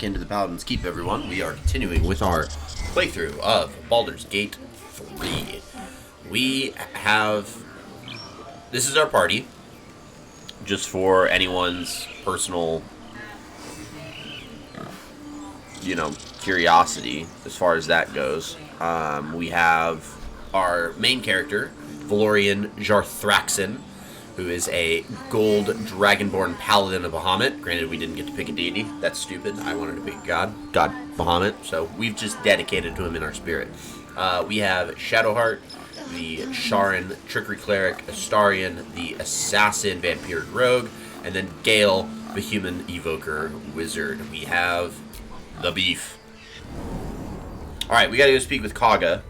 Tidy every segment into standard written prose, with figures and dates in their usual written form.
back into the Paladin's Keep, everyone. We are continuing with our playthrough of Baldur's Gate 3. We have... This is our party, just for anyone's personal, curiosity as far as that goes. We have our main character, Valorian Jarthraxen, who is a gold dragonborn paladin of Bahamut. Granted, we didn't get to pick a deity. That's stupid. I wanted to pick God Bahamut. So we've just dedicated to him in our spirit. We have Shadowheart, the Sharan Trickery Cleric, Astarion, the Assassin Vampiric Rogue, and then Gale, the Human Evoker Wizard. We have the beef. Alright, we gotta go speak with Kaga,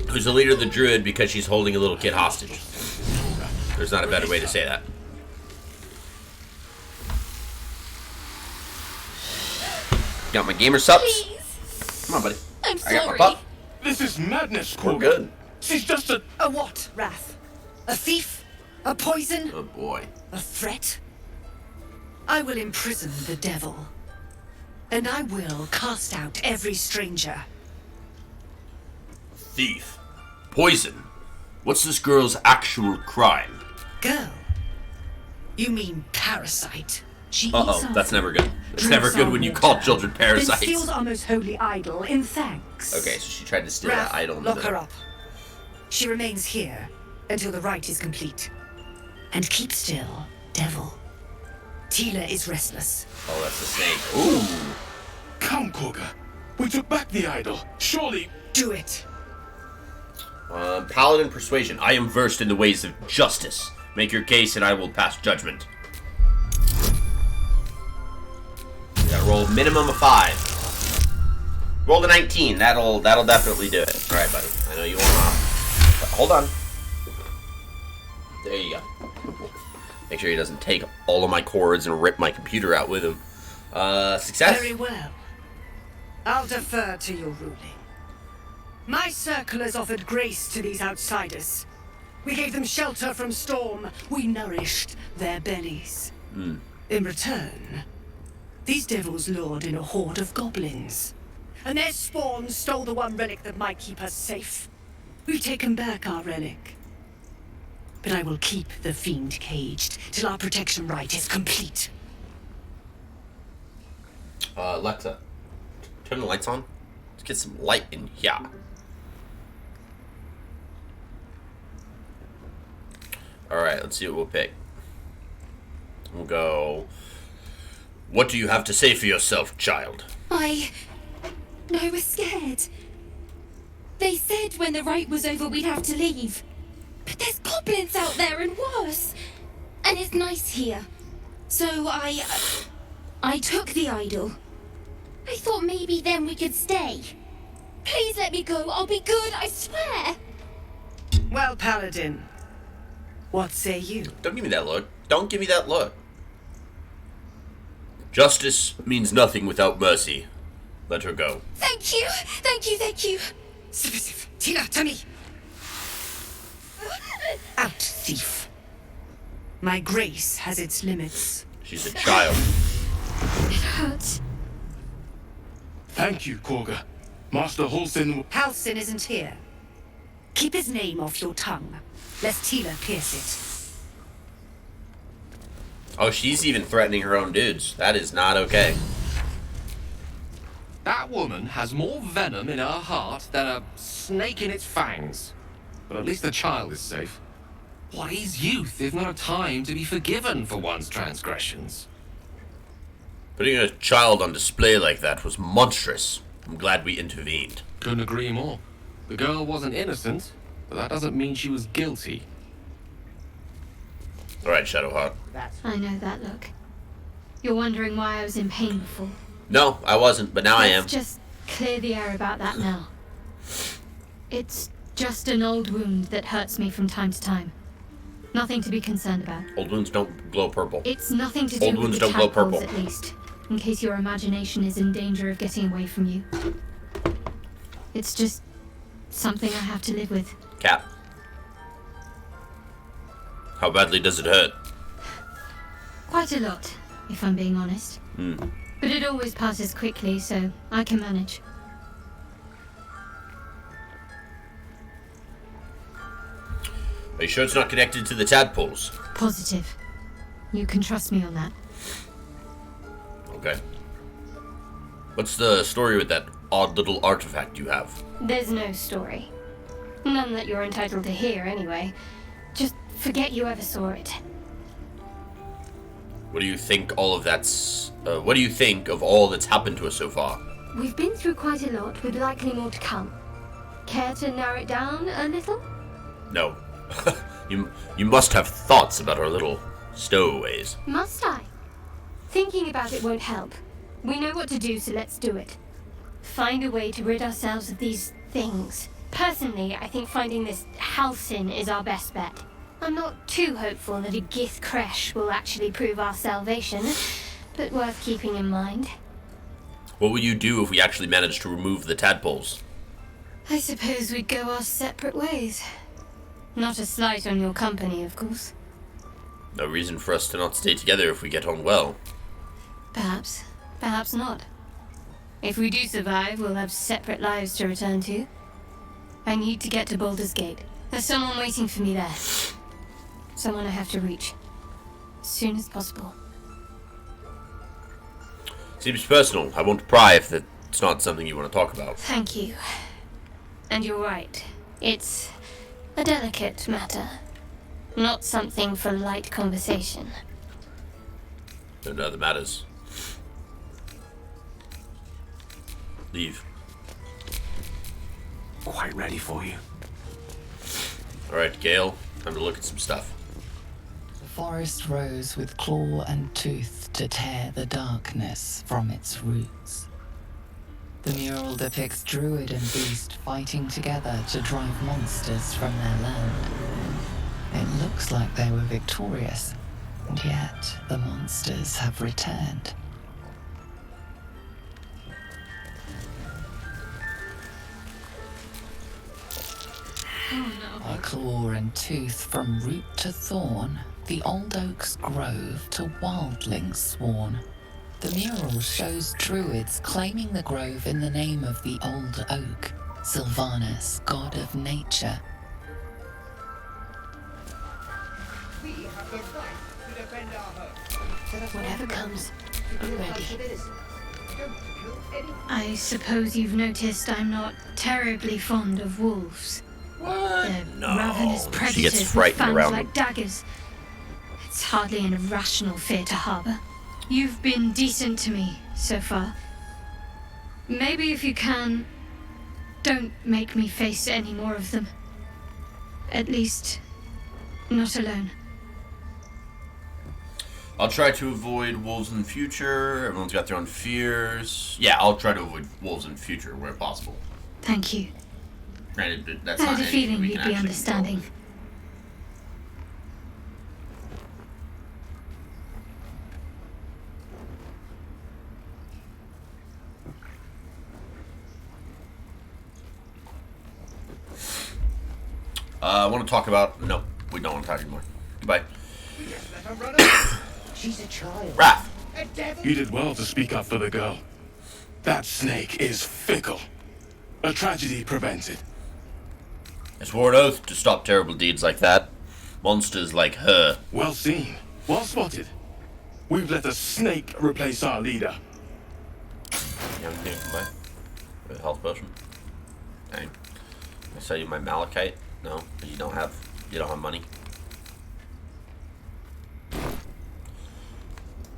who's the leader of the Druid because she's holding a little kid hostage. There's not a better way to say that. Got my gamer subs. Please. Come on, buddy. I'm sorry. I got my pup. This is madness, We're good. She's just a... A what, Wrath? A thief? A poison? Oh, boy. A threat? I will imprison the devil. And I will cast out every stranger. Thief. Poison. What's this girl's actual crime? Girl? You mean parasite? She eats Uh-oh, our that's never good. It's drinks never good our when you water, call children then parasites. steals our most holy idol in thanks. Okay, so she tried to steal Wrath, that idol. lock her up. She remains here until the rite is complete. And keep still, devil. Tila is restless. Oh, that's the snake. Ooh. Come, Koga. We took back the idol. Surely... Do it. Paladin Persuasion. I am versed in the ways of justice. Make your case and I will pass judgment. You gotta roll minimum of 5. Roll a 19. That'll definitely do it. Alright, buddy. I know you want off. But hold on. There you go. Make sure he doesn't take all of my cords and rip my computer out with him. Success? Very well. I'll defer to your ruling. My circle has offered grace to these outsiders. We gave them shelter from storm. We nourished their bellies. In return, these devils lured in a horde of goblins. And their spawn stole the one relic that might keep us safe. We've taken back our relic. But I will keep the fiend caged till our protection rite is complete. Alexa, turn the lights on. Let's get some light in here. Alright, let's see what we'll pick. We'll go... What do you have to say for yourself, child? No, we're scared. They said when the rite was over we'd have to leave. But there's goblins out there and worse. And it's nice here. So I took the idol. I thought maybe then we could stay. Please let me go. I'll be good, I swear. Well, Paladin, what say you? Don't give me that look. Don't give me that look. Justice means nothing without mercy. Let her go. Thank you. Thank you, thank you. Tina, to me. Out, thief. My grace has its limits. She's a child. It hurts. Thank you, Koga. Master Halsin... Halsin isn't here. Keep his name off your tongue, lest Tila pierce it. Oh, she's even threatening her own dudes. That is not okay. That woman has more venom in her heart than a snake in its fangs. But at least the child is safe. What is youth if not a time to be forgiven for one's transgressions? Putting a child on display like that was monstrous. I'm glad we intervened. Couldn't agree more. The girl wasn't innocent, but that doesn't mean she was guilty. Alright, Shadowheart. I know that look. You're wondering why I was in pain before. No, I wasn't, but now I am. Let's just clear the air about that now. It's just an old wound that hurts me from time to time. Nothing to be concerned about. Old wounds don't glow purple. It's nothing to do Old with wounds the don't glow tadpoles, purple. at least. In case your imagination is in danger of getting away from you. It's just something I have to live with. Cap. How badly does it hurt? Quite a lot, if I'm being honest. But it always passes quickly, so I can manage. Are you sure it's not connected to the tadpoles? Positive. You can trust me on that. Okay. What's the story with that odd little artifact you have? There's no story. None that you're entitled to hear, anyway. Just forget you ever saw it. What do you think all of that's... what do you think of all that's happened to us so far? We've been through quite a lot, with likely more to come. Care to narrow it down a little? No. You must have thoughts about our little stowaways. Must I? Thinking about it won't help. We know what to do, so let's do it. Find a way to rid ourselves of these things. Personally, I think finding this Halcyon is our best bet. I'm not too hopeful that a Gith Kresh will actually prove our salvation, but worth keeping in mind. What would you do if we actually managed to remove the tadpoles? I suppose we'd go our separate ways. Not a slight on your company, of course. No reason for us to not stay together if we get on well. Perhaps. Perhaps not. If we do survive, we'll have separate lives to return to. I need to get to Baldur's Gate. There's someone waiting for me there. Someone I have to reach. As soon as possible. Seems personal. I won't pry if that's not something you want to talk about. Thank you. And you're right. It's a delicate matter. Not something for light conversation. There are other matters. Leave. Quite ready for you. Alright, Gale. Time to look at some stuff. The forest rose with claw and tooth to tear the darkness from its roots. The mural depicts druid and beast fighting together to drive monsters from their land. It looks like they were victorious, and yet the monsters have returned. A claw and tooth from root to thorn, the old oak's grove to wildlings sworn. The mural shows druids claiming the grove in the name of the old oak, Sylvanus, god of nature. Whatever comes, I'm ready. I suppose you've noticed I'm not terribly fond of wolves. They're ravenous predators She gets with frightened fangs around like them. daggers. It's hardly an irrational fear to harbor. You've been decent to me so far. Maybe if you can, don't make me face any more of them. At least, not alone. I'll try to avoid wolves in the future. Everyone's got their own fears. Yeah, I'll try to avoid wolves in the future where possible. Thank you. Granted, that's I not had a anything feeling we you'd can be actually understanding. control. I want to talk about... No, we don't want to talk anymore. Goodbye. She's a child. Wrath. A devil. You did well to speak up for the girl. That snake is fickle. A tragedy prevented. I swore an oath to stop terrible deeds like that. Monsters like her. Well seen. Well spotted. We've let a snake replace our leader. You have anything to buy? A health potion? Dang. I sell you my malachite? No, because you don't have money.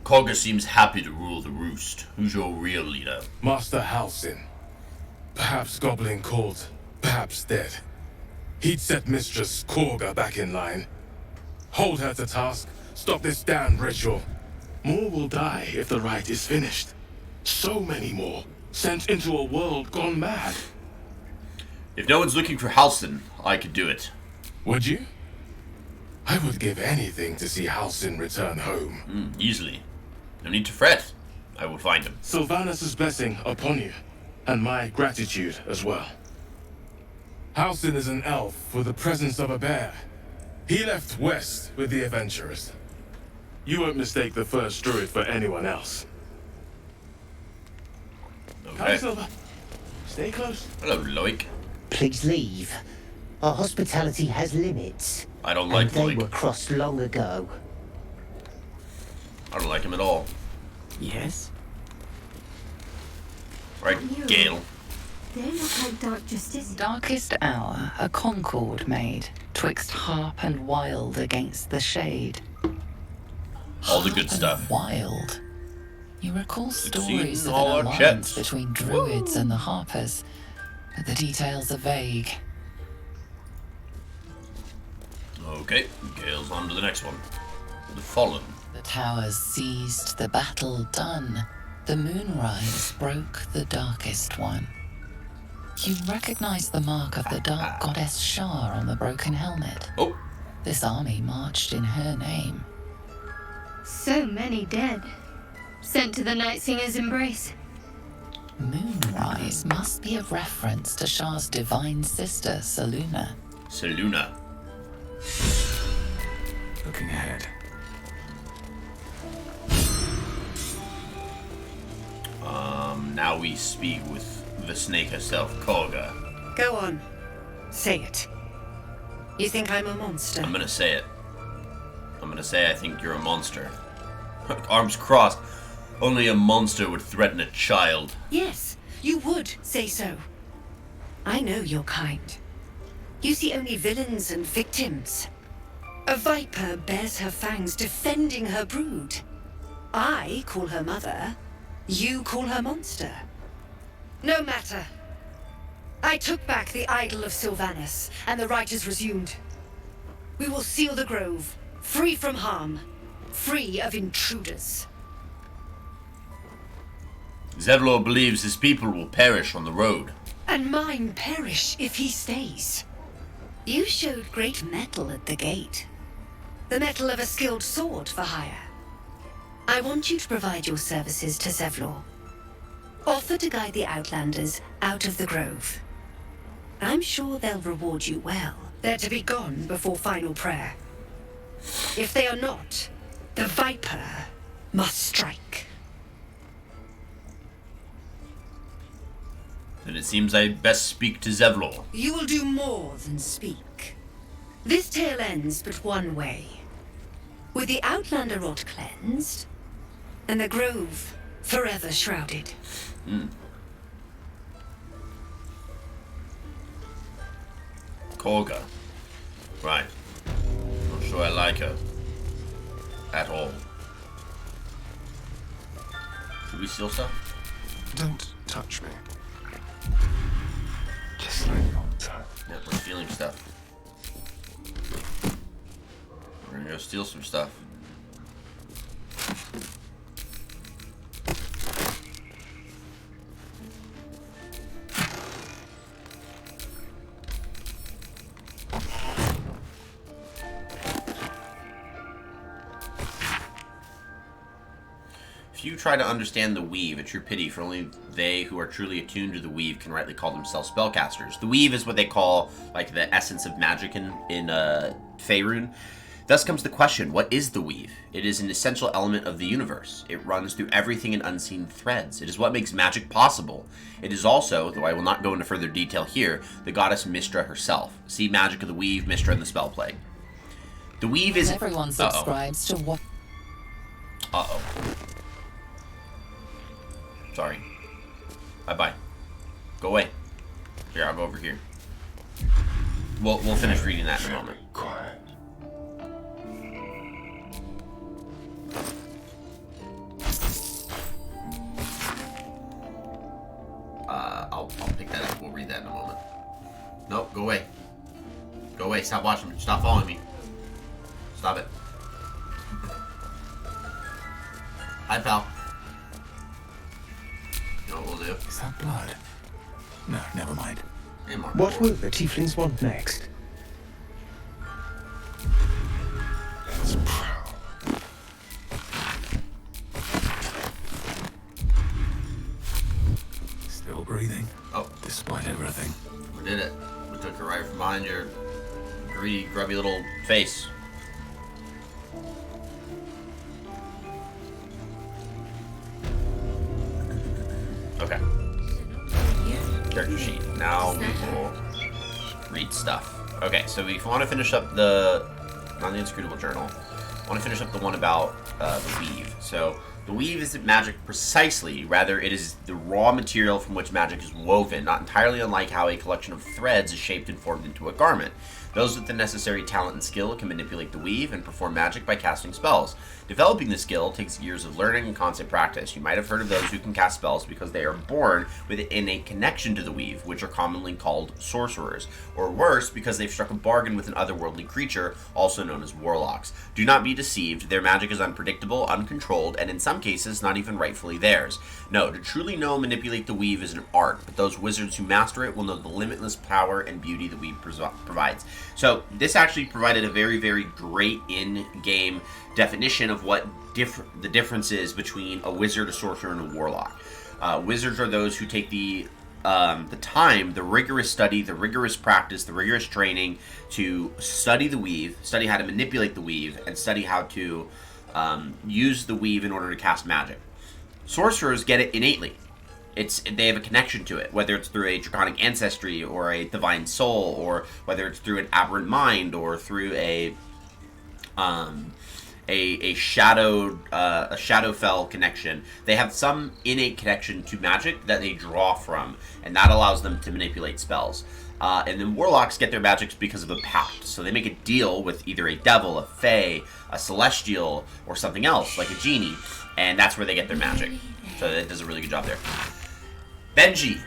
Kolga seems happy to rule the roost. Who's your real leader? Master Halcyon. Perhaps goblin called, perhaps dead. He'd set Mistress Korga back in line. Hold her to task, stop this damned ritual. More will die if the rite is finished. So many more, sent into a world gone mad. If no one's looking for Halcyon, I could do it. Would you? I would give anything to see Halcyon return home. Easily. No need to fret. I will find him. Sylvanus' blessing upon you, and my gratitude as well. Halcyon is an elf with the presence of a bear. He left west with the adventurers. You won't mistake the first druid for anyone else. Hi, Okay. Silver. Stay close. Hello, Loic. Please leave. Our hospitality has limits. I don't And like they Loic. were crossed long ago. I don't like him at all. Yes? Right, Gale. They don't look like dark justice. Darkest hour, a concord made, twixt harp and wild against the shade. All the good Harp and stuff. Wild. You recall stories Succeeding of all an our alliance checks. between druids and the harpers, but the details are vague. Okay, Gale's on to the next one. The Fallen. The towers seized, the battle done. The moonrise broke the darkest one. You recognize the mark of the dark goddess Shar on the broken helmet. Oh, This army marched in her name. So many dead. Sent to the Night Singer's embrace. Moonrise must be a reference to Shar's divine sister, Saluna. Seluna. Looking ahead. Now we speak with the snake herself, Korga. Go on. Say it. You think I'm a monster? I'm gonna say it. I'm gonna say I think you're a monster. Arms crossed. Only a monster would threaten a child. Yes, you would say so. I know your kind. You see only villains and victims. A viper bears her fangs defending her brood. I call her mother. You call her monster. No matter. I took back the idol of Sylvanus, and the rite is resumed. We will seal the grove, free from harm, free of intruders. Zevlor believes his people will perish on the road. And mine perish if he stays. You showed great mettle at the gate. The mettle of a skilled sword for hire. I want you to provide your services to Zevlor. Offer to guide the Outlanders out of the grove. I'm sure they'll reward you well. They're to be gone before final prayer. If they are not, the Viper must strike. Then it seems I'd best speak to Zevlor. You will do more than speak. This tale ends but one way. With the Outlander rot cleansed, and the grove forever shrouded. Korga. Right. Not sure I like her. At all. Should we steal stuff? Don't touch me. Just like old time. Yeah, we're stealing stuff. We're gonna go steal some stuff. Few try to understand the weave, a true pity, for only they who are truly attuned to the weave can rightly call themselves spellcasters. The weave is what they call, like, the essence of magic in Faerun. Thus comes the question, what is the weave? It is an essential element of the universe. It runs through everything in unseen threads. It is what makes magic possible. It is also, though I will not go into further detail here, the goddess Mystra herself. See Magic of the Weave, Mystra and the Spell Plague. The weave is... Everyone subscribes to what? Uh-oh. Sorry. Bye-bye. Go away. Here, I'll go over here. We'll finish reading that in a moment. Quiet. I'll pick that up. We'll read that in a moment. Nope, go away. Go away. Stop watching me. Stop following me. Stop it. Hi, pal. You know what we'll do? Is that blood? No, never mind. Hey, Mark. What will the tieflings want next? Let's prowl. Still breathing, Oh, despite everything. we did it. We took it right from behind your greedy, grubby little face. Okay. Character sheet. Now we will read stuff. Okay, so if you want to finish up the... Not the inscrutable journal. I want to finish up the one about the weave. So, the weave isn't magic precisely. Rather, it is the raw material from which magic is woven, not entirely unlike how a collection of threads is shaped and formed into a garment. Those with the necessary talent and skill can manipulate the weave and perform magic by casting spells. Developing the skill takes years of learning and constant practice. You might have heard of those who can cast spells because they are born with an innate connection to the weave, which are commonly called sorcerers, or worse, because they've struck a bargain with an otherworldly creature, also known as warlocks. Do not be deceived, their magic is unpredictable, uncontrolled, and in some cases, not even rightfully theirs. No, to truly know and manipulate the weave is an art, but those wizards who master it will know the limitless power and beauty the weave provides. So, this actually provided a very, very great in-game definition of what the difference is between a wizard, a sorcerer, and a warlock. Wizards are those who take the time, the rigorous study, the rigorous practice, the rigorous training to study the weave, study how to manipulate the weave, and study how to use the weave in order to cast magic. Sorcerers get it innately. They have a connection to it, whether it's through a draconic ancestry or a divine soul, or whether it's through an aberrant mind or through a Shadowfell connection. They have some innate connection to magic that they draw from, and that allows them to manipulate spells. And then warlocks get their magics because of a pact. So they make a deal with either a devil, a fae, a celestial, or something else, like a genie, and that's where they get their magic. So it does a really good job there. Benji,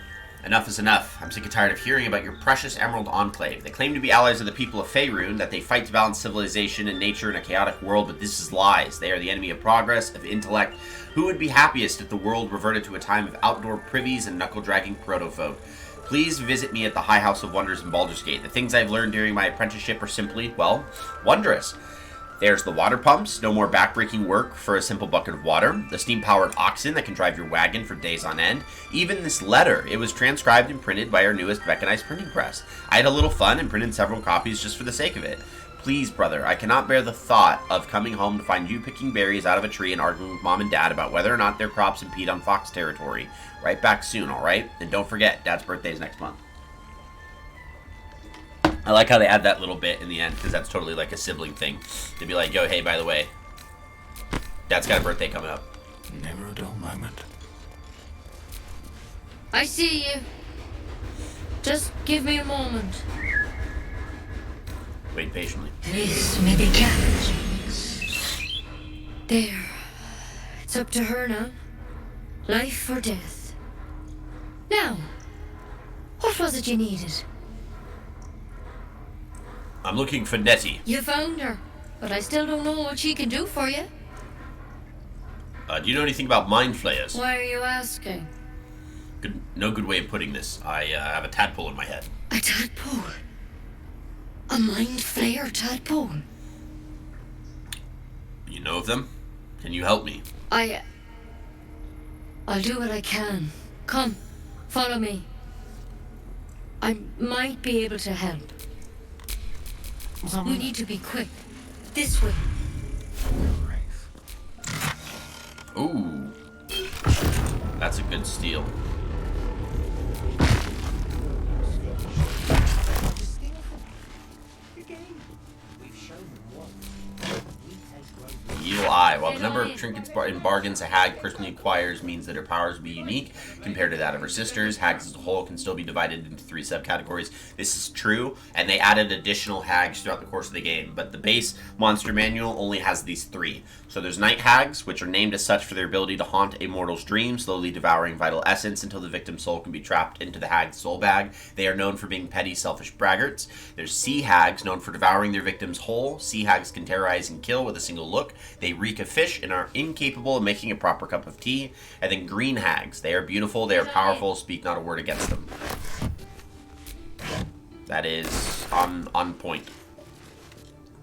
enough is enough. I'm sick and tired of hearing about your precious Emerald Enclave. They claim to be allies of the people of Faerun, that they fight to balance civilization and nature in a chaotic world, but this is lies. They are the enemy of progress, of intellect. Who would be happiest if the world reverted to a time of outdoor privies and knuckle-dragging proto-folk? Please visit me at the High House of Wonders in Baldur's Gate. The things I've learned during my apprenticeship are simply, well, wondrous. There's the water pumps, no more backbreaking work for a simple bucket of water. The steam-powered oxen that can drive your wagon for days on end. Even this letter, it was transcribed and printed by our newest mechanized printing press. I had a little fun and printed several copies just for the sake of it. Please, brother, I cannot bear the thought of coming home to find you picking berries out of a tree and arguing with mom and dad about whether or not their crops impede on fox territory. Right back soon, alright? And don't forget, Dad's birthday is next month. I like how they add that little bit in the end, because that's totally like a sibling thing. To be like, yo, hey, by the way, Dad's got a birthday coming up. Never a dull moment. I see you. Just give me a moment. Wait patiently. This may be challenging. There. It's up to her now. Life or death. Now, what was it you needed? I'm looking for Nettie. You found her, but I still don't know what she can do for you. Do you know anything about mind flayers? Why are you asking? No good way of putting this. I have a tadpole in my head. A tadpole? A mind flayer tadpole? You know of them? Can you help me? I'll do what I can. Come, follow me. I might be able to help. We need to be quick. This way. Ooh. That's a good steal. Evil Eye. While the number of trinkets and bargains a hag personally acquires means that her powers will be unique compared to that of her sisters, hags as a whole can still be divided into 3 subcategories. This is true, and they added additional hags throughout the course of the game, but the base monster manual only has these 3. So there's night hags, which are named as such for their ability to haunt a mortal's dream, slowly devouring vital essence until the victim's soul can be trapped into the hag's soul bag. They are known for being petty, selfish braggarts. There's sea hags, known for devouring their victims whole. Sea hags can terrorize and kill with a single look. They reek of fish and are incapable of making a proper cup of tea. And then green hags. They are beautiful, they are powerful, speak not a word against them. That is on point.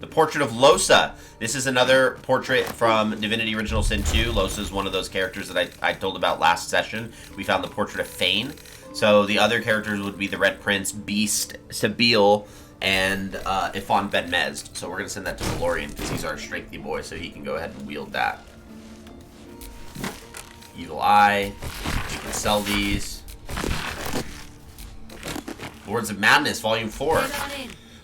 The Portrait of Losa. This is another portrait from Divinity Original Sin 2. Losa is one of those characters that I told about last session. We found the Portrait of Fane. So the other characters would be the Red Prince, Beast, Sabil, and Ifan Ben Mezd. So we're going to send that to Valorian because he's our strengthy boy, so he can go ahead and wield that. Evil Eye. We can sell these. Lords of Madness, Volume 4.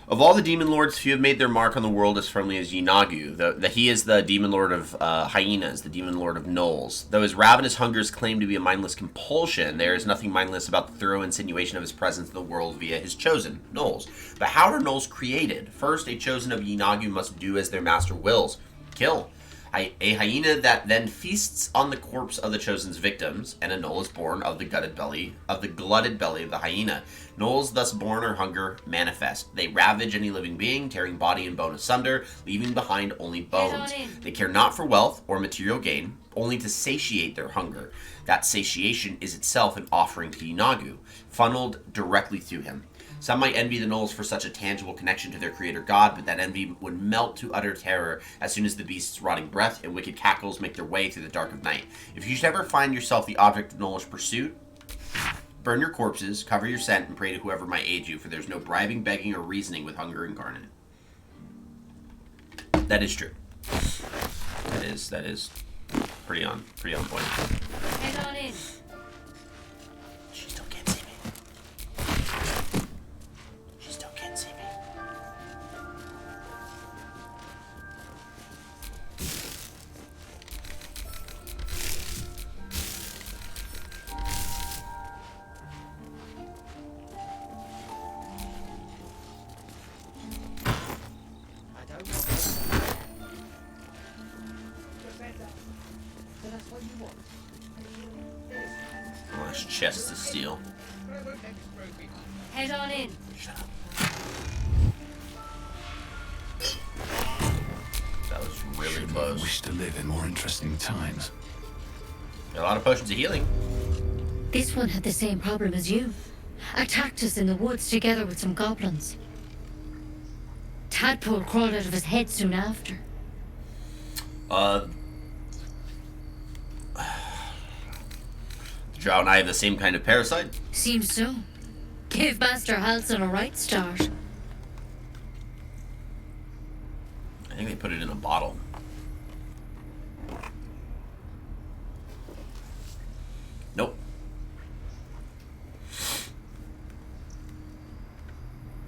Of all the demon lords, few have made their mark on the world as firmly as Yinagu. He is the demon lord of hyenas, the demon lord of gnolls. Though his ravenous hunger is claimed to be a mindless compulsion, there is nothing mindless about the thorough insinuation of his presence in the world via his chosen, gnolls. But how are gnolls created? First, a chosen of Yinagu must do as their master wills. Kill. A hyena that then feasts on the corpse of the chosen's victims, and a gnoll is born of the glutted belly of the hyena. Gnolls thus born are hunger manifest. They ravage any living being, tearing body and bone asunder, leaving behind only bones. They care not for wealth or material gain, only to satiate their hunger. That satiation is itself an offering to Yinagu, funneled directly through him. Some might envy the gnolls for such a tangible connection to their creator god, but that envy would melt to utter terror as soon as the beast's rotting breath and wicked cackles make their way through the dark of night. If you should ever find yourself the object of gnollish pursuit, burn your corpses, cover your scent, and pray to whoever might aid you, for there's no bribing, begging, or reasoning with hunger incarnate. That is true. That is pretty on point. Head on in. She still can't see me. She still can't see me. Oh, this chest to steal. Head on in. Shut up. That was really Shouldn't close. wish to live in more interesting times. Got a lot of potions of healing. This one had the same problem as you. Attacked us in the woods together with some goblins. Tadpole crawled out of his head soon after. Drow and I have the same kind of parasite. Seems so. Gave Master Halson a right start. I think they put it in a bottle. Nope.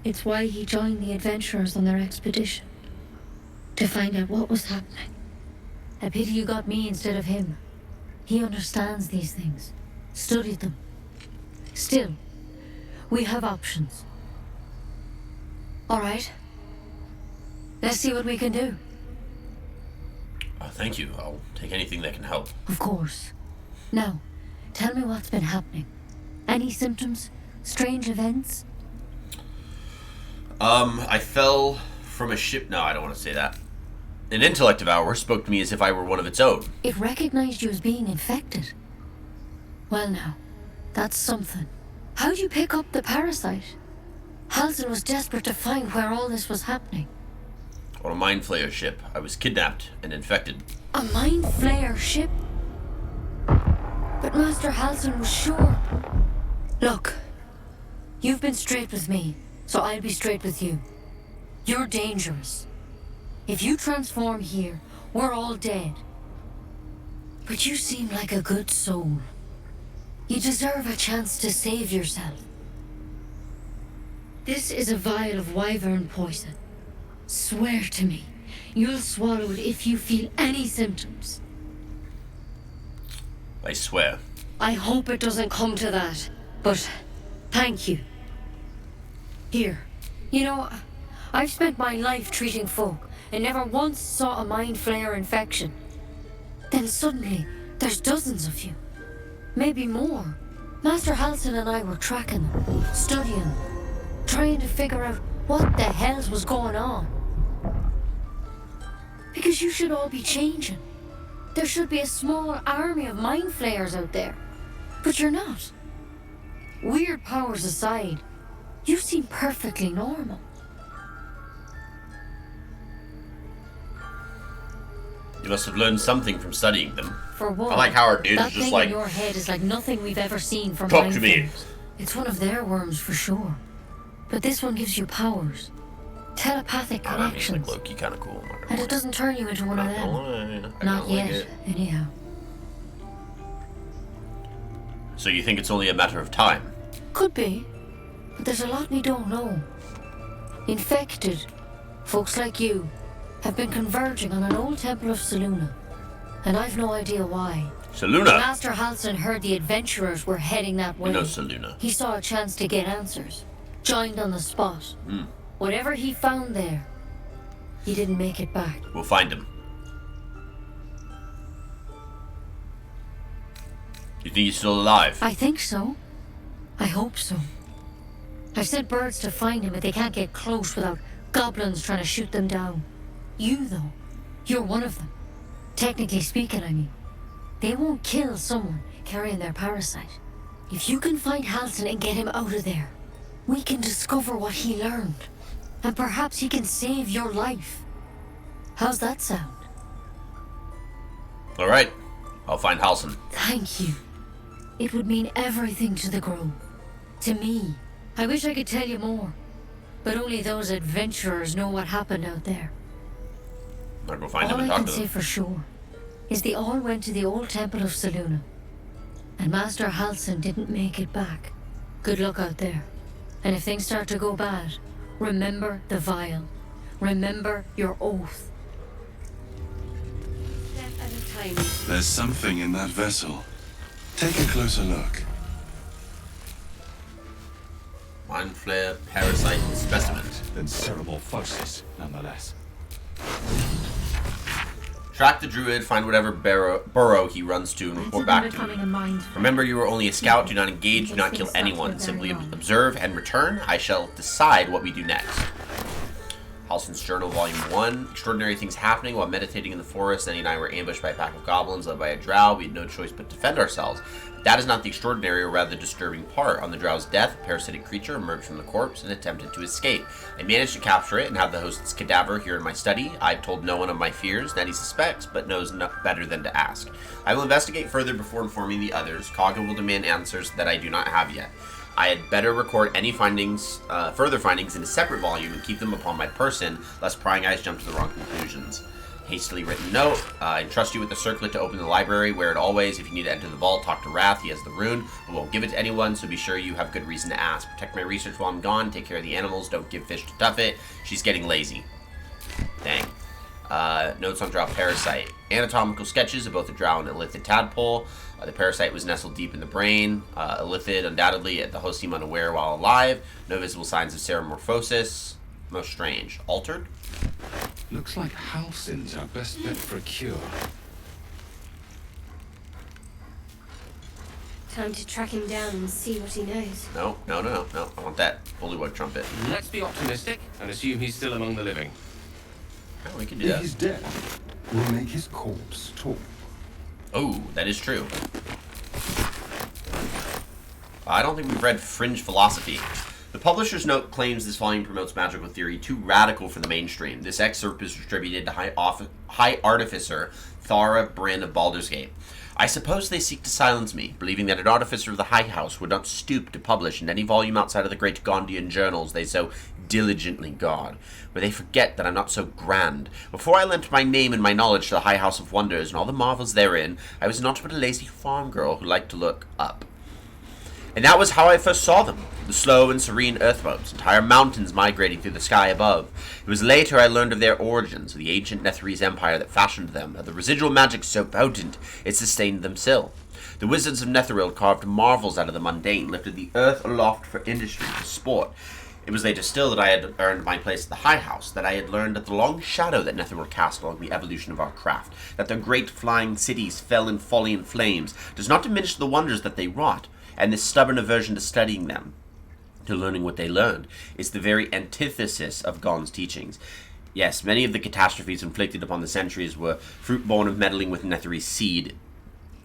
It's why he joined the adventurers on their expedition. To find out what was happening. A pity you got me instead of him. He understands these things. Studied them. Still, we have options. Alright. Let's see what we can do. Thank you. I'll take anything that can help. Of course. Now, tell me what's been happening. Any symptoms? Strange events? I fell from a ship. No, I don't want to say that. An intellect devourer spoke to me as if I were one of its own. It recognized you as being infected. Well now, that's something. How'd you pick up the parasite? Halson was desperate to find where all this was happening. On a mind flayer ship, I was kidnapped and infected. A mind flayer ship? But Master Halson was sure. Look, you've been straight with me, so I'll be straight with you. You're dangerous. If you transform here, we're all dead. But you seem like a good soul. You deserve a chance to save yourself. This is a vial of wyvern poison. Swear to me, you'll swallow it if you feel any symptoms. I swear. I hope it doesn't come to that, but thank you. Here, you know, I've spent my life treating folk and never once saw a mind flayer infection. Then suddenly, there's dozens of you. Maybe more. Master Halson and I were tracking them, studying them, trying to figure out what the hells was going on. Because you should all be changing. There should be a small army of mind flayers out there. But you're not. Weird powers aside, you seem perfectly normal. You must have learned something from studying them. For one, I like how our dude that is just thing like, in your head is like nothing we've ever seen from talk mind to me. flayers. It's one of their worms for sure. But this one gives you powers. Telepathic I mean, connections. like Loki, kind of cool. And it doesn't turn you into one of them. Not yet, anyhow. So you think it's only a matter of time? Could be. But there's a lot we don't know. Infected, folks like you, have been converging on an old temple of Selûne. And I've no idea why. Selûne? Master Halsin heard the adventurers were heading that way. We know Selûne. He saw a chance to get answers. Joined on the spot. Whatever he found there, he didn't make it back. We'll find him. You think he's still alive? I think so. I hope so. I've sent birds to find him, but they can't get close without goblins trying to shoot them down. You, though, you're one of them. Technically speaking, I mean. They won't kill someone carrying their parasite. If you can find Halsin and get him out of there, we can discover what he learned. And perhaps he can save your life. How's that sound? Alright. I'll find Halsin. Thank you. It would mean everything to the Grove. To me. I wish I could tell you more. But only those adventurers know what happened out there. I'll go find him All and I talk can to say him. for sure is they all went to the old temple of Selûne. And Master Halsin didn't make it back. Good luck out there. And if things start to go bad, remember the vial. Remember your oath. Step at a time. There's something in that vessel. Take a closer look. Mind flare, parasite, specimen. Then cerebomorphosis, nonetheless. Track the druid, find whatever burrow he runs to, and report back to me. Remember, you are only a scout. Do not engage, do not kill anyone. Simply observe and return. I shall decide what we do next. Halsin's Journal, Volume 1. Extraordinary things happening while meditating in the forest. Annie and I were ambushed by a pack of goblins led by a drow. We had no choice but to defend ourselves. That is not the extraordinary, or rather disturbing part. On the drow's death, a parasitic creature emerged from the corpse and attempted to escape. I managed to capture it and have the host's cadaver here in my study. I've told no one of my fears. Nettie suspects, but knows no better than to ask. I will investigate further before informing the others. Kaga will demand answers that I do not have yet. I had better record any findings, further findings in a separate volume and keep them upon my person, lest prying eyes jump to the wrong conclusions. Hastily written note. I entrust you with the circlet to open the library. Wear it always. If you need to enter the vault, talk to Wrath. He has the rune, but won't give it to anyone, so be sure you have good reason to ask. Protect my research while I'm gone. Take care of the animals. Don't give fish to Tuffet. She's getting lazy. Dang. Notes on drow parasite. Anatomical sketches of both a drow and illithid tadpole. The parasite was nestled deep in the brain. Illithid, undoubtedly, the host seemed unaware while alive. No visible signs of cerebomorphosis. Most strange. Altered? Looks like Halsin's our best bet for a cure. Time to track him down and see what he knows. No. I want that bullywug trumpet. Let's be optimistic and assume he's still among the living. Oh, we can do If that. he's dead, we'll make his corpse talk. Oh, that is true. I don't think we've read Fringe Philosophy. The publisher's note claims this volume promotes magical theory too radical for the mainstream. This excerpt is attributed to High Artificer Thara Bryn of Baldur's Gate. I suppose they seek to silence me, believing that an artificer of the High House would not stoop to publish in any volume outside of the great Gondian journals they so diligently guard, where they forget that I'm not so grand. Before I lent my name and my knowledge to the High House of Wonders and all the marvels therein, I was not but a lazy farm girl who liked to look up. And that was how I first saw them, the slow and serene earthboats, entire mountains migrating through the sky above. It was later I learned of their origins, of the ancient Netherese empire that fashioned them, of the residual magic so potent it sustained them still. The wizards of Netheril carved marvels out of the mundane, lifted the earth aloft for industry, for sport. It was later still that I had earned my place at the High House, that I had learned of the long shadow that Netheril cast along the evolution of our craft, that the great flying cities fell in folly and flames, does not diminish the wonders that they wrought, and this stubborn aversion to studying them, to learning what they learned, is the very antithesis of Gon's teachings. Yes, many of the catastrophes inflicted upon the centuries were fruit born of meddling with Netherese seed.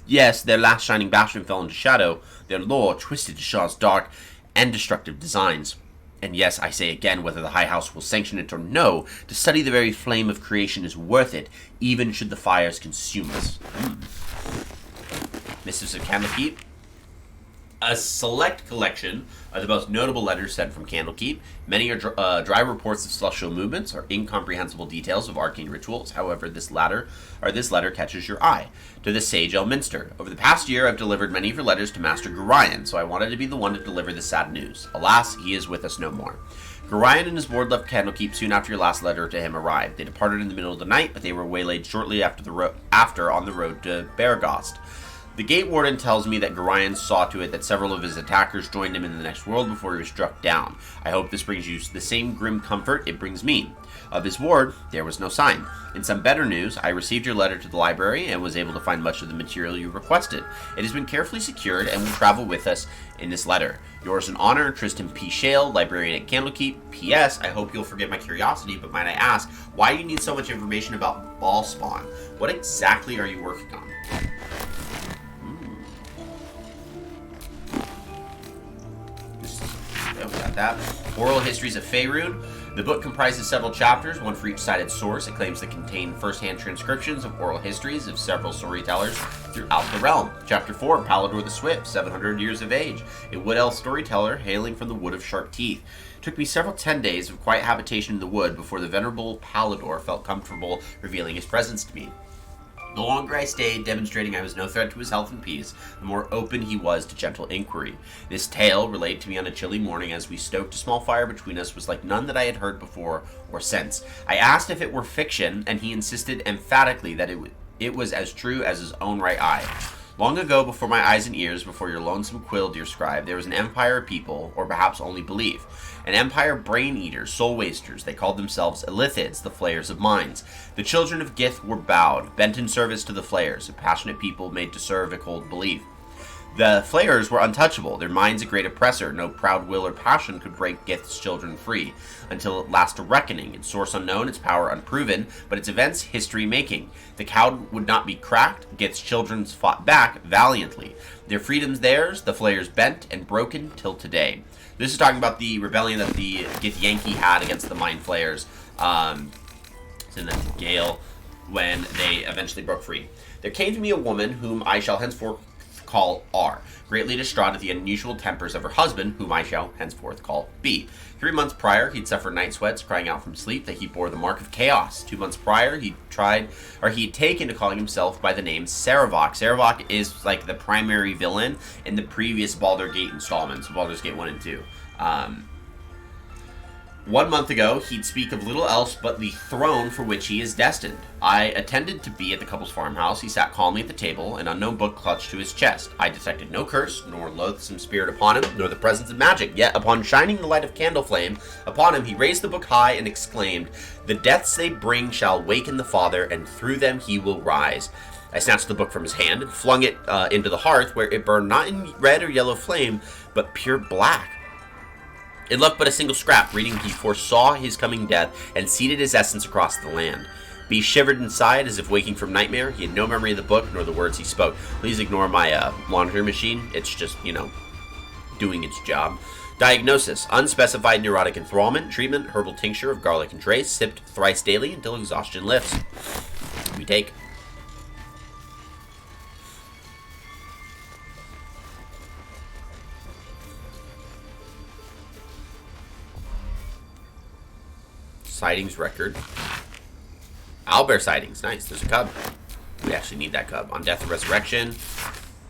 Yes, their last shining bastion fell into shadow, their lore twisted to Shah's dark and destructive designs. And yes, I say again, whether the High House will sanction it or no, to study the very flame of creation is worth it, even should the fires consume us. Mistress of Camakeep? A select collection of the most notable letters sent from Candlekeep. Many are dry reports of celestial movements or incomprehensible details of arcane rituals. However, this letter catches your eye. To the sage Elminster. Over the past year, I've delivered many of your letters to Master Gorion, so I wanted to be the one to deliver the sad news. Alas, he is with us no more. Gorion and his ward left Candlekeep soon after your last letter to him arrived. They departed in the middle of the night, but they were waylaid shortly after on the road to Beargost. The gate warden tells me that Gorion saw to it that several of his attackers joined him in the next world before he was struck down. I hope this brings you the same grim comfort it brings me. Of his ward, there was no sign. In some better news, I received your letter to the library and was able to find much of the material you requested. It has been carefully secured and will travel with us in this letter. Yours in honor, Tristan P. Shale, librarian at Candlekeep. P.S. I hope you'll forgive my curiosity, but might I ask, why do you need so much information about ball spawn? What exactly are you working on? Got that. Oral Histories of Faerun. The book comprises several chapters, one for each cited source. It claims to contain first-hand transcriptions of oral histories of several storytellers throughout the realm. Chapter 4, Baldur the Swift, 700 years of age. A wood elf storyteller hailing from the Wood of Sharp Teeth. It took me several 10 days of quiet habitation in the wood before the venerable Baldur felt comfortable revealing his presence to me. The longer I stayed, demonstrating I was no threat to his health and peace, the more open he was to gentle inquiry. This tale, relayed to me on a chilly morning as we stoked a small fire between us, was like none that I had heard before or since. I asked if it were fiction, and he insisted emphatically that it was as true as his own right eye. Long ago, before my eyes and ears, before your lonesome quill, dear scribe, there was an empire of people, or perhaps only belief. An empire of brain-eaters, soul-wasters. They called themselves Illithids, the flayers of minds. The children of Gith were bowed, bent in service to the flayers, a passionate people made to serve a cold belief. The flayers were untouchable, their minds a great oppressor. No proud will or passion could break Gith's children free. Until at last a reckoning, its source unknown, its power unproven, but its events history-making. The cowed would not be cracked, Gith's children fought back valiantly. Their freedom's theirs, the flayers bent and broken till today. This is talking about the rebellion that the Githyanki had against the Mind Flayers. It's in the Gale when they eventually broke free. There came to me a woman whom I shall henceforth call R, greatly distraught at the unusual tempers of her husband, whom I shall henceforth call B. 3 months prior, he'd suffered night sweats, crying out from sleep that he bore the mark of chaos. 2 months prior, he'd taken to calling himself by the name Saravok. Saravok is like the primary villain in the previous Baldur Gate installments, Baldur's Gate 1 and 2. 1 month ago, he'd speak of little else but the throne for which he is destined. I attended to be at the couple's farmhouse. He sat calmly at the table, an unknown book clutched to his chest. I detected no curse, nor loathsome spirit upon him, nor the presence of magic. Yet, upon shining the light of candle flame upon him, he raised the book high and exclaimed, "The deaths they bring shall waken the Father, and through them he will rise." I snatched the book from his hand and flung it into the hearth, where it burned not in red or yellow flame, but pure black. It left but a single scrap, reading he foresaw his coming death and seeded his essence across the land. B shivered inside as if waking from nightmare. He had no memory of the book nor the words he spoke. Please ignore my monitor machine. It's just, doing its job. Diagnosis: unspecified neurotic enthrallment. Treatment: herbal tincture of garlic and trace, sipped thrice daily until exhaustion lifts. We take. Sightings record. Owlbear sightings. Nice. There's a cub. We actually need that cub. On death and resurrection.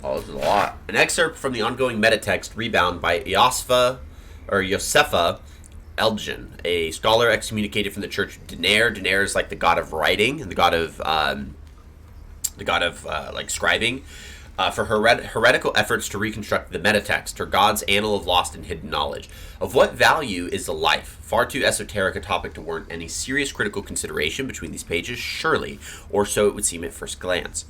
Oh, this is a lot. An excerpt from the ongoing metatext Rebound by Josefa Eldgen, a scholar excommunicated from the Church of Denair. Denair is like the god of writing and the god of scribing. For heretical efforts to reconstruct the metatext, her god's annal of lost and hidden knowledge. Of what value is the life? Far too esoteric a topic to warrant any serious critical consideration between these pages, surely, or so it would seem at first glance.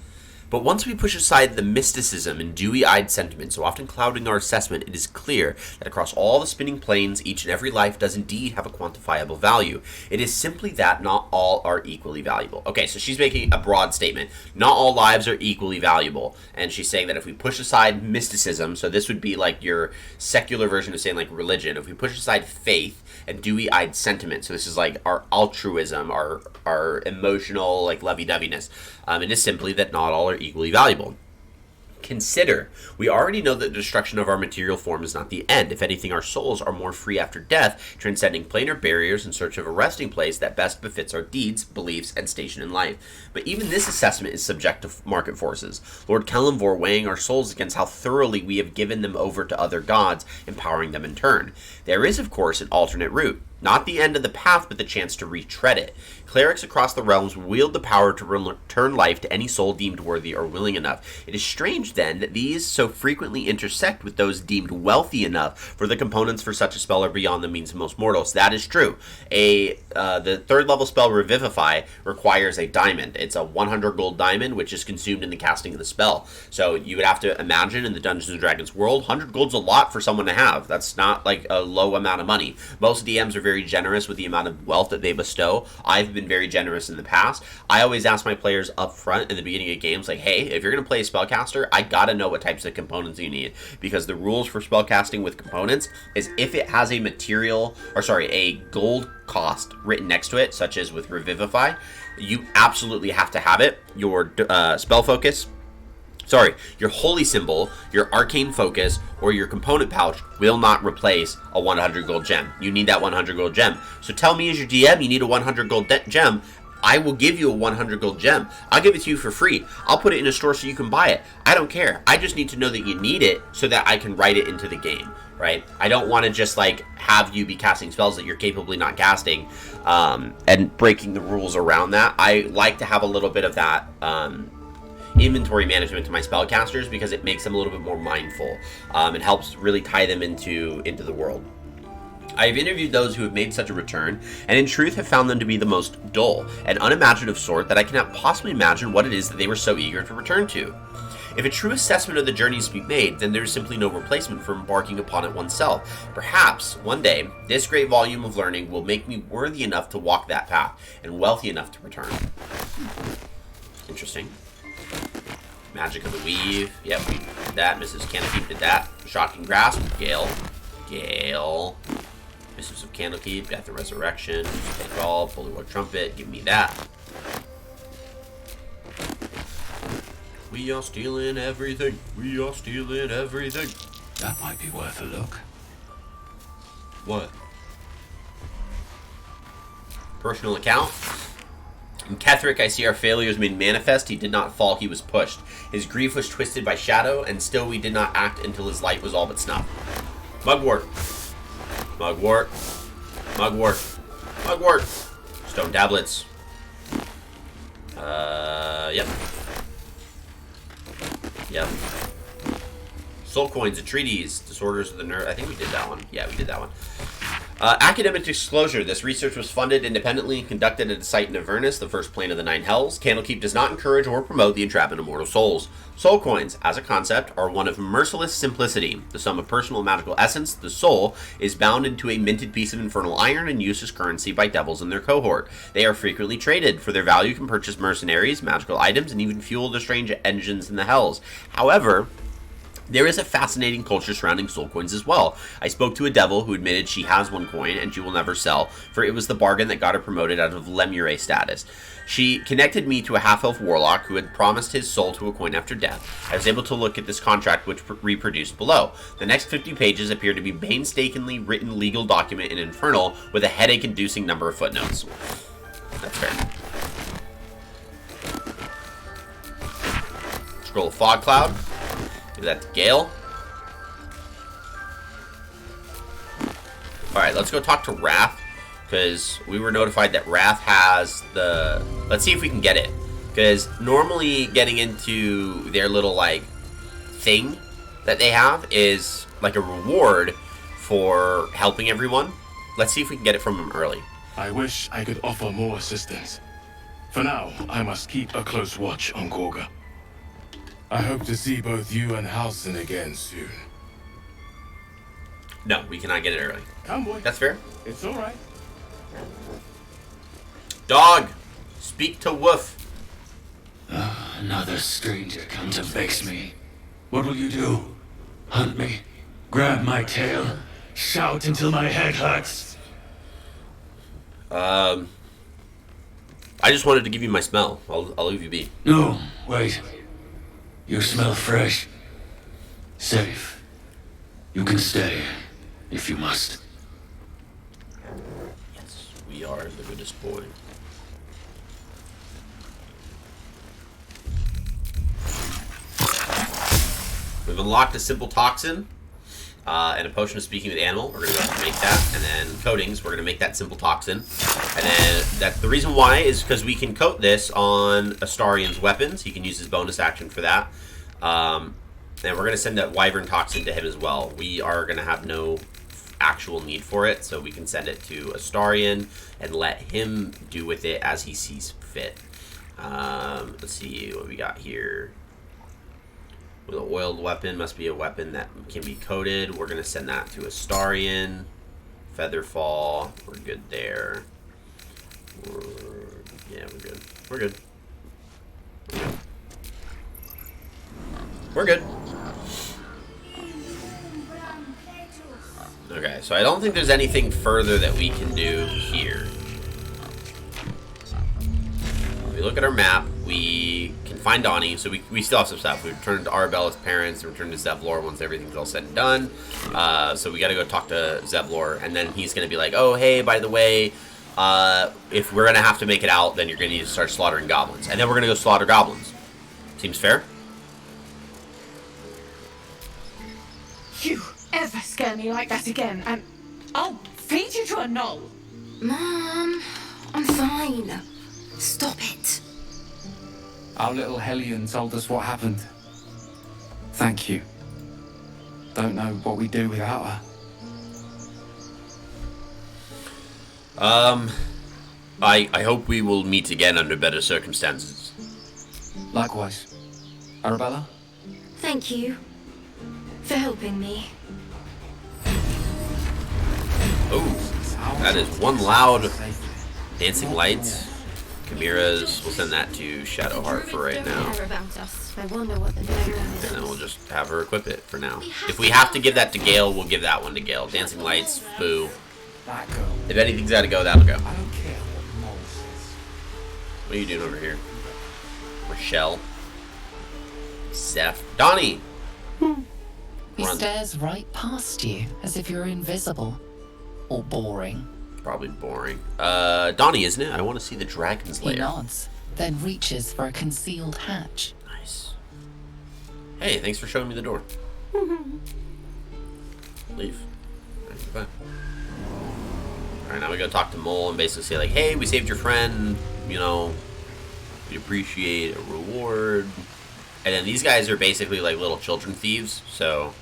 But once we push aside the mysticism and dewy-eyed sentiment so often clouding our assessment, it is clear that across all the spinning planes, each and every life does indeed have a quantifiable value. It is simply that not all are equally valuable. Okay, so she's making a broad statement. Not all lives are equally valuable. And she's saying that if we push aside mysticism, so this would be like your secular version of saying like religion, if we push aside faith and dewy-eyed sentiment, so this is like our altruism, our emotional like lovey-doveyness, it is simply that not all are equally valuable. Consider, we already know that the destruction of our material form is not the end. If anything, our souls are more free after death, transcending planar barriers in search of a resting place that best befits our deeds, beliefs, and station in life. But even this assessment is subject to market forces. Lord Kelemvor weighing our souls against how thoroughly we have given them over to other gods, empowering them in turn. There is, of course, an alternate route. Not the end of the path, but the chance to retread it. Clerics across the realms wield the power to return life to any soul deemed worthy or willing enough. It is strange, then, that these so frequently intersect with those deemed wealthy enough, for the components for such a spell are beyond the means of most mortals. That is true. The third level spell Revivify requires a diamond. It's a 100 gold diamond, which is consumed in the casting of the spell. So you would have to imagine in the Dungeons & Dragons world, 100 gold's a lot for someone to have. That's not like a low amount of money. Most DMs are very generous with the amount of wealth that they bestow. I've been very generous in the past. I always ask my players up front in the beginning of games, like, hey, if you're going to play a spellcaster, I gotta know what types of components you need, because the rules for spellcasting with components is if it has a gold cost written next to it, such as with Revivify, you absolutely have to have it. Your spell focus, your holy symbol, your arcane focus, or your component pouch will not replace a 100 gold gem. You need that 100 gold gem. So tell me as your DM you need a 100 gold gem. I will give you a 100 gold gem. I'll give it to you for free. I'll put it in a store so you can buy it. I don't care. I just need to know that you need it so that I can write it into the game, right? I don't want to just like have you be casting spells that you're capably not casting and breaking the rules around that. I like to have a little bit of that inventory management to my spellcasters because it makes them a little bit more mindful. It helps really tie them into the world. I have interviewed those who have made such a return, and in truth have found them to be the most dull and unimaginative sort that I cannot possibly imagine what it is that they were so eager to return to. If a true assessment of the journey is to be made, then there is simply no replacement for embarking upon it oneself. Perhaps, one day, this great volume of learning will make me worthy enough to walk that path, and wealthy enough to return. Interesting. Magic of the Weave. Yep, we did that. Mrs. Candlekeep did that. Shocking Grasp. Gale. Mistress of Candlekeep. Death and Resurrection. Take all. Bulwark Trumpet. Give me that. We are stealing everything. We are stealing everything. That might be worth a look. What? Personal account. In Ketheric, I see our failures made manifest. He did not fall, he was pushed. His grief was twisted by shadow, and still we did not act until his light was all but snuffed. Mugwort. Mugwort. Mugwort. Mugwort. Stone tablets. Yep. Yep. Soul coins, entreaties, disorders of the nerve. I think we did that one. Yeah, we did that one. Academic disclosure. This research was funded independently and conducted at a site in Avernus, the first plane of the Nine Hells. Candlekeep does not encourage or promote the entrapment of mortal souls. Soul coins, as a concept, are one of merciless simplicity. The sum of personal and magical essence, the soul, is bound into a minted piece of infernal iron and used as currency by devils in their cohort. They are frequently traded. For their value can purchase mercenaries, magical items, and even fuel the strange engines in the Hells. However, there is a fascinating culture surrounding soul coins as well. I spoke to a devil who admitted she has one coin and she will never sell, for it was the bargain that got her promoted out of Lemure status. She connected me to a half-elf warlock who had promised his soul to a coin after death. I was able to look at this contract, which reproduced below. The next 50 pages appear to be painstakingly written legal document in Infernal with a headache-inducing number of footnotes. That's fair. Scroll of Fog Cloud. Give that to Gale. Alright, let's go talk to Wrath, because we were notified that Wrath has the... Let's see if we can get it. Because normally getting into their little, like, thing that they have is, like, a reward for helping everyone. Let's see if we can get it from them early. I wish I could offer more assistance. For now, I must keep a close watch on Korga. I hope to see both you and Halsin again soon. No, we cannot get it early. Come, boy. That's fair. It's all right. Dog, speak to Woof. Another stranger come to vex me. What will you do? Hunt me? Grab my tail? Shout until my head hurts? I just wanted to give you my smell. I'll leave you be. No, wait. You smell fresh. Safe. You can stay, if you must. Yes, we are the goodest boy. We've unlocked a simple toxin and a potion of speaking with animal. We're going to go ahead and make that. And then coatings, we're going to make that simple toxin. And then the reason why is because we can coat this on Astarian's weapons. He can use his bonus action for that. And we're going to send that wyvern toxin to him as well. We are going to have no actual need for it, so we can send it to Astarian and let him do with it as he sees fit. Let's see what we got here. With an oiled weapon, must be a weapon that can be coated. We're going to send that to Astarian. Featherfall, we're good there. Yeah, we're good. We're good. We're good. Okay, so I don't think there's anything further that we can do here. If we look at our map, we can find Donnie, so we still have some stuff. We returned to Arabella's parents, we returned to Zevlor once everything's all said and done. So we gotta go talk to Zevlor, and then he's gonna be like, oh, hey, by the way, if we're gonna have to make it out, then you're gonna need to start slaughtering goblins. And then we're gonna go slaughter goblins. Seems fair? You ever scare me like that again, and I'll feed you to a knoll. Mom, I'm fine. Stop it. Our little Hellion told us what happened. Thank you. Don't know what we'd do without her. I hope we will meet again under better circumstances. Likewise. Arabella? Thank you for helping me. Oh, that is one loud dancing lights. Chimera's, we'll send that to Shadowheart for right now. I wonder what the new And then we'll just have her equip it for now. If we have to give that to Gale, we'll give that one to Gale. Dancing lights, boo. If anything's gotta go, that'll go. I don't care what Mole says. What are you doing over here? Rochelle. Seth. Donnie! He Run. stares right past you, as if you're invisible. Or boring. Probably boring. Donnie, isn't it? I want to see the dragon's He lair. nods, then reaches for a concealed hatch. Nice. Hey, thanks for showing me the door. Leave. Alright, goodbye. Alright, now we gotta talk to Mole and basically say like, hey, we saved your friend, you know, we appreciate a reward. And then these guys are basically like little children thieves, so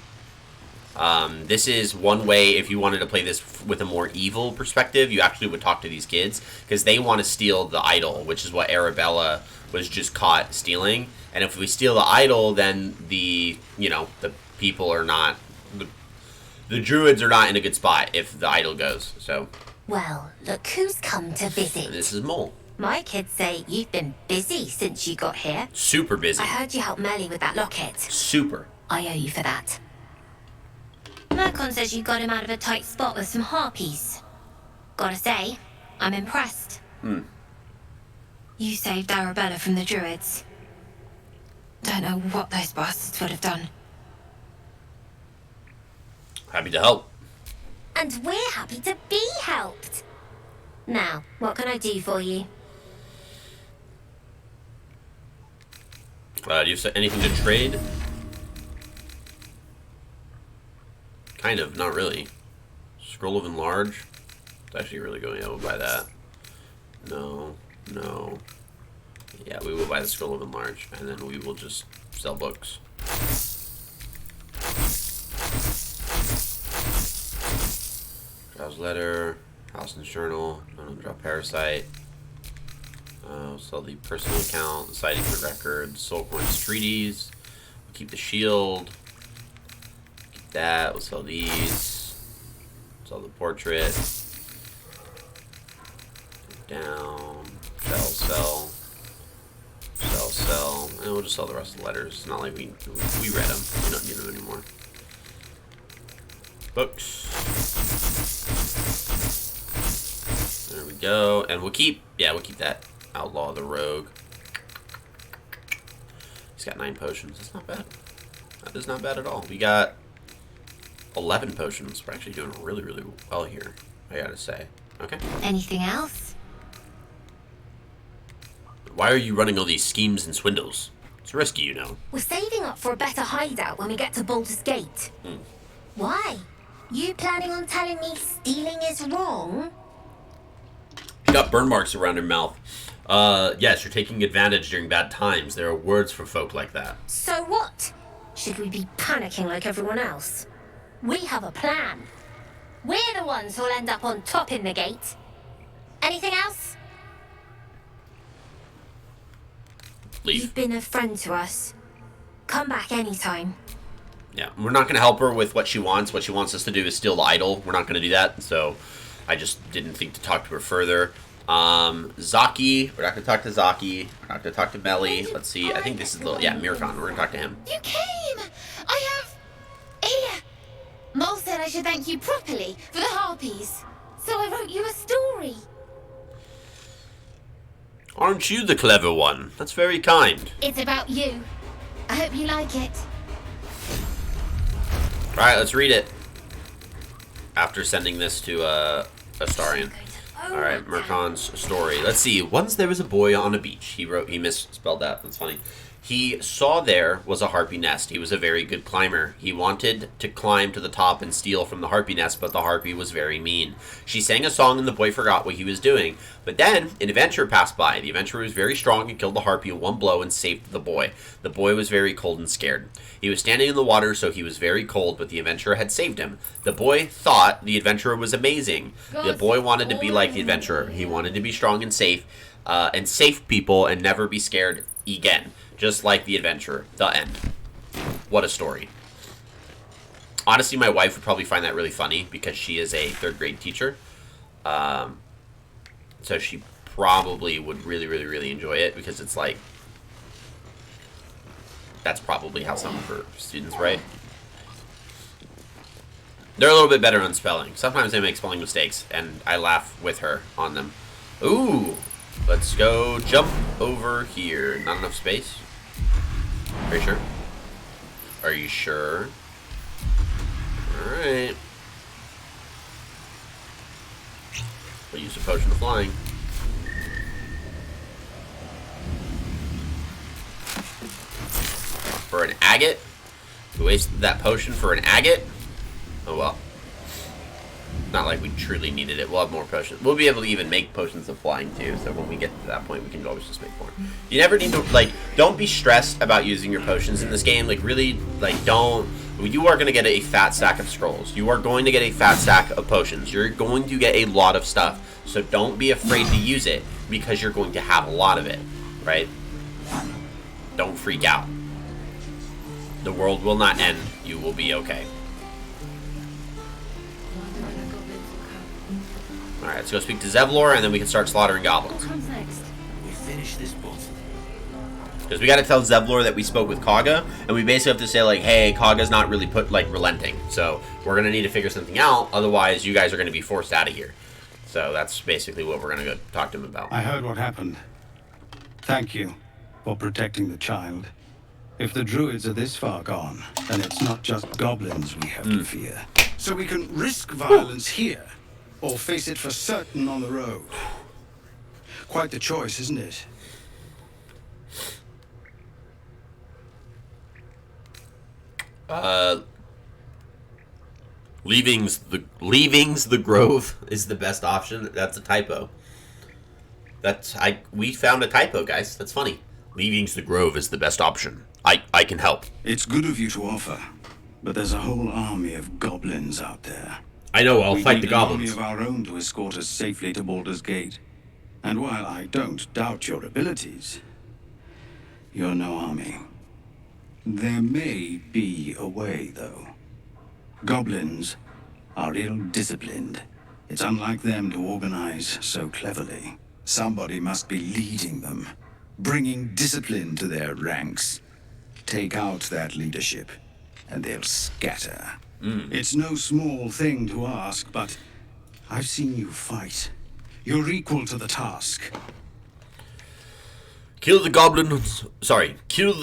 this is one way if you wanted to play this with a more evil perspective, you actually would talk to these kids because they want to steal the idol, which is what Arabella was just caught stealing. And if we steal the idol, then the people are not, the druids are not in a good spot if the idol goes. So Well, look who's come to visit. this is Mole. My kids say you've been busy since you got here. Super busy. I heard you helped Melly with that locket. Super. I owe you for that. Mercon says you got him out of a tight spot with some harpies. Gotta say, I'm impressed. You saved Arabella from the druids. Don't know what those bastards would have done. Happy to help. And we're happy to be helped. Now, what can I do for you? Do you have anything to trade? Kind of, not really. Scroll of Enlarge? It's actually really going, yeah, we'll buy that. No. Yeah, we will buy the Scroll of Enlarge, and then we will just sell books. Drow's Letter, Halson's Journal, Drow Parasite. Sell the personal account, the sightings, the records, Soulcoin's treaties. We'll keep the shield. Keep that. We'll sell these. Sell the portrait. Down. Sell. And we'll just sell the rest of the letters. It's not like we read them. We don't need them anymore. Books. There we go. And we'll keep that. Outlaw the Rogue. He's got 9 potions. That's not bad. That is not bad at all. We got 11 potions. We're actually doing really, really well here, I gotta say. Okay. Anything else? Why are you running all these schemes and swindles? It's risky, you know. We're saving up for a better hideout when we get to Baldur's Gate. Why? You planning on telling me stealing is wrong? She got burn marks around her mouth. Yes, you're taking advantage during bad times. There are words for folk like that. So what? Should we be panicking like everyone else? We have a plan. We're the ones who'll end up on top in the gate. Anything else? Leave. You've been a friend to us. Come back anytime. Yeah, we're not going to help her with what she wants. What she wants us to do is steal the idol. We're not going to do that, so I just didn't think to talk to her further. Zaki, we're not going to talk to Zaki. We're not going to talk to Melly. Let's see, I think this is the, yeah, Mirkon. We're going to talk to him. You came! I have... Here! Mole said I should thank you properly for the harpies. So I wrote you a story. Aren't you the clever one? That's very kind. It's about you. I hope you like it. Alright, let's read it. After sending this to, Astarion. Alright, Mirkon's story. Let's see. Once there was a boy on a beach. He misspelled that. That's funny. He saw there was a harpy nest. He was a very good climber. He wanted to climb to the top and steal from the harpy nest, but the harpy was very mean. She sang a song and the boy forgot what he was doing. But then, an adventurer passed by. The adventurer was very strong and killed the harpy in one blow and saved the boy. The boy was very cold and scared. He was standing in the water, so he was very cold, but the adventurer had saved him. The boy thought the adventurer was amazing. The boy wanted to be like the adventurer. He wanted to be strong and safe people and never be scared again. Just like the adventurer. The end. What a story. Honestly, my wife would probably find that really funny because she is a 3rd grade teacher. So she probably would really, really, really enjoy it because it's like, that's probably how some of her students write. They're a little bit better on spelling. Sometimes they make spelling mistakes and I laugh with her on them. Ooh, let's go jump over here. Not enough space. Are you sure? Are you sure? Alright. We'll use a potion of flying. For an agate? We wasted that potion for an agate? Oh well. Not like we truly needed it. We'll have more potions. We'll be able to even make potions of flying too, so when we get to that point, we can always just make more. You never need to, like, don't be stressed about using your potions in this game. Like, really, like, don't. You are going to get a fat stack of scrolls. You are going to get a fat stack of potions. You're going to get a lot of stuff, so don't be afraid to use it, because you're going to have a lot of it, right? Don't freak out. The world will not end. You will be okay. Alright, let's go speak to Zevlor, and then we can start slaughtering goblins. What comes next? We finish this boat. Because we gotta tell Zevlor that we spoke with Kaga, and we basically have to say, like, hey, Kaga's not really relenting. So, we're gonna need to figure something out, otherwise you guys are gonna be forced out of here. So, that's basically what we're gonna go talk to him about. I heard what happened. Thank you for protecting the child. If the druids are this far gone, then it's not just goblins we have to fear. So we can risk violence here, or face it for certain on the road. Quite the choice, isn't it? Leaving's the Grove is the best option. That's a typo. We found a typo, guys. That's funny. Leaving's the Grove is the best option. I can help. It's good of you to offer, but there's a whole army of goblins out there. I know, I'll fight the We goblins. need an army of our own to escort us safely to Baldur's Gate. And while I don't doubt your abilities, you're no army. There may be a way, though. Goblins are ill-disciplined. It's unlike them to organize so cleverly. Somebody must be leading them, bringing discipline to their ranks. Take out that leadership, and they'll scatter. It's no small thing to ask, but I've seen you fight. You're equal to the task. Kill the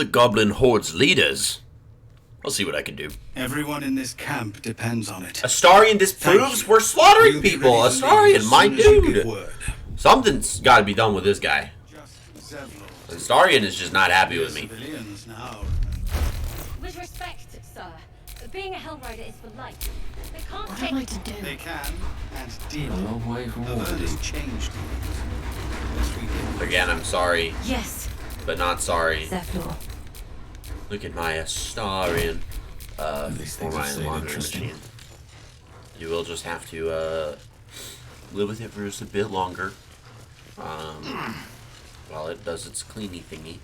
goblin horde's leaders. I'll see what I can do. Everyone in this camp depends on it. Astarion disproves we're slaughtering people. Astarion, my dude. Something's got to be done with this guy. Astarion is just not happy with me. With respect, sir, being a Hellrider is for life. They can't What take... am I to do? They can and did. A long way from Avernus changed things. Again, I'm sorry, Yes, but not sorry. Zephyr. Look at my Astarion. These For things are my so laundry interesting. machine. You will just have to live with it for just a bit longer. While it does its cleany thingy.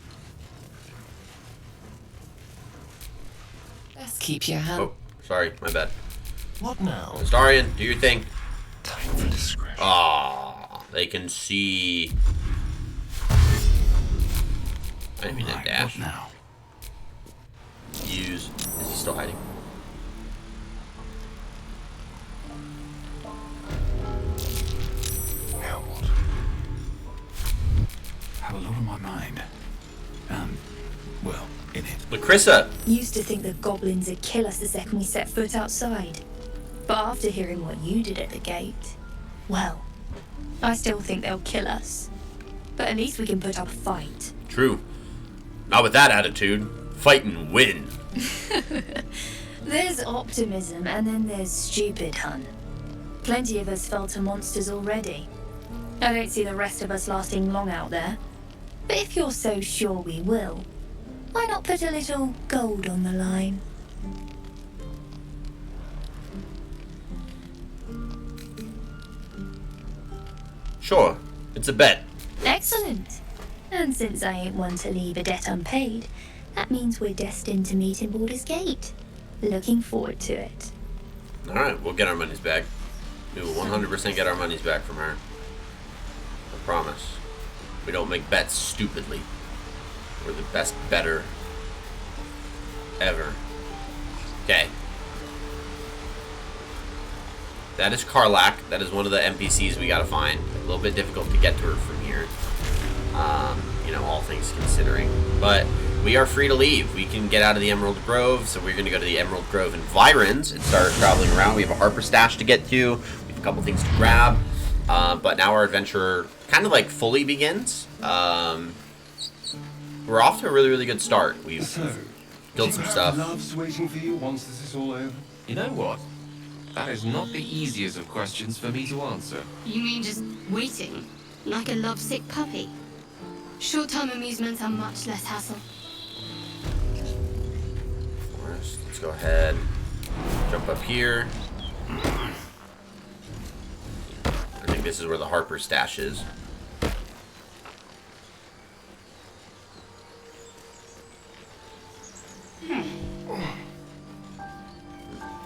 Best keep your hand. Oh, sorry, my bad. What now? Astarion, do your thing. Time for discretion. Ah, they can see. Maybe the Right, dash. what now? Use. Is he still hiding? Now what? Have a lot on my mind. Well, in it. Lacrissa! Used to think the goblins would kill us the second we set foot outside. But after hearing what you did at the gate, well, I still think they'll kill us. But at least we can put up a fight. True. Not with that attitude. Fight and win. There's optimism and then there's stupid, hun. Plenty of us fell to monsters already. I don't see the rest of us lasting long out there. But if you're so sure we will, why not put a little gold on the line? Sure. It's a bet. Excellent. And since I ain't one to leave a debt unpaid, that means we're destined to meet in Baldur's Gate. Looking forward to it. Alright, we'll get our monies back. We will 100% get our monies back from her. I promise. We don't make bets stupidly. We're the best better ever. Okay. That is Karlak. That is one of the NPCs we gotta find. A little bit difficult to get to her from here. You know, all things considering. But we are free to leave. We can get out of the Emerald Grove, so we're going to go to the Emerald Grove environs and start traveling around. We have a Harper stash to get to. We have a couple things to grab. But now our adventure kind of like fully begins. We're off to a really, really good start. We've killed some stuff. Love's waiting for you once this is all over. You know what? That is not the easiest of questions for me to answer. You mean just waiting? Like a lovesick puppy? Short-term amusements are much less hassle. Forest. Let's go ahead. Jump up here. I think this is where the Harper stash is.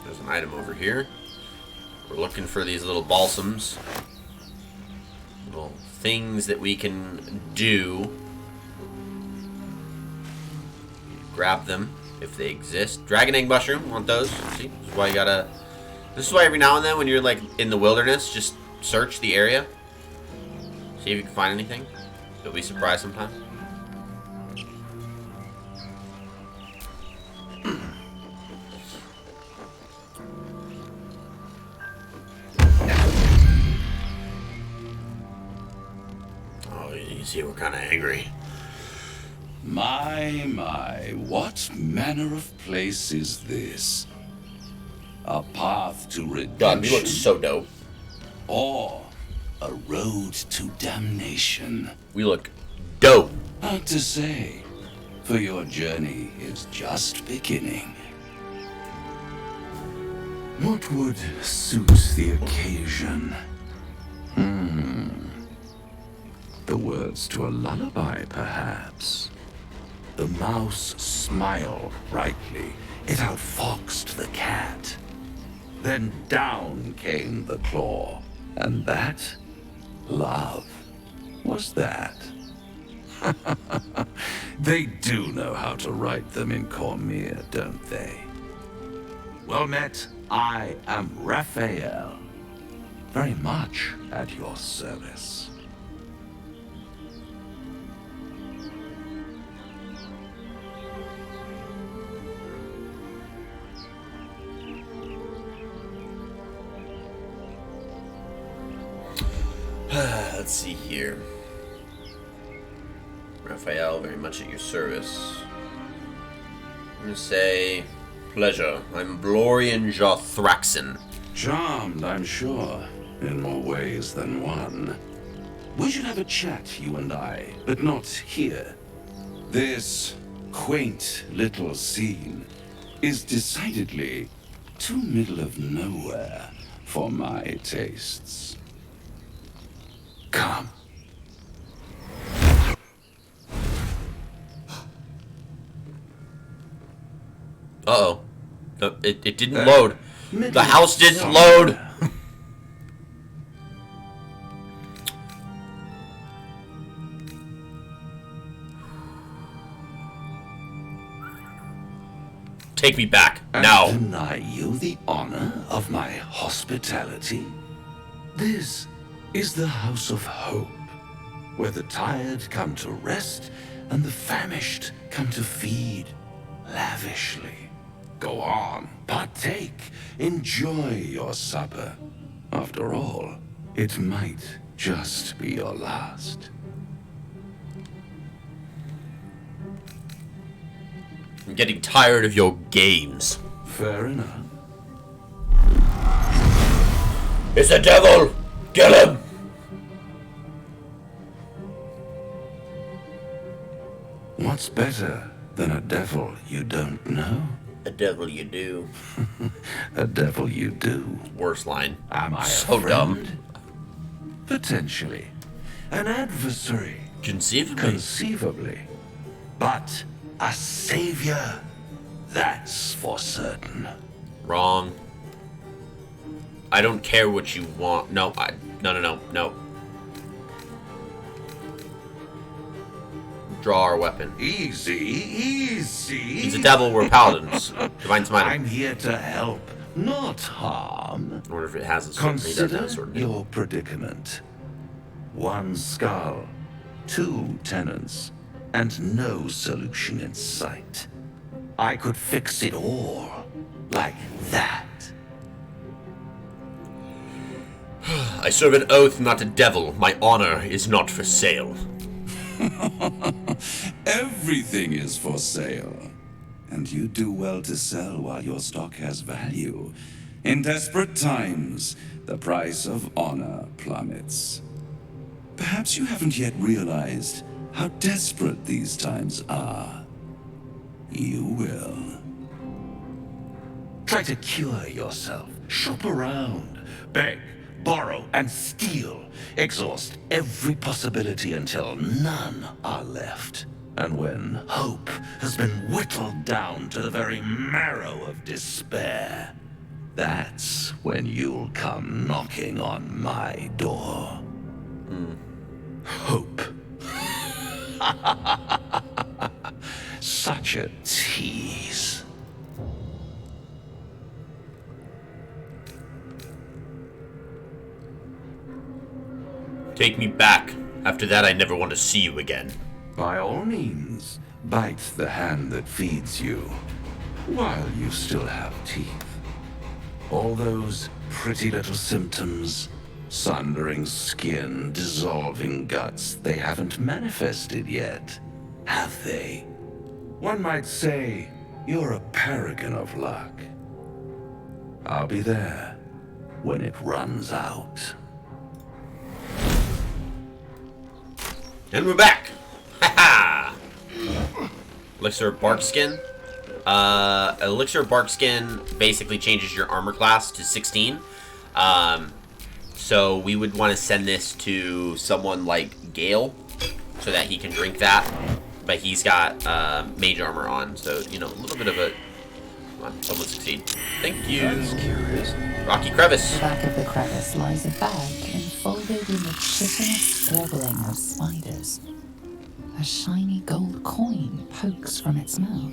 There's an item over here. We're looking for these little balsams. Little things that we can do. Grab them if they exist. Dragon egg mushroom, want those? See, this is why you gotta. This is why every now and then when you're like in the wilderness, just search the area. See if you can find anything. You'll be surprised sometimes. You see, we're kind of angry. My, what manner of place is this? A path to redemption? God, you look so dope. Or a road to damnation? We look dope. Hard to say, for your journey is just beginning. What would suit the occasion? The words to a lullaby, perhaps. The mouse smiled brightly. It outfoxed the cat. Then down came the claw. And that? Love. Was that? They do know how to write them in Cormier, don't they? Well met. I am Raphael. Very much at your service. Let's see here. Raphael, very much at your service. I'm gonna say pleasure. I'm Baldur Jarthraxen. Charmed, I'm sure, in more ways than one. We should have a chat, you and I, but not here. This quaint little scene is decidedly too middle of nowhere for my tastes. Come. Uh-oh. It didn't load. The house didn't load. Take me back, now. Deny you the honor of my hospitality? This is the House of Hope, where the tired come to rest and the famished come to feed lavishly. Go on, partake, enjoy your supper. After all, it might just be your last. I'm getting tired of your games. Fair enough. It's a devil! Kill him! What's better than a devil you don't know? A devil you do. A devil you do. Worst line. Am I so a friend? dumb? Potentially. An adversary. Conceivably. But a savior. That's for certain. Wrong. I don't care what you want. No. No. Draw our weapon. Easy. He's a devil, we're paladins. Divine Smite. I'm here to help, not harm. I wonder if it has a sword. Consider your predicament. One skull, 2 tenants, and no solution in sight. I could fix it all, like that. I serve an oath, not a devil. My honor is not for sale. Everything is for sale. And you do well to sell while your stock has value. In desperate times, the price of honor plummets. Perhaps you haven't yet realized how desperate these times are. You will. Try to cure yourself. Shop around. Beg, borrow, and steal. Exhaust every possibility until none are left. And when hope has been whittled down to the very marrow of despair, that's when you'll come knocking on my door. Hope. Such a tease. Take me back. After that, I never want to see you again. By all means, bite the hand that feeds you, while you still have teeth. All those pretty little symptoms, sundering skin, dissolving guts, they haven't manifested yet, have they? One might say you're a paragon of luck. I'll be there when it runs out. And we're back! Haha! Elixir of Barkskin. Elixir of Barkskin basically changes your armor class to 16. So we would want to send this to someone like Gale so that he can drink that. But he's got mage armor on, so, you know, a little bit of a... Come on, someone succeed. Thank you. That's curious. Rocky crevice. The back of the crevice lies a bag enfolded in the chitinous squabbling of spiders. A shiny gold coin pokes from its mouth.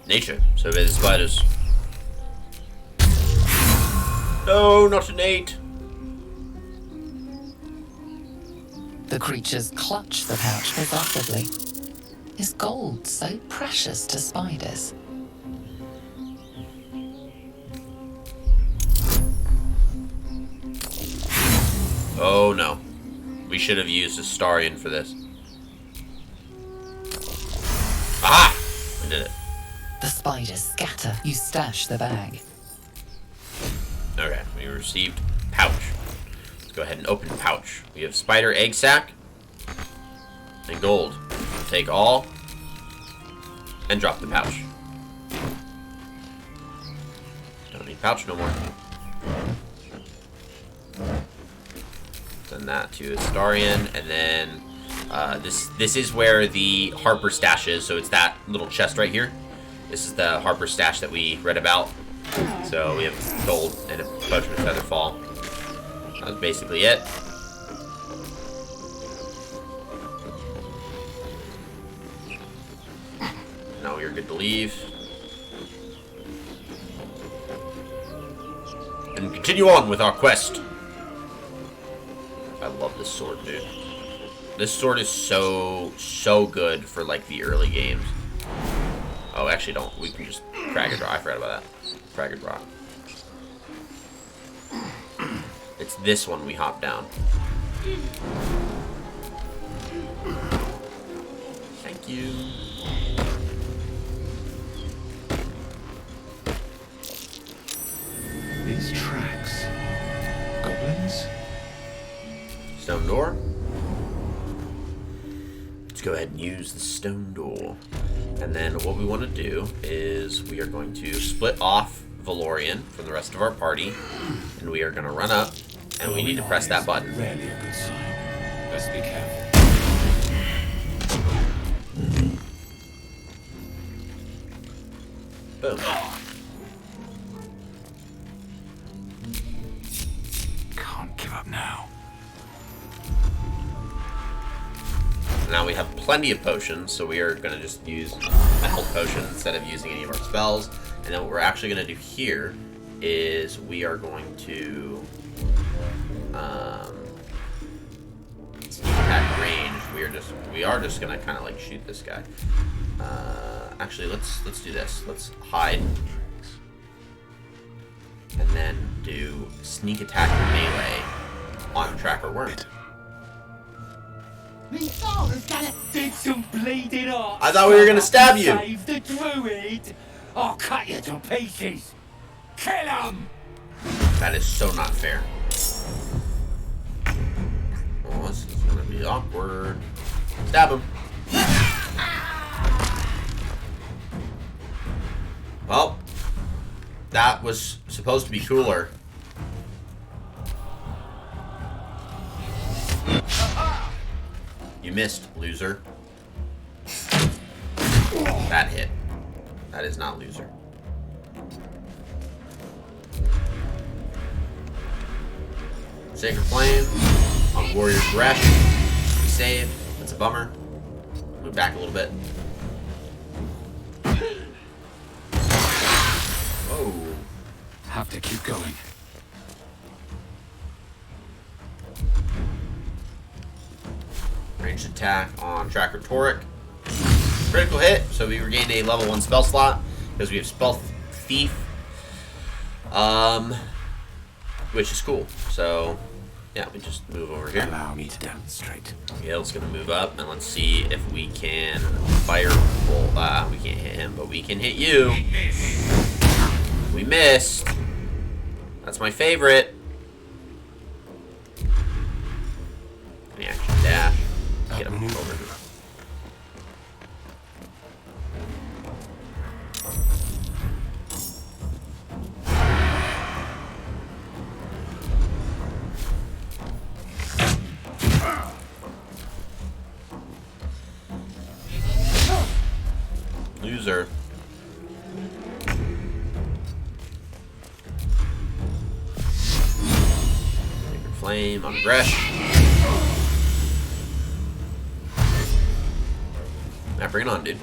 Nature. Survey the spiders. No, not an 8. The creatures clutch the pouch possessively. Is gold so precious to spiders? Oh no. should have used Astarion for this. Aha! We did it. The spiders scatter. You stash the bag. Okay, we received pouch. Let's go ahead and open pouch. We have spider egg sac and gold. Take all and drop the pouch. Don't need pouch no more. Send that to Astarion, and then this is where the Harper stash is. So it's that little chest right here. This is the Harper stash that we read about. So we have gold and a potion of Featherfall. That was basically it. Now you're good to leave. And continue on with our quest. I love this sword, dude. This sword is so good for like the early games. Oh, actually don't. We can just Crag and Draw. I forgot about that. Crag and Draw. It's this one we hop down. Thank you. These tracks. Goblins? Stone door. Let's go ahead and use the stone door. And then what we want to do is we are going to split off Valorian from the rest of our party. And we are going to run up and we need to press that button. Rarely a good sign. Best be careful. Boom. Can't give up now. Now we have plenty of potions, so we are going to just use a health potion instead of using any of our spells. And then what we're actually going to do here is we are going to sneak attack range. We are just going to kind of like shoot this guy. Actually, let's do this. Let's hide, and then do sneak attack melee on Tracker Worm. Me father's gonna dig some bleeding off. I thought we were gonna stab you. Save the druid. I'll cut you to pieces. Kill him. That is so not fair. Oh, this is gonna be awkward. Stab him. Well, that was supposed to be cooler. You missed, loser. That hit. That is not loser. Sacred Flame on Warrior's Breath. We saved. That's a bummer. Move back a little bit. Whoa. Have to keep going. Ranged attack on Tracker Toric. Critical hit, so we regained a level 1 spell slot because we have Spell Thief, which is cool. So yeah, we just move over here. Allow me to demonstrate. Gale's gonna move up and let's see if we can firebolt. We can't hit him, but we can hit you. We missed. That's my favorite. Action dash. Get him over. Loser. Sacred Flame on Gresh. Now bring it on, dude.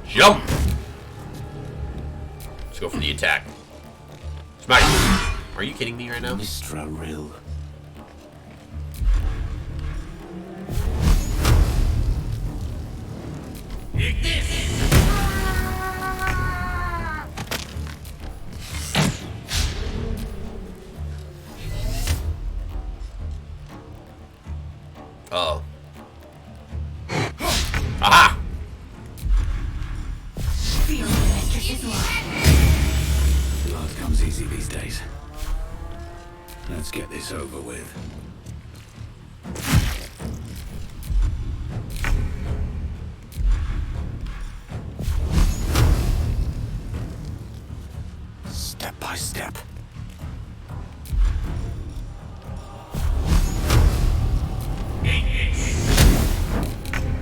Jump! Let's go for the attack. Smack! Are you kidding me right now? Mr. Rill. Uh-oh. Aha! Blood comes easy these days. Let's get this over with. Step by step.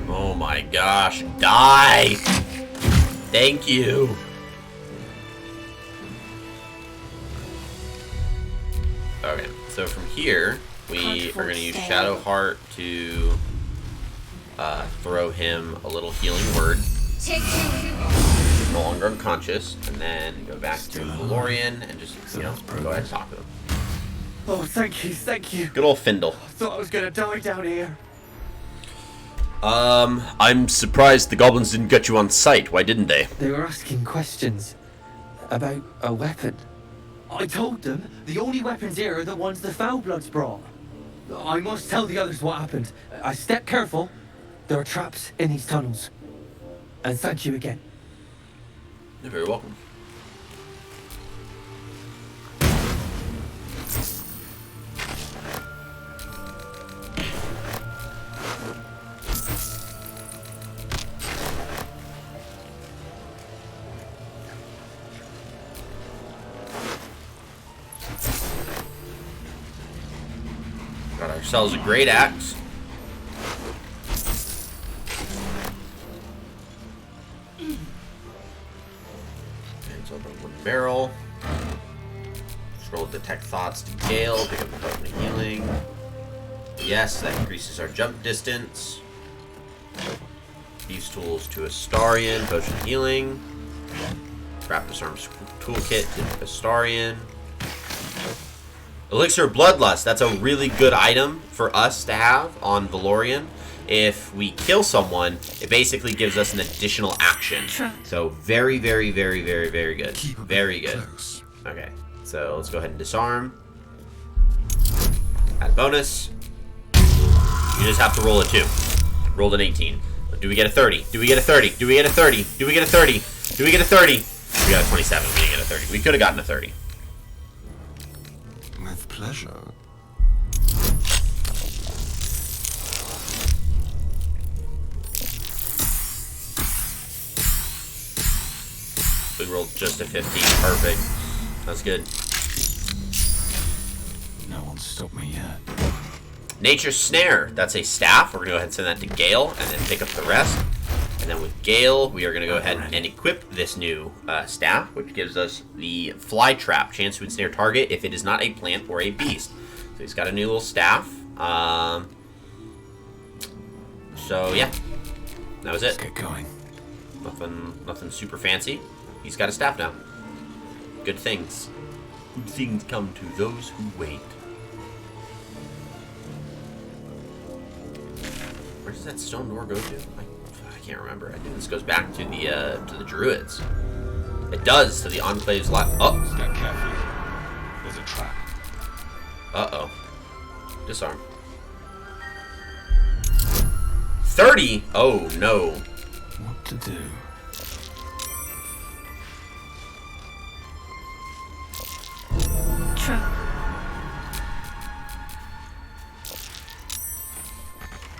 Oh my gosh. Die! Thank you. Okay, so from here, we are going to use Shadowheart to throw him a little healing word. No longer unconscious, and then go back to Valorian and just, you know, go ahead and talk to him. Oh, thank you, thank you. Good old Findle. I thought I was gonna die down here. I'm surprised the goblins didn't get you on sight. Why didn't they? They were asking questions about a weapon. I told them the only weapons here are the ones the Foulbloods brought. I must tell the others what happened. I step careful. There are traps in these tunnels. And thank you again. You're very welcome. Got ourselves a great axe. Hands over the wooden barrel. Scroll detect thoughts to Gale. Pick up the potion of healing. Yes, that increases our jump distance. Use tools to Astarion. Potion of healing. Grab disarms toolkit to Astarion. Elixir of Bloodlust. That's a really good item for us to have on Valorian. If we kill someone, it basically gives us an additional action. So very, very, very, very, very good. Very good. Okay, so let's go ahead and disarm. Add a bonus. You just have to roll a 2. Rolled an 18. Do we get a 30? Do we get a 30? Do we get a 30? Do we get a 30? Do we get a 30? We got a 27. We didn't get a 30. We could have gotten a 30. With pleasure. We rolled just a 15. Perfect. That's good. No one's stopped me yet. Nature's Snare. That's a staff. We're going to go ahead and send that to Gale and then pick up the rest. And then with Gale, we are going to go ahead and equip this new staff, which gives us the Fly Trap. Chance to ensnare target if it is not a plant or a beast. So he's got a new little staff. So, yeah. That was it. Let's get going. Nothing super fancy. He's got a staff now. Good things. Good things come to those who wait. Where does that stone door go to? I can't remember. I think this goes back to the druids. It does to the enclave's left. Oh, Step carefully. There's a trap. Uh-oh. Disarm. 30. Oh no. What to do?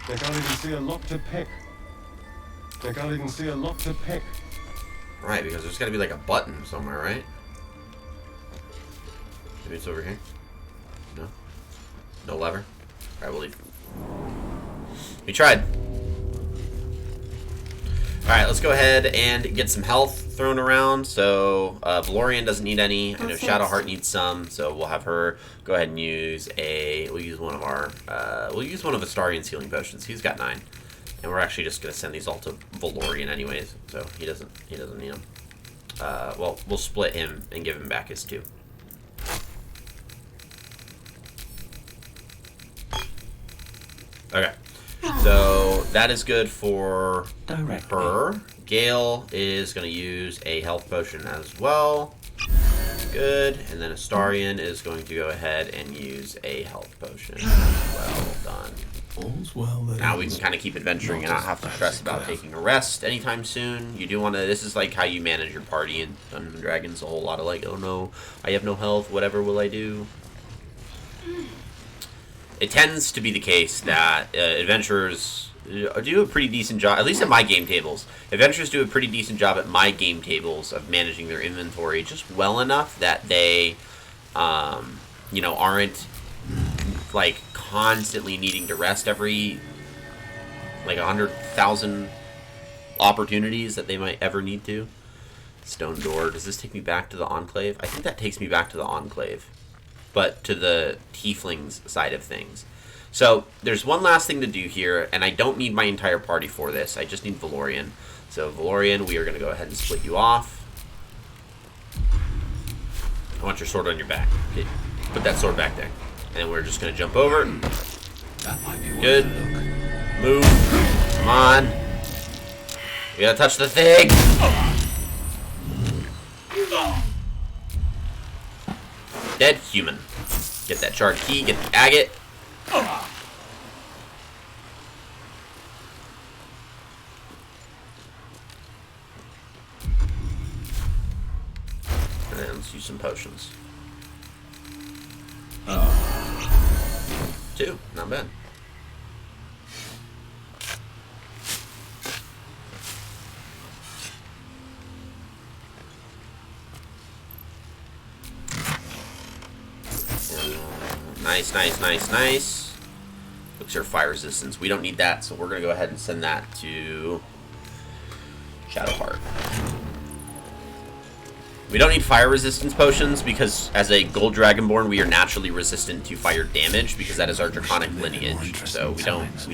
They can't even see a lock to pick. They can't even see a lock to pick. Right, because there's got to be like a button somewhere, right? Maybe it's over here. No. No lever. All right, we'll leave. We tried. Alright, let's go ahead and get some health thrown around. So, Valorian doesn't need any. I know Shadowheart needs some, so we'll have her go ahead and use we'll use one of Astarion's healing potions. He's got 9. And we're actually just going to send these all to Valorian anyways, so he doesn't need them. Well, we'll split him and give him back his 2. Okay. So that is good for Directly. her. Gale is going to use a health potion as well. Good. And then Astarion is going to go ahead and use a health potion. Well done. All's well that Now we ends. can kind of keep adventuring and not have to stress about taking a rest anytime soon. You do want to, this is like how you manage your party in Dungeons and Dragons, a whole lot of like, oh no, I have no health, whatever will I do? It tends to be the case that adventurers do a pretty decent job, at least at my game tables. Adventurers do a pretty decent job at my game tables of managing their inventory just well enough that they, you know, aren't like constantly needing to rest every like 100,000 opportunities that they might ever need to. Stone door. Does this take me back to the Enclave? I think that takes me back to the Enclave, but to the Tieflings side of things. So there's one last thing to do here, and I don't need my entire party for this. I just need Valorian. So Valorian, we are going to go ahead and split you off. I want your sword on your back. Okay. Put that sword back there. And we're just going to jump over. That might be Good. Move. Come on. We gotta touch the thing. Dead human. Get that charred key. Get the agate. And then let's use some potions. 2. Not bad. Nice, nice, nice, nice. Looks your fire resistance. We don't need that, so we're gonna go ahead and send that to Shadowheart. We don't need fire resistance potions because as a gold dragonborn we are naturally resistant to fire damage because that is our draconic lineage. So we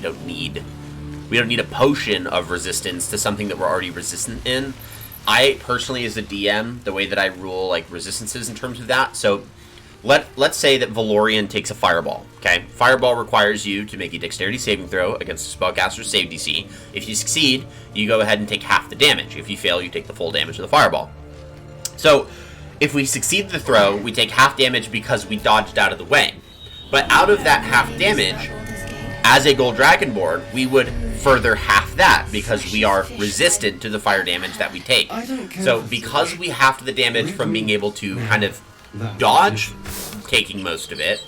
don't need a potion of resistance to something that we're already resistant in. I personally, as a DM, the way that I rule like resistances in terms of that, so let's say that Valorian takes a fireball. Okay, fireball requires you to make a dexterity saving throw against the spellcaster's save DC. If you succeed, you go ahead and take half the damage. If you fail, you take the full damage of the fireball. So, if we succeed the throw, we take half damage because we dodged out of the way. But out of that half damage, as a gold dragonborn, we would further half that because we are resistant to the fire damage that we take. So, because we halved the damage from being able to kind of dodge taking most of it,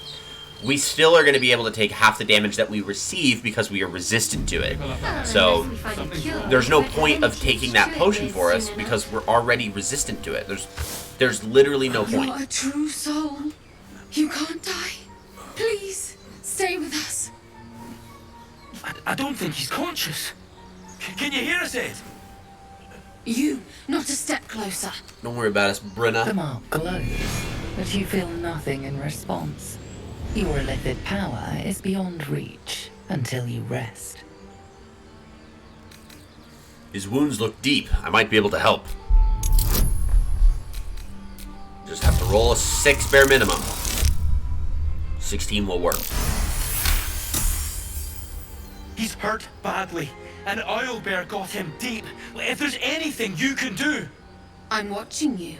we still are going to be able to take half the damage that we receive because we are resistant to it. So there's no point of taking that potion for us because we're already resistant to it. There's literally no point. You're a true soul. You can't die. Please, stay with us. I don't think he's conscious. Can you hear us, Ed? You, not a step closer. Don't worry about us, Brenna. The mark glows, but you feel nothing in response. Your illithid power is beyond reach until you rest. His wounds look deep. I might be able to help. Just have to roll a 6 bare minimum. 16 will work. He's hurt badly, and Owlbear got him deep. If there's anything you can do... I'm watching you.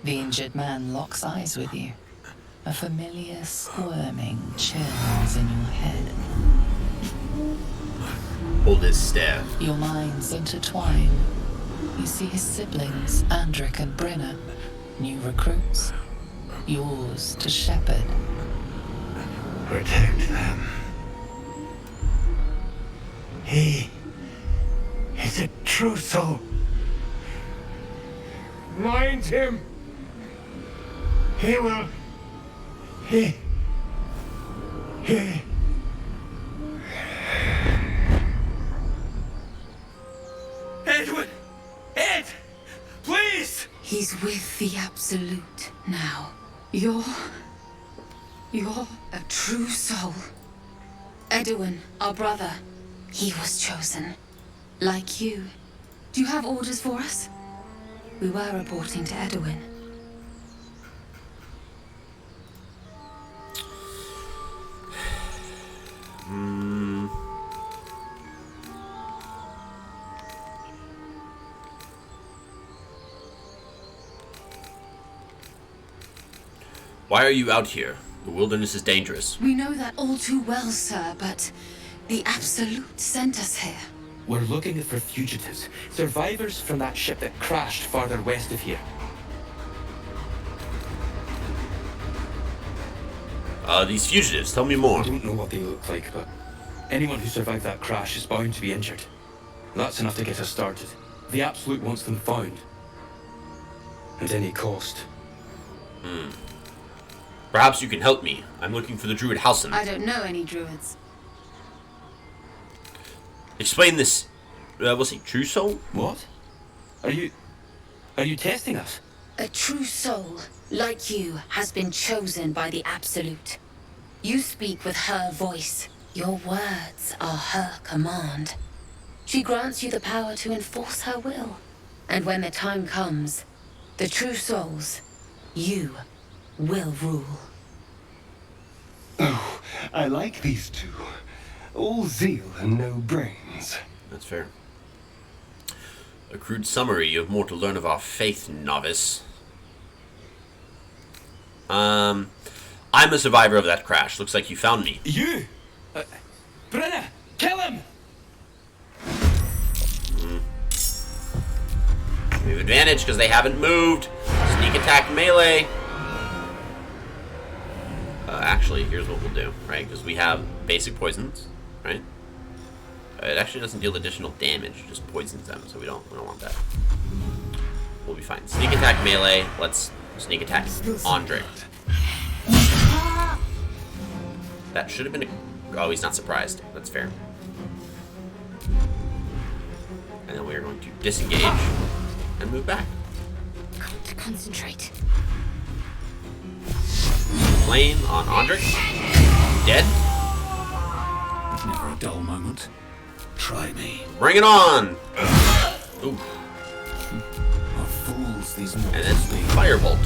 The injured man locks eyes with you. A familiar squirming chills in your head. Hold his staff. Your minds intertwine. You see his siblings, Andric and Brenna, new recruits. Yours to shepherd. Protect them. He is a true soul. Mind him! He will. He. Edwin! Ed! Please! He's with the Absolute now. You're a true soul. Edwin, our brother, he was chosen. Like you. Do you have orders for us? We were reporting to Edwin. Why are you out here? The wilderness is dangerous. We know that all too well, sir, but the Absolute sent us here. We're looking for fugitives, survivors from that ship that crashed farther west of here. These fugitives, tell me more. I don't know what they look like, but anyone who survived that crash is bound to be injured. That's enough to get us started. The Absolute wants them found. At any cost. Perhaps you can help me. I'm looking for the druid Halsin. I don't know any druids. Explain this. Was he true soul? What? Are you testing us? A true soul, like you, has been chosen by the Absolute. You speak with her voice. Your words are her command. She grants you the power to enforce her will. And when the time comes, the true souls, you, will rule. Oh, I like these two. All zeal and no brains. That's fair. A crude summary. You have more to learn of our faith, novice. I'm a survivor of that crash. Looks like you found me. You? Brenna, kill him! We have advantage because they haven't moved. Sneak attack melee. Actually, here's what we'll do, right? Because we have basic poisons, right? It actually doesn't deal additional damage, just poisons them, so we don't want that. We'll be fine. Sneak attack melee. Let's sneak attack Andre. That should have been a... Oh, he's not surprised. That's fair. And then we are going to disengage and move back. Got to concentrate. Plane on Andre. Dead. Never a dull moment. Try me. Bring it on! Ooh. Are fools these And mortals then be? Firebolt.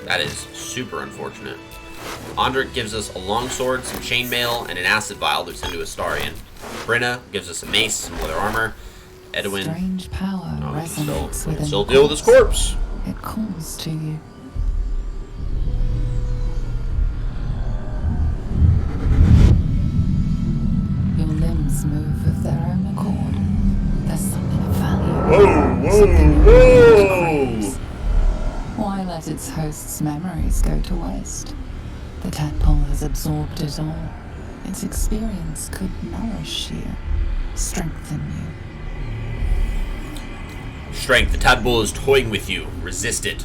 That is super unfortunate. Andric gives us a longsword, some chainmail, and an acid vial to send to Astarion. Brenna gives us a mace, some leather armor. Edwin. Strange power resonates within Still deal with his corpse. It calls to you. Your limbs move of their own accord. There's something of value. Something Whoa! Why let its host's memories go to waste? The tadpole has absorbed it all. Its experience could nourish you, strengthen you. Strength. The tadpole is toying with you. Resist it.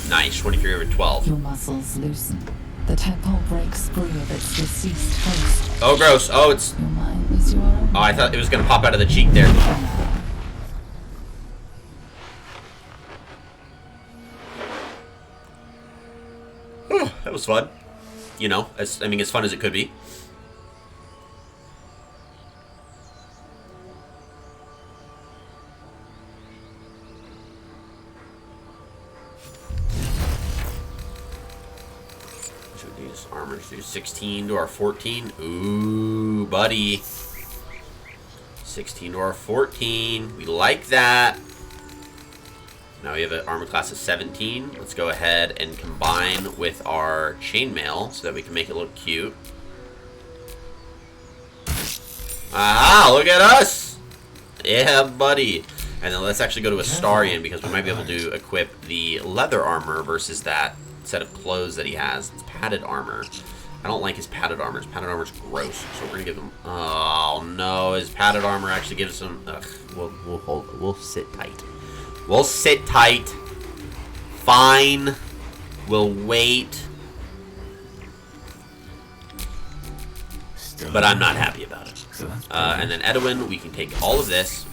Nice. 23 over 12. Your muscles loosen. The tadpole breaks free of its deceased host. Oh, gross. Oh, it's... Your mind is your own. Oh, I thought it was going to pop out of the cheek there. That was fun. You know, as fun as it could be. So these armors do 16 to our 14. Ooh, buddy. 16 to our 14. We like that. Now we have an armor class of 17. Let's go ahead and combine with our chainmail so that we can make it look cute. Aha, look at us! Yeah, buddy. And then let's actually go to Astarion because we might be able to equip the leather armor versus that set of clothes that he has. It's padded armor. I don't like his padded armor. His padded armor's gross. So we're gonna give him... Oh, no. His padded armor actually gives him... Ugh, we'll sit tight. We'll sit tight. Fine. We'll wait. But I'm not happy about it. And then Edwin, we can take all of this.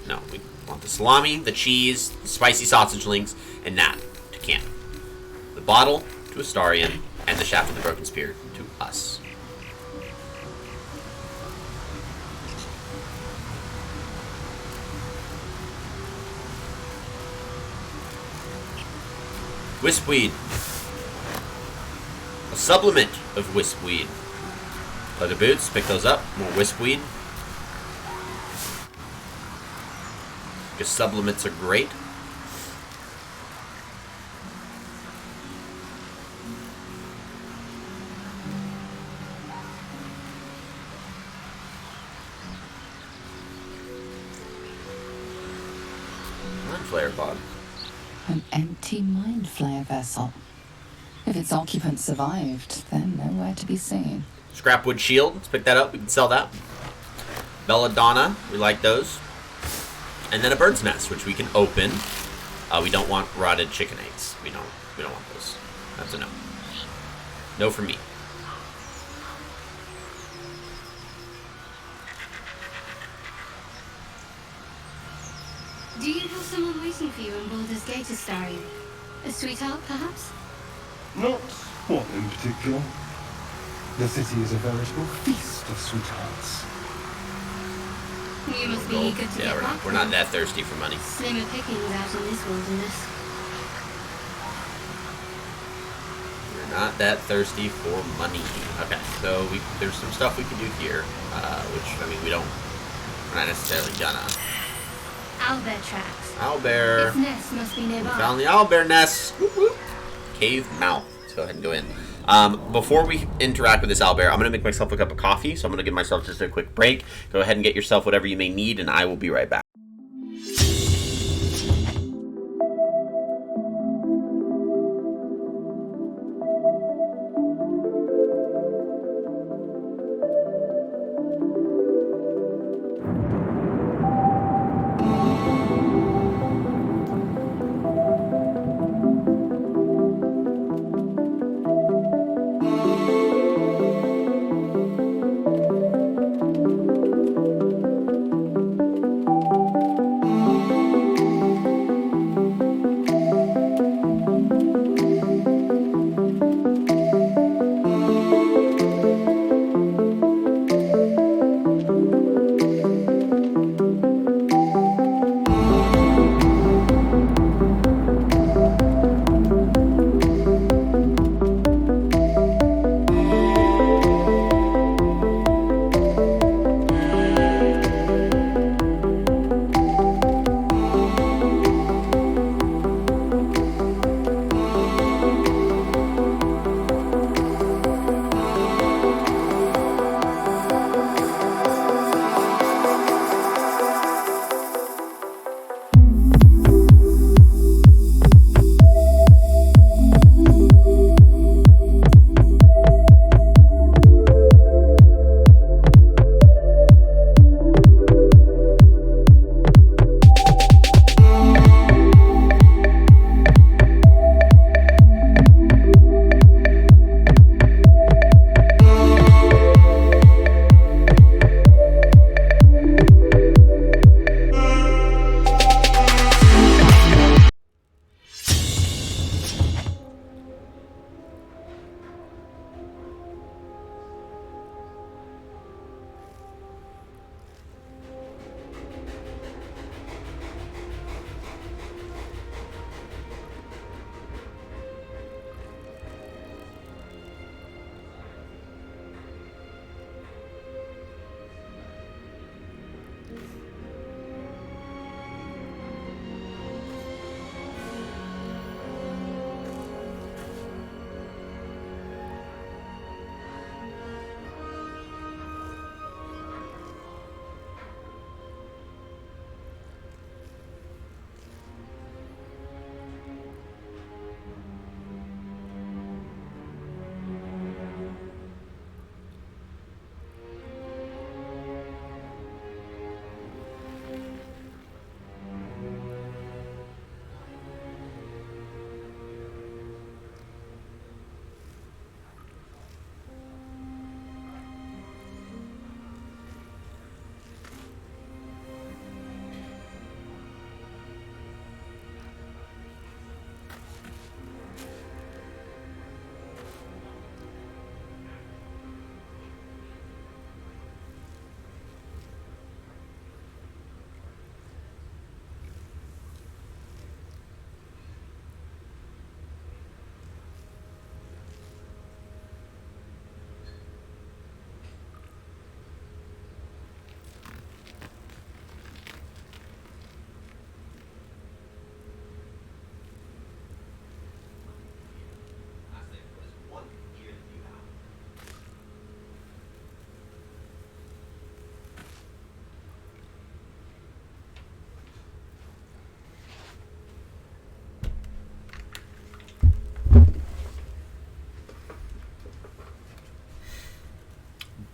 No, we want the salami, the cheese, the spicy sausage links, and that to camp. The bottle to Astarion, and the shaft of the broken spear to us. Wispweed. A supplement of wispweed. Leather boots, pick those up. More wispweed. because sublimits are great. Flare pod. An empty mind flayer vessel. If its occupant survived, then nowhere to be seen. Scrapwood shield. Let's pick that up. We can sell that. Belladonna. We like those. And then a bird's nest, which we can open. We don't want rotted chicken eggs. We don't want those. That's a no. No for me. Do you have someone waiting for you in Baldur's Gate, Astarion? A sweetheart, perhaps? Not one in particular. The city is a veritable feast of sweethearts. You must be eager to get back. We're not that thirsty for money. Slimmer pickings out in this wilderness. We're not that thirsty for money. Okay, so there's some stuff we can do here, which, I mean, we're not necessarily gonna. Owlbear tracks. Owlbear. Its nest must be nearby. Found the owlbear nest. Whoop, whoop. Cave mouth. Let's go ahead and go in. Before we interact with this owlbear, I'm going to make myself a cup of coffee, so I'm going to give myself just a quick break. Go ahead and get yourself whatever you may need, and I will be right back.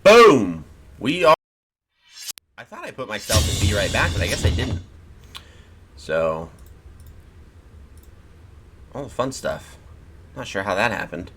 Boom! We are... I thought I put myself in Be Right Back, but I guess I didn't. So... all the fun stuff. Not sure how that happened.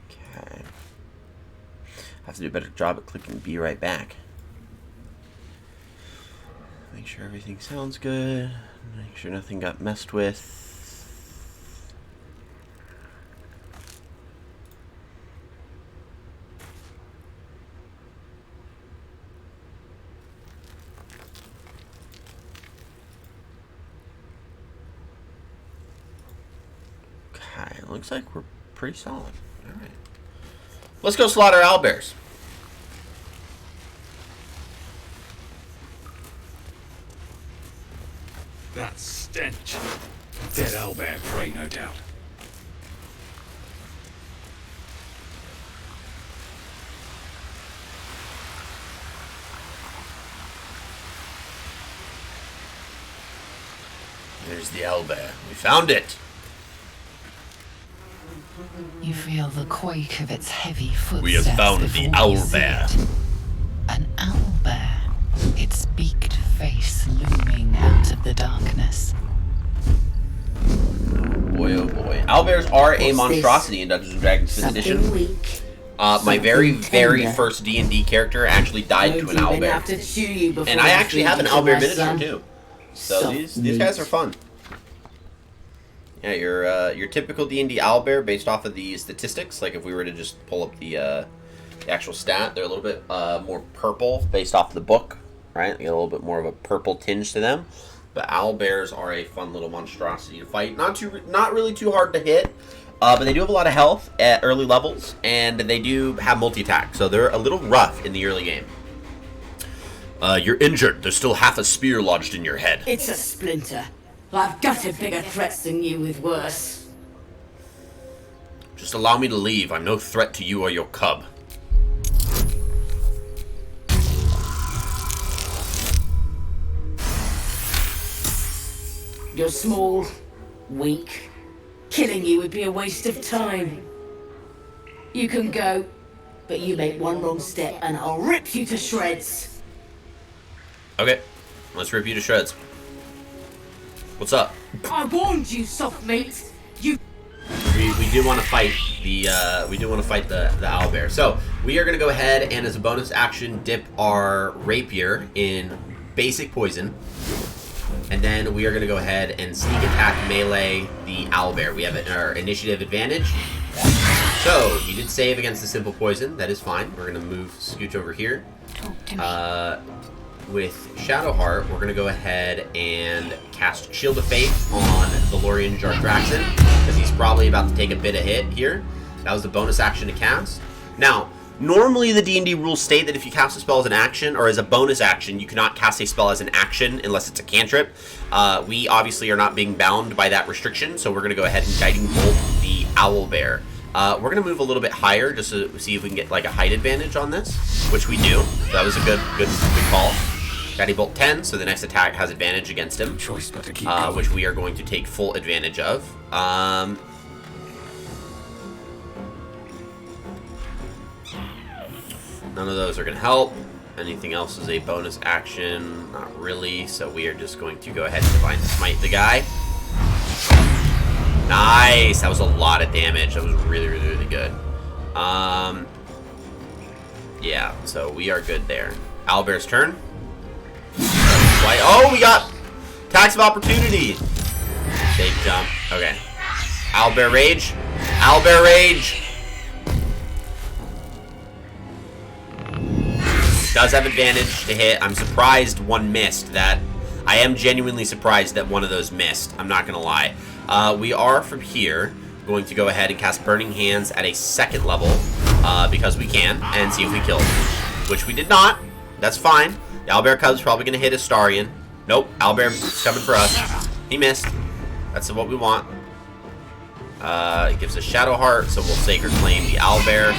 Okay. I have to do a better job at clicking Be Right Back. Make sure everything sounds good. Make sure nothing got messed with. Okay, looks like we're pretty solid. Alright. Let's go slaughter owlbears. That stench. Dead owlbear prey, no doubt. There's the owlbear. We found it. You feel the quake of its heavy footsteps. We have found the owlbear. An owlbear, its beaked face looming out of the darkness. Boy, oh boy. Owlbears are a monstrosity in Dungeons & Dragons 5th edition. My very first D&D character actually died to an owlbear. And I actually have an owlbear miniature too. So these guys are fun. Yeah, your typical D&D owlbear based off of the statistics. Like if we were to just pull up the actual stat, they're a little bit more purple based off of the book, right? They get a little bit more of a purple tinge to them. But owlbears are a fun little monstrosity to fight. Not really too hard to hit, but they do have a lot of health at early levels, and they do have multi-attack, so they're a little rough in the early game. You're injured. There's still half a spear lodged in your head. It's a splinter. I've gutted bigger threats than you with worse. Just allow me to leave. I'm no threat to you or your cub. You're small, weak. Killing you would be a waste of time. You can go, but you make one wrong step and I'll rip you to shreds. Okay, let's rip you to shreds. What's up? I warned you, soft meat. You. We do want to fight the owlbear. So we are going to go ahead and as a bonus action dip our rapier in basic poison. And then we are going to go ahead and sneak attack melee the owlbear. We have our initiative advantage. So, he did save against the simple poison. That is fine. We're going to scooch over here. With Shadowheart, we're going to go ahead and cast Shield of Faith on Valorian Jarthraxen, because he's probably about to take a bit of hit here. That was the bonus action to cast. Now, normally the D&D rules state that if you cast a spell as an action, or as a bonus action, you cannot cast a spell as an action unless it's a cantrip. We obviously are not being bound by that restriction, so we're going to go ahead and Guiding Bolt the Owlbear. We're going to move a little bit higher just to see if we can get like a height advantage on this, which we do. That was a good call. Guiding Bolt 10, so the next attack has advantage against him, which we are going to take full advantage of. None of those are going to help. Anything else is a bonus action. Not really, so we are just going to go ahead and Divine Smite the guy. Nice! That was a lot of damage. That was really, really, really good. Yeah, so we are good there. Owlbear's turn. Oh, we got Tax of Opportunity. Big jump. Okay. Owlbear Rage. Owlbear Rage. Does have advantage to hit. I'm surprised one missed. I am genuinely surprised that one of those missed. I'm not gonna lie. We are from here going to go ahead and cast Burning Hands at a 2nd level because we can, and see if we kill him. Which we did not. That's fine. The Owlbear Cub's probably gonna hit Astarion. Nope, Owlbear's coming for us. He missed. That's what we want. It gives us Shadow Heart, so we'll Sacred Flame the owlbear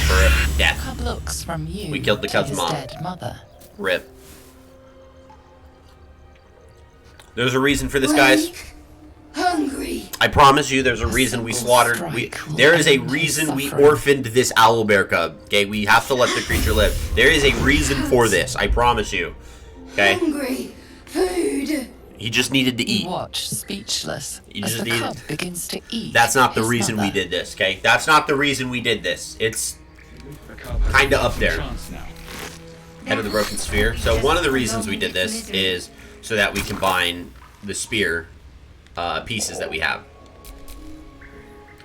for death. Cub looks from you We killed the to cub's his mom. dead mother. Rip. There's a reason for this, guys. Hungry. I promise you, there's a reason we slaughtered. There is a reason we orphaned this owlbear cub. Okay, we have to let the creature live. There is a reason for this. I promise you. Okay. Hungry. Food. He just needed to eat. Watch speechless You as just the needed. cub begins to eat. That's not the his reason we mother. did this. Okay, that's not the reason we did this. It's kind of up there. Head of the Broken Sphere. So one of the reasons we did this is so that we combine the spear pieces that we have.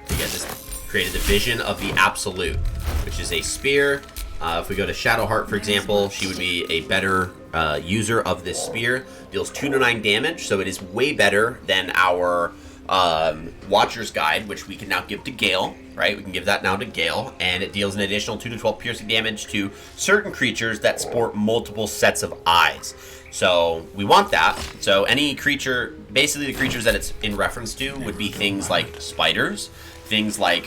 We get this created the vision of the Absolute, which is a spear. If we go to Shadowheart, for example, she would be a better user of this spear. Deals 2 to 9 damage, so it is way better than our Watcher's Guide, which we can now give to Gale, right? We can give that now to Gale, and it deals an additional 2 to 12 piercing damage to certain creatures that sport multiple sets of eyes. So we want that. So any creature, basically the creatures that it's in reference to would be things like spiders, things like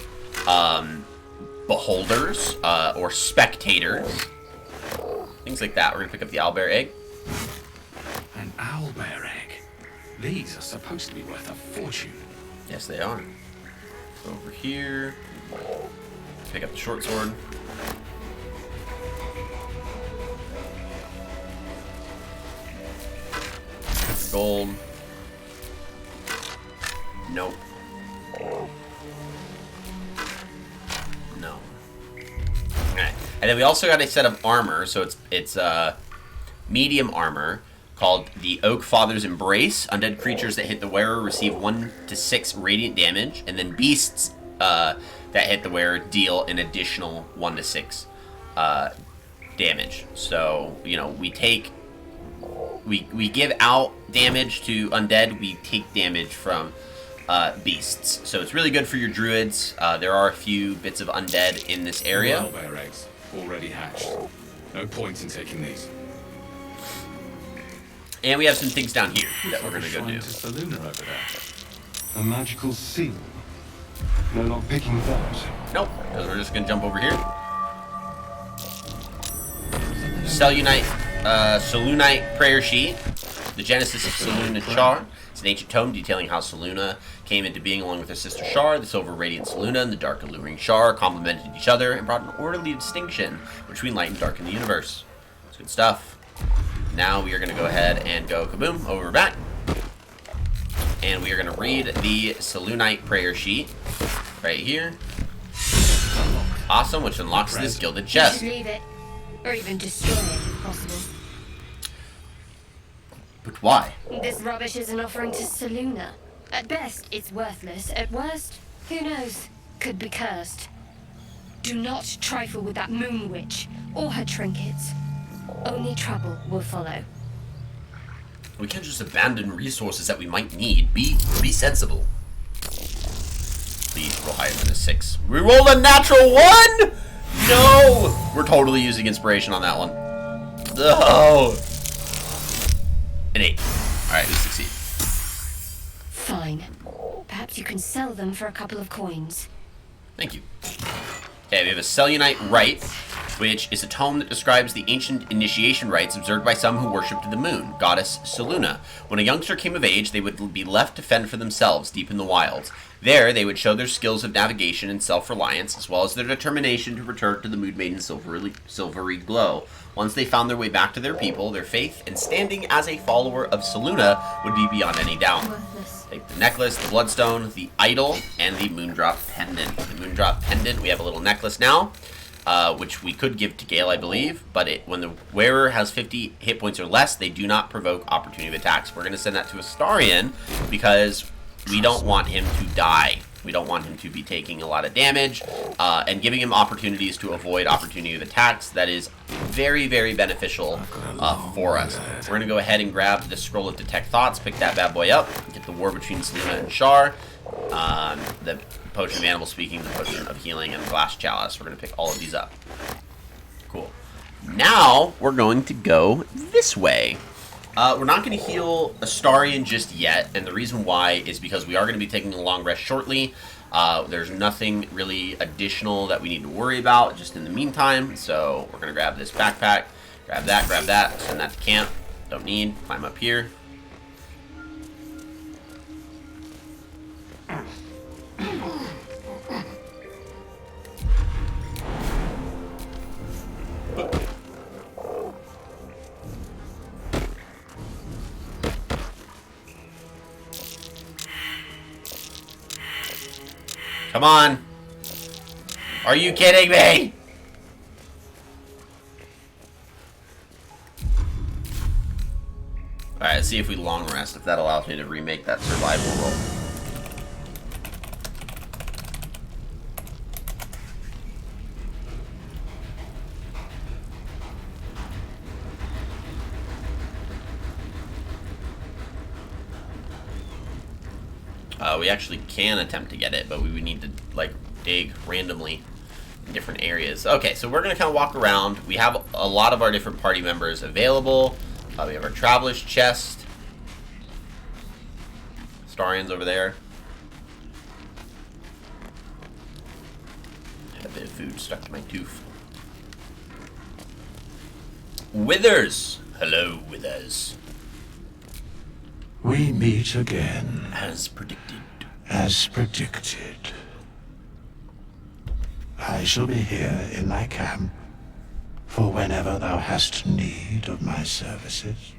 beholders, or spectators, things like that. We're gonna pick up the owlbear egg. An owlbear egg. These are supposed to be worth a fortune. Yes, they are. Go over here. Pick up the short sword. Gold. Nope. No. Okay. And then we also got a set of armor, so it's medium armor called the Oak Father's Embrace. Undead creatures that hit the wearer receive 1 to 6 radiant damage, and then beasts that hit the wearer deal an additional 1 to 6 damage. So, you know, we give out damage to undead, we take damage from beasts. So it's really good for your druids. There are a few bits of undead in this area. Owlbear eggs already hatched. No point in taking these. And we have some things down here that we're gonna go do. Saluna over there. A magical seal. No lock picking that. Nope, because we're just gonna jump over here. Selunite prayer sheet. The genesis of Seluna Char. It's an ancient tome detailing how Seluna came into being along with her sister Char. The silver radiant Seluna and the dark alluring Char complemented each other and brought an orderly distinction between light and dark in the universe. It's good stuff. Now we are going to go ahead and go kaboom over back. And we are going to read the Selunite prayer sheet right here. Awesome, which unlocks this gilded You chest. should leave it, or even destroy it if possible. But why? This rubbish is an offering to Seluna. At best, it's worthless. At worst, who knows? Could be cursed. Do not trifle with that moon witch or her trinkets. Only trouble will follow. We can't just abandon resources that we might need. Be sensible. Please roll higher than a 6. We rolled a natural 1! No! We're totally using inspiration on that one. No! An 8. Alright, we succeed. Fine. Perhaps you can sell them for a couple of coins. Thank you. Okay, we have a Selunite Rite, which is a tome that describes the ancient initiation rites observed by some who worshipped the moon, goddess Seluna. When a youngster came of age, they would be left to fend for themselves deep in the wilds. There, they would show their skills of navigation and self-reliance, as well as their determination to return to the Moon Maiden's silvery glow. Once they found their way back to their people, their faith and standing as a follower of Seluna would be beyond any doubt. Take the necklace, the bloodstone, the idol, and the moondrop pendant. The moondrop pendant, we have a little necklace now, which we could give to Gale, I believe, but when the wearer has 50 hit points or less, they do not provoke opportunity of attacks. We're going to send that to Astarion because we don't want him to die. We don't want him to be taking a lot of damage, and giving him opportunities to avoid opportunity of attacks. That is very, very beneficial for us. We're going to go ahead and grab the Scroll of Detect Thoughts, pick that bad boy up, get the war between Seluna and Char, the Potion of Animal Speaking, the Potion of Healing, and the Glass Chalice. We're going to pick all of these up. Cool. Now, we're going to go this way. We're not going to heal Astarion just yet, and the reason why is because we are going to be taking a long rest shortly. There's nothing really additional that we need to worry about just in the meantime, so we're going to grab this backpack, grab that, send that to camp. Don't need, climb up here. Come on. Are you kidding me? Alright, let's see if we long rest, if that allows me to remake that survival roll. We actually can attempt to get it, but we would need to, like, dig randomly in different areas. Okay, so we're going to kind of walk around. We have a lot of our different party members available. We have our Traveler's Chest. Astarion's over there. Had a bit of food stuck to my tooth. Withers! Hello, Withers. We meet again. As predicted. As predicted. I shall be here in thy camp for whenever thou hast need of my services.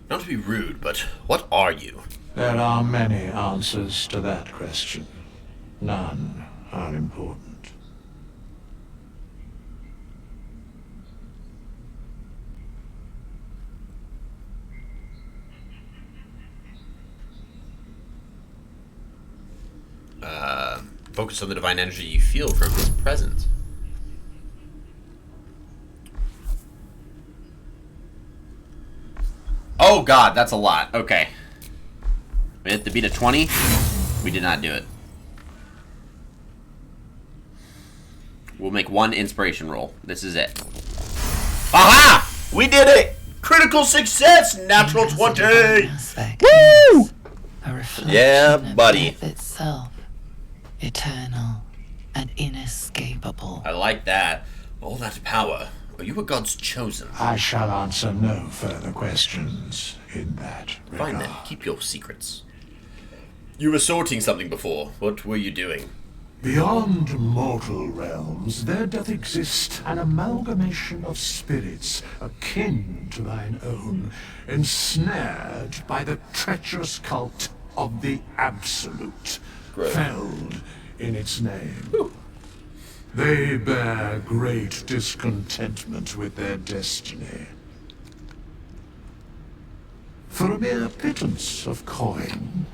Not to be rude, but what are you? There are many answers to that question. None are important. Focus on the divine energy you feel from his presence. Oh god, that's a lot. Okay. We hit the beat of 20. We did not do it. We'll make one inspiration roll. This is it. Aha! We did it! Critical success! Natural 20! Woo! A reflection Yeah, of buddy. death itself, eternal and inescapable. I like that. All that power. Are you a god's chosen? I shall answer no further questions in that regard. Fine then. Keep your secrets. You were sorting something before. What were you doing? Beyond mortal realms, there doth exist an amalgamation of spirits akin to thine own, ensnared by the treacherous cult of the Absolute, felled in its name. Ooh. They bear great discontentment with their destiny. For a mere pittance of coin,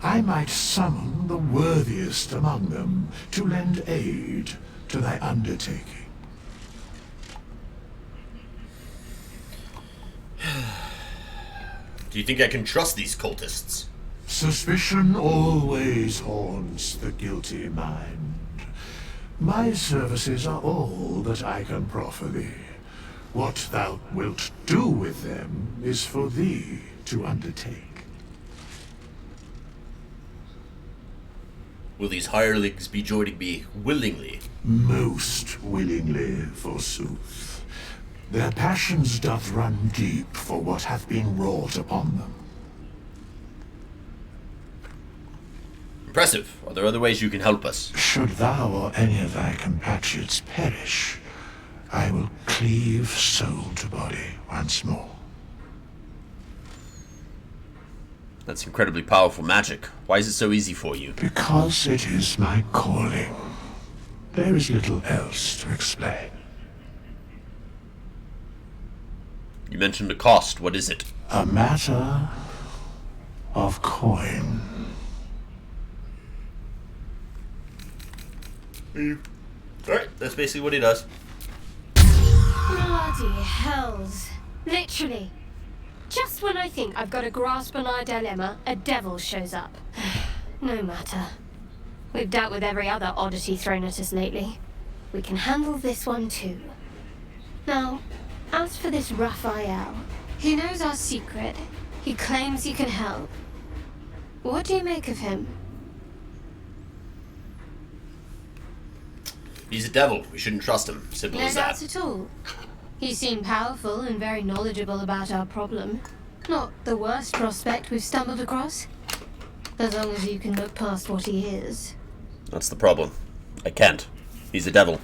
I might summon the worthiest among them to lend aid to thy undertaking. Do you think I can trust these cultists? Suspicion always haunts the guilty mind. My services are all that I can proffer thee. What thou wilt do with them is for thee to undertake. Will these hirelings be joining me willingly? Most willingly, forsooth. Their passions doth run deep for what hath been wrought upon them. Impressive. Are there other ways you can help us? Should thou or any of thy compatriots perish, I will cleave soul to body once more. That's incredibly powerful magic. Why is it so easy for you? Because it is my calling. There is little else to explain. You mentioned a cost. What is it? A matter of coin. Alright, that's basically what he does. Bloody hells. Literally. Just when I think I've got a grasp on our dilemma, a devil shows up. No matter. We've dealt with every other oddity thrown at us lately. We can handle this one too. Now, as for this Raphael, he knows our secret. He claims he can help. What do you make of him? He's a devil. We shouldn't trust him. Simple No as that. doubts at all. He seemed powerful and very knowledgeable about our problem. Not the worst prospect we've stumbled across. As long as you can look past what he is. That's the problem. I can't. He's a devil.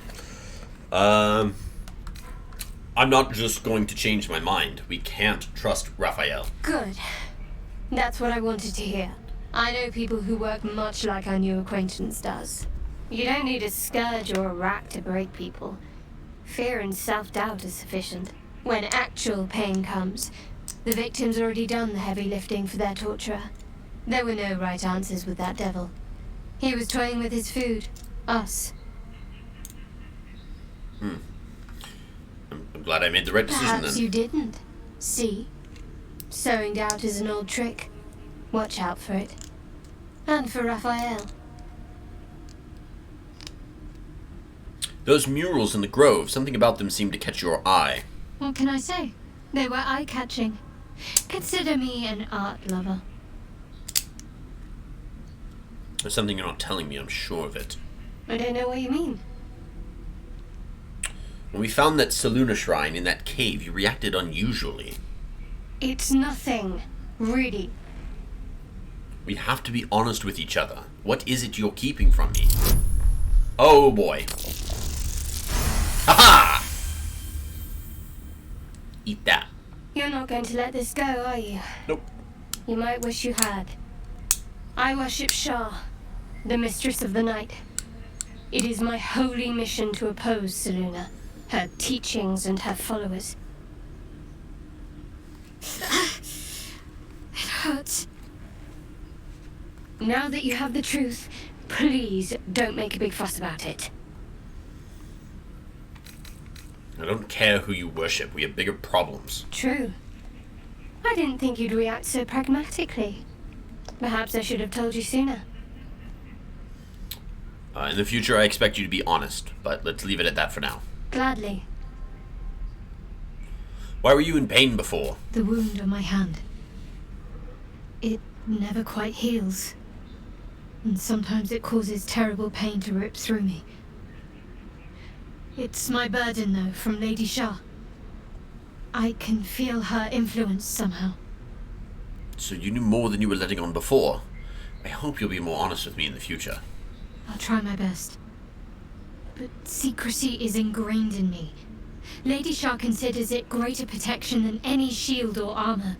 I'm not just going to change my mind. We can't trust Raphael. Good. That's what I wanted to hear. I know people who work much like our new acquaintance does. You don't need a scourge or a rack to break people. Fear and self-doubt is sufficient. When actual pain comes, the victim's already done the heavy lifting for their torturer. There were no right answers with that devil. He was toying with his food. Us. I'm glad I made the right decision Perhaps then. you didn't. See? Sowing doubt is an old trick. Watch out for it. And for Raphael. Those murals in the grove, something about them seemed to catch your eye. What can I say? They were eye-catching. Consider me an art lover. There's something you're not telling me, I'm sure of it. I don't know what you mean. When we found that Seluna shrine in that cave, you reacted unusually. It's nothing. Really. We have to be honest with each other. What is it you're keeping from me? Oh boy. Ha-ha! Eat that. You're not going to let this go, are you? Nope. You might wish you had. I worship Shah, the mistress of the night. It is my holy mission to oppose Seluna, her teachings and her followers. It hurts. Now that you have the truth, please don't make a big fuss about it. I don't care who you worship. We have bigger problems. True. I didn't think you'd react so pragmatically. Perhaps I should have told you sooner. In the future, I expect you to be honest, but let's leave it at that for now. Gladly. Why were you in pain before? The wound on my hand. It never quite heals. And sometimes it causes terrible pain to rip through me. It's my burden, though, from Lady Shah. I can feel her influence somehow. So you knew more than you were letting on before. I hope you'll be more honest with me in the future. I'll try my best. But secrecy is ingrained in me. Lady Shah considers it greater protection than any shield or armor.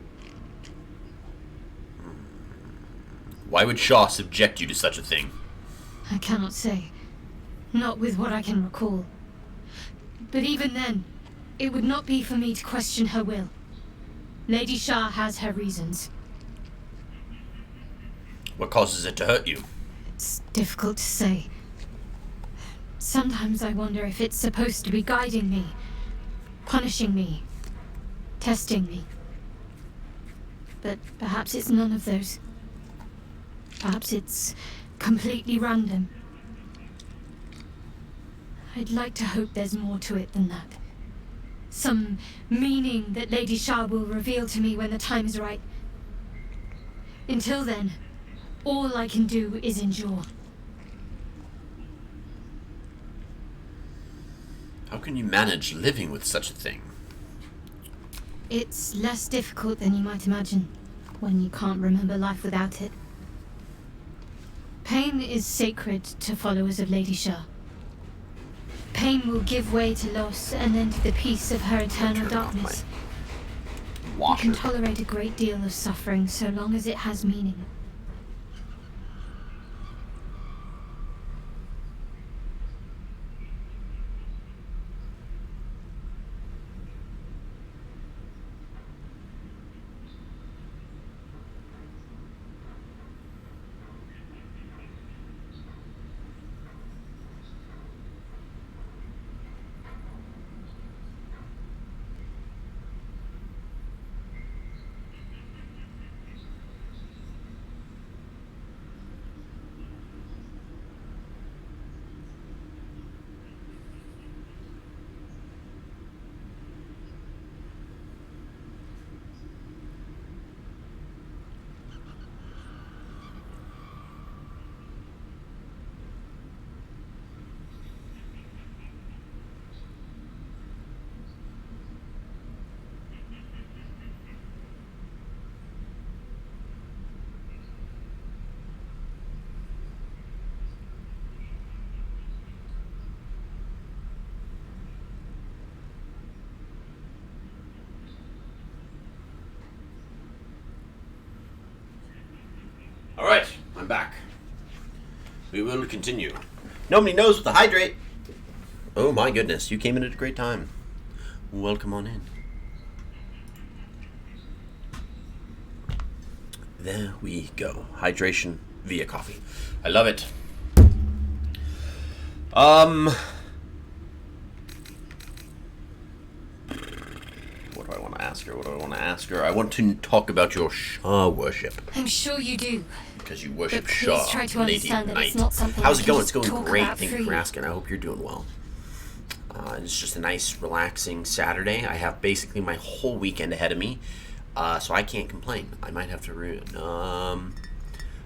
Why would Shah subject you to such a thing? I cannot say. Not with what I can recall. But even then, it would not be for me to question her will. Lady Shah has her reasons. What causes it to hurt you? It's difficult to say. Sometimes I wonder if it's supposed to be guiding me, punishing me, testing me. But perhaps it's none of those. Perhaps it's completely random. I'd like to hope there's more to it than that. Some meaning that Lady Shah will reveal to me when the time is right. Until then, all I can do is endure. How can you manage living with such a thing? It's less difficult than you might imagine when you can't remember life without it. Pain is sacred to followers of Lady Shah. Pain will give way to loss and then to the peace of her eternal darkness. You can tolerate a great deal of suffering so long as it has meaning. Alright, I'm back. We will continue. Nobody knows what to hydrate. Oh my goodness, you came in at a great time. Welcome on in. There we go. Hydration via coffee. I love it. What do I want to ask her? I want to talk about your Shah worship. I'm sure you do. Because you worship But Shah, please try to Lady understand that Knight. it's not something How's we it can going? just It's going talk great. about Thank you for freely. asking. I hope you're doing well. It's just a nice, relaxing Saturday. I have basically my whole weekend ahead of me, so I can't complain. I might have to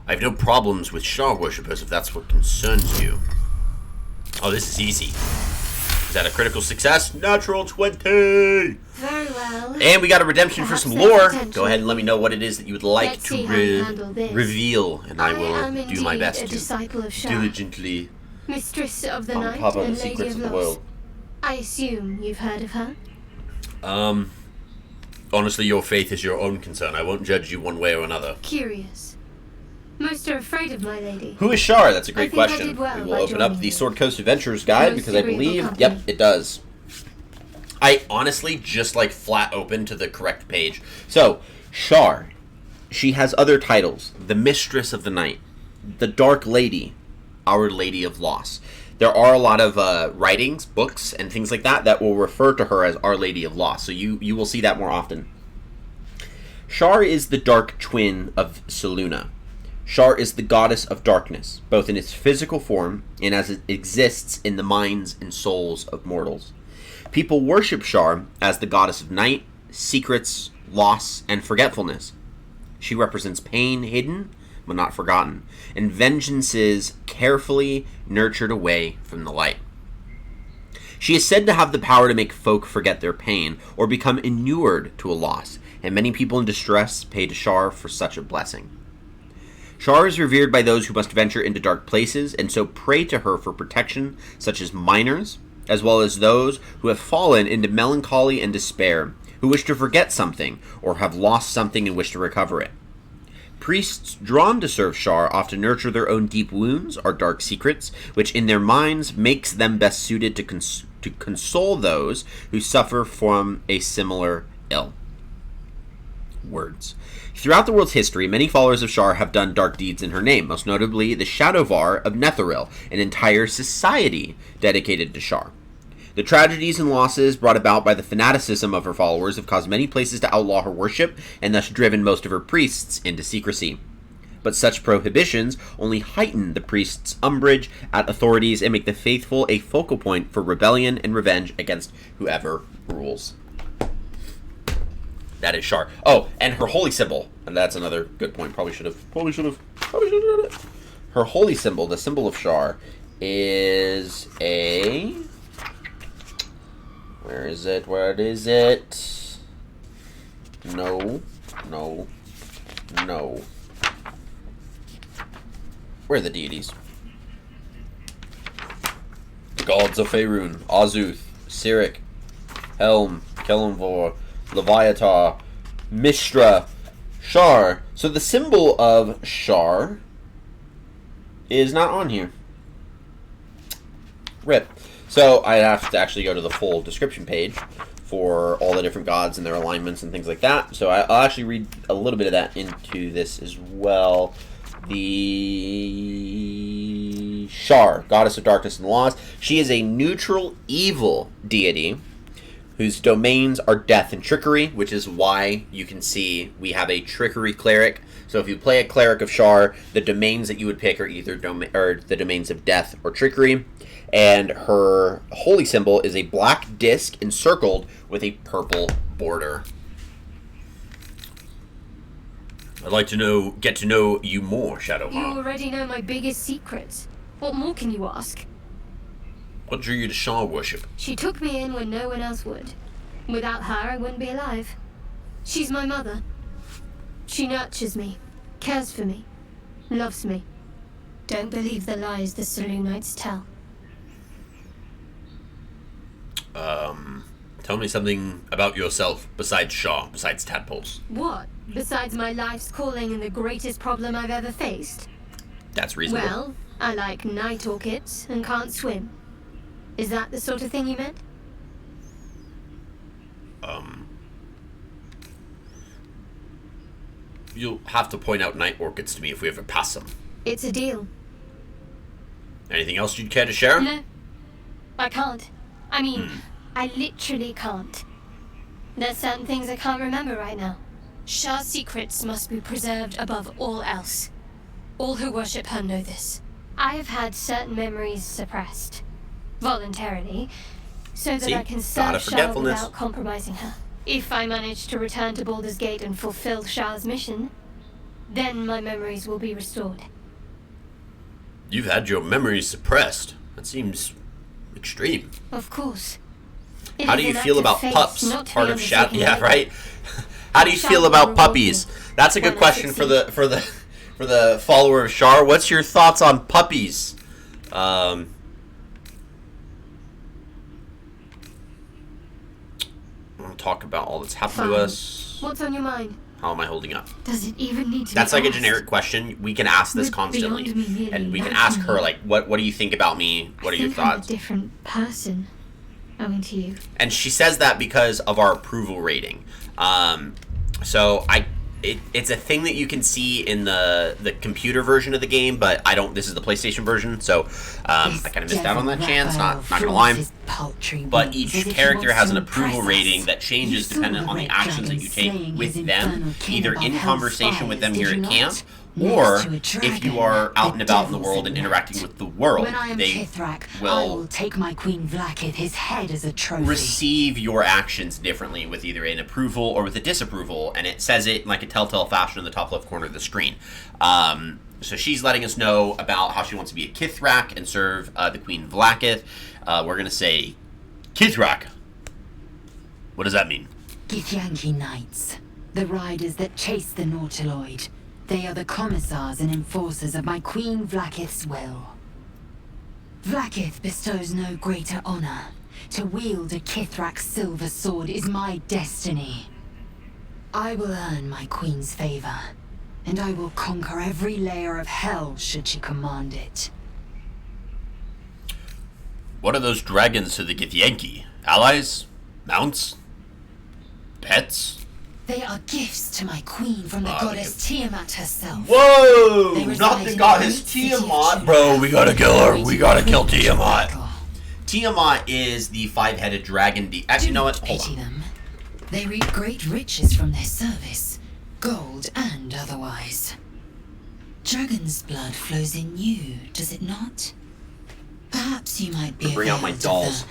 I have no problems with Shah worshippers if that's what concerns you. Oh, this is easy. Is that a critical success? Natural 20! Very well. And we got a redemption Perhaps for some there's lore. potential. Go ahead and let me know what it is that you would like Let's to see how you handle this. reveal, and I will am do my indeed best a to disciple of Shah, diligently mistress of the night uncover the and lady secrets of of the loss. world. I assume you've heard of her. Honestly, your faith is your own concern. I won't judge you one way or another. Curious. Most are afraid of my lady. Who is Shar? That's a great I think I question. did well We will by open up joining the you. Sword Coast Adventures guide Most because I agreeable believe, company. yep, it does. I honestly just like flat open to the correct page. So, Shar, she has other titles: the Mistress of the Night, the Dark Lady, Our Lady of Loss. There are a lot of writings, books, and things like that that will refer to her as Our Lady of Loss. So you will see that more often. Shar is the dark twin of Selûne. Shar is the goddess of darkness, both in its physical form and as it exists in the minds and souls of mortals. People worship Shar as the goddess of night, secrets, loss, and forgetfulness. She represents pain hidden, but not forgotten, and vengeances carefully nurtured away from the light. She is said to have the power to make folk forget their pain or become inured to a loss, and many people in distress pay to Shar for such a blessing. Shar is revered by those who must venture into dark places, and so pray to her for protection, such as miners, as well as those who have fallen into melancholy and despair, who wish to forget something, or have lost something and wish to recover it. Priests drawn to serve Shar often nurture their own deep wounds or dark secrets, which in their minds makes them best suited to console those who suffer from a similar ill. Words. Throughout the world's history, many followers of Shar have done dark deeds in her name, most notably the Shadowvar of Netheril, an entire society dedicated to Shar. The tragedies and losses brought about by the fanaticism of her followers have caused many places to outlaw her worship, and thus driven most of her priests into secrecy. But such prohibitions only heighten the priests' umbrage at authorities and make the faithful a focal point for rebellion and revenge against whoever rules. That is Shar. Oh, and her holy symbol, and that's another good point. Probably should have done it. Her holy symbol, the symbol of Shar, is a... Where is it? What is it? No. Where are the deities? The gods of Faerun, Azuth, Sirik, Helm, Kelenvor, Leviathan, Mishra, Shar. So the symbol of Shar is not on here. Rip. So I have to actually go to the full description page for all the different gods and their alignments and things like that. So I'll actually read a little bit of that into this as well. The Shar, goddess of darkness and laws. She is a neutral evil deity whose domains are death and trickery, which is why you can see we have a trickery cleric. So if you play a cleric of Shar, the domains that you would pick are either the domains of death or trickery. And her holy symbol is a black disc encircled with a purple border. I'd like to get to know you more, Shadowheart. You already know my biggest secrets. What more can you ask? What drew you to Shar worship? She took me in when no one else would. Without her, I wouldn't be alive. She's my mother. She nurtures me, cares for me, loves me. Don't believe the lies the Selûnites tell. Tell me something about yourself besides Shar, besides tadpoles. What? Besides my life's calling and the greatest problem I've ever faced? That's reasonable. Well, I like night orchids and can't swim. Is that the sort of thing you meant? You'll have to point out night orchids to me if we ever pass them. It's a deal. Anything else you'd care to share? No, I can't. I mean, I literally can't. There's certain things I can't remember right now. Shah's secrets must be preserved above all else. All who worship her know this. I have had certain memories suppressed. Voluntarily. So that See? I can God serve of Shah forgetfulness. without compromising her. If I manage to return to Baldur's Gate and fulfill Shah's mission, then my memories will be restored. You've had your memories suppressed. That seems extreme. Of course. It How is do you an feel act of about faith pups? not to Part be of Shadow. undertaken Yeah, lightly. right. How do you feel about puppies? That's a good question for the follower of Shar. What's your thoughts on puppies? We'll talk about all that's happened to Fine. us. What's on your mind? How am I holding up? Does it even need to That's be like a asked? generic question. We can ask this We're constantly, beyond me merely and we can liking ask her you. like, "What do you think about me? What are your I think I'm a thoughts?" different person owing to you. And she says that because of our approval rating. So it's a thing that you can see in the computer version of the game, but I don't. This is the PlayStation version, so I kind of missed out on that chance. Not gonna lie. But each character has an approval rating that changes depending on the actions that you take with them, either in conversation with them here at camp, or if you are out and about in the world and interacting with the world. When I am They Kithrak, I will will take my Queen Vlaakith his head as a trophy. receive your actions differently with either an approval or with a disapproval, and it says it in like a telltale fashion in the top left corner of the screen. So she's letting us know about how she wants to be a Kithrak and serve the Queen Vlaakith. We're going to say, Kithrak. What does that mean? Githyanki Knights, the riders that chase the Nautiloid. They are the commissars and enforcers of my Queen Vlaakith's will. Vlaakith bestows no greater honor. To wield a Kithrak's silver sword is my destiny. I will earn my Queen's favor, and I will conquer every layer of hell should she command it. What are those dragons to the Githyanki? Allies? Mounts? Pets? They are gifts to my queen from the goddess Tiamat herself. Whoa! They Not reside the in goddess great city of Tiamat! Bro, we gotta kill her. We gotta kill Tiamat. Tiamat is the five-headed dragon. Actually, you know what? Hold on. them. They reap great riches from their service, gold and otherwise. Dragon's blood flows in you, does it not? Perhaps you might be Bring out my availed of dolls.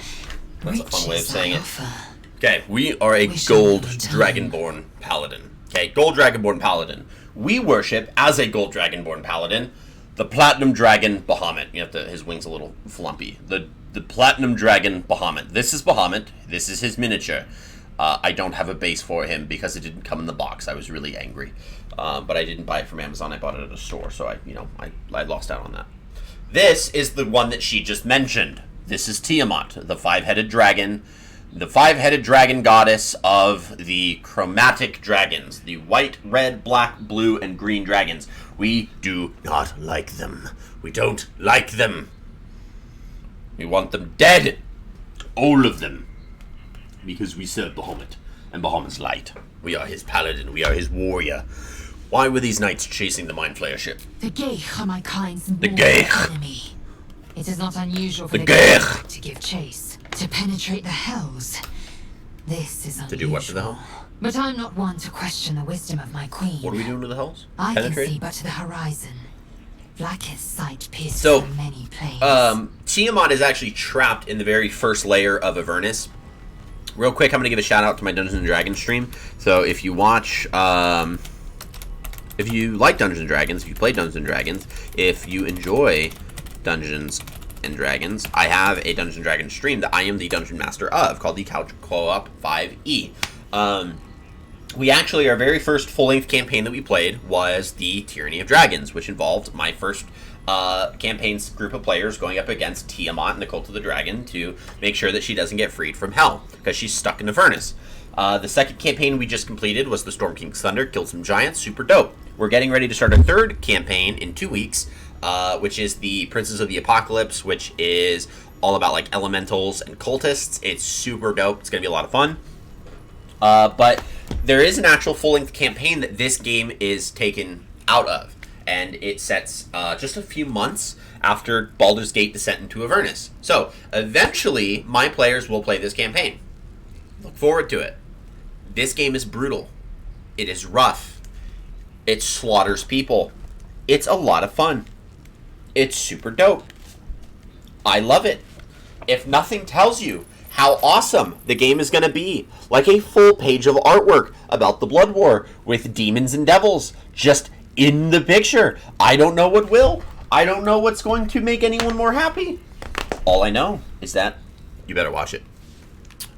the That's a fun way of riches saying I it. offer. Okay, we are a gold dragonborn paladin. Okay, gold dragonborn paladin. We worship as a gold dragonborn paladin the platinum dragon Bahamut. You have to, his wings a little flumpy. The platinum dragon Bahamut. This is Bahamut. This is his miniature. I don't have a base for him because it didn't come in the box. I was really angry, but I didn't buy it from Amazon. I bought it at a store, so I lost out on that. This is the one that she just mentioned. This is Tiamat, the five-headed dragon. The five-headed dragon goddess of the chromatic dragons. The white, red, black, blue, and green dragons. We do not like them. We don't like them. We want them dead. All of them. Because we serve Bahamut. And Bahamut's light. We are his paladin. We are his warrior. Why were these knights chasing the Mind Flayer ship? The Geich are my kind's The mortal Geich. enemy. It is not unusual for The the Geich. Geich to give chase, to penetrate the hells. This is unusual. To do what to the hell? But I'm not one to question the wisdom of my queen. What are we doing to the hells? I can Penetrate? see but to the horizon. Blackest sight pierces So, from many planes. Tiamat is actually trapped in the very first layer of Avernus. Real quick, I'm going to give a shout out to my Dungeons & Dragons stream. So if you watch, if you like Dungeons & Dragons, if you play Dungeons & Dragons, if you enjoy Dungeons & Dragons, I have a Dungeons & Dragons stream that I am the Dungeon Master of, called the Couch Co-op 5e. We actually, our very first full-length campaign that we played was the Tyranny of Dragons, which involved my first campaign's group of players going up against Tiamat and the Cult of the Dragon to make sure that she doesn't get freed from hell, because she's stuck in Avernus. The second campaign we just completed was the Storm King's Thunder, killed some giants, super dope. We're getting ready to start a third campaign in 2 weeks, which is the Princes of the Apocalypse, which is all about like elementals and cultists. It's super dope. It's going to be a lot of fun. But there is an actual full-length campaign that this game is taken out of, and it sets just a few months after Baldur's Gate Descent into Avernus. So, eventually, my players will play this campaign. Look forward to it. This game is brutal. It is rough. It slaughters people. It's a lot of fun. It's super dope. I love it. If nothing tells you how awesome the game is going to be, like a full page of artwork about the Blood War with demons and devils just in the picture. I don't know what will. I don't know what's going to make anyone more happy. All I know is that you better watch it.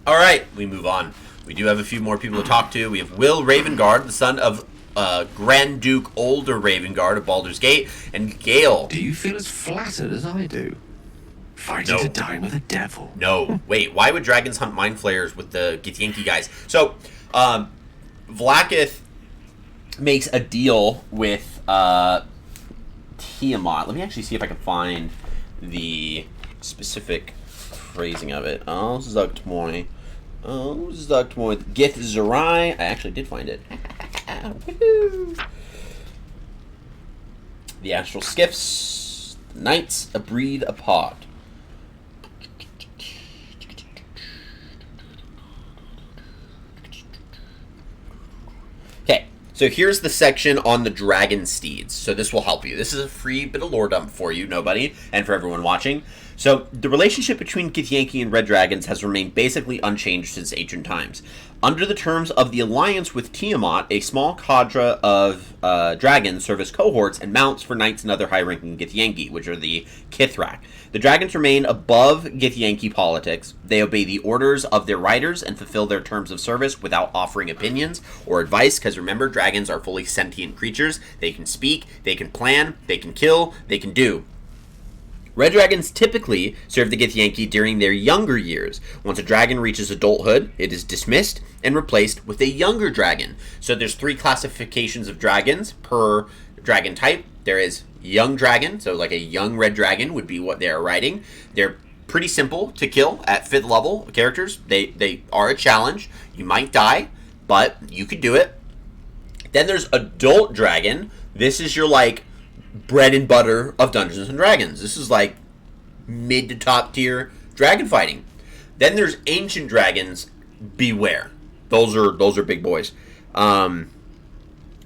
All right, we move on. We do have a few more people to talk to. We have Will Ravengard, the son of Grand Duke Older Ravengard of Baldur's Gate, and Gale. Do you feel as flattered as I do? Fighting to die with a devil. No. Wait, why would dragons hunt mind flayers with the Githyanki guys? So, Vlaakith makes a deal with Tiamat. Let me actually see if I can find the specific phrasing of it. Oh, Zugtmoy. Gith Zerai. I actually did find it. Woohoo! The Astral Skiffs. Knights, a breed apart. Okay, so here's the section on the dragon steeds. So this will help you. This is a free bit of lore dump for you, nobody, and for everyone watching. So the relationship between Githyanki and Red Dragons has remained basically unchanged since ancient times. Under the terms of the alliance with Tiamat, a small cadre of dragons serve as cohorts and mounts for knights and other high-ranking Githyanki, which are the Kithrak. The dragons remain above Githyanki politics. They obey the orders of their riders and fulfill their terms of service without offering opinions or advice, because remember, dragons are fully sentient creatures. They can speak, they can plan, they can kill, they can do. Red dragons typically serve the Githyanki during their younger years. Once a dragon reaches adulthood, it is dismissed and replaced with a younger dragon. So there's 3 classifications of dragons per dragon type. There is young dragon, so like a young red dragon would be what they're riding. They're pretty simple to kill at 5th level characters. They are a challenge. You might die, but you could do it. Then there's adult dragon. This is your like bread and butter of Dungeons and Dragons. This is like mid to top tier dragon fighting. Then there's ancient dragons. Beware, those are big boys.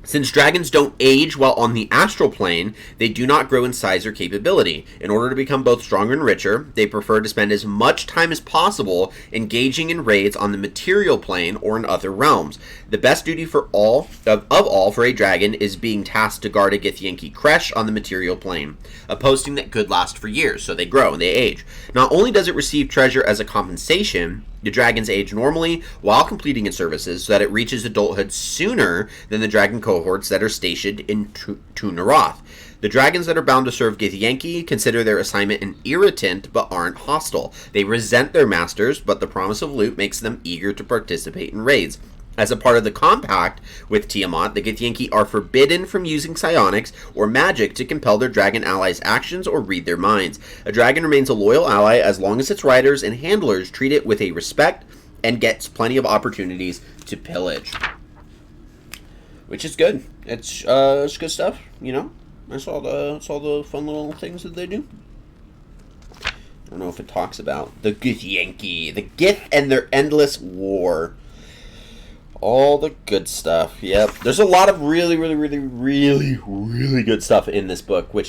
Since dragons don't age while on the astral plane, they do not grow in size or capability. In order to become both stronger and richer, they prefer to spend as much time as possible engaging in raids on the material plane or in other realms. The best duty for all for a dragon is being tasked to guard a Githyanki creche on the material plane, a posting that could last for years, so they grow and they age. Not only does it receive treasure as a compensation, the dragons age normally while completing its services so that it reaches adulthood sooner than the dragon cohorts that are stationed in Tunaroth. The dragons that are bound to serve Githyanki consider their assignment an irritant but aren't hostile. They resent their masters, but the promise of loot makes them eager to participate in raids. As a part of the compact with Tiamat, the Githyanki are forbidden from using psionics or magic to compel their dragon allies' actions or read their minds. A dragon remains a loyal ally as long as its riders and handlers treat it with a respect and gets plenty of opportunities to pillage. Which is good. It's good stuff, you know. That's all the fun little things that they do. I don't know if it talks about the Githyanki, the Gith and their endless war. All the good stuff. Yep. There's a lot of really good stuff in this book, which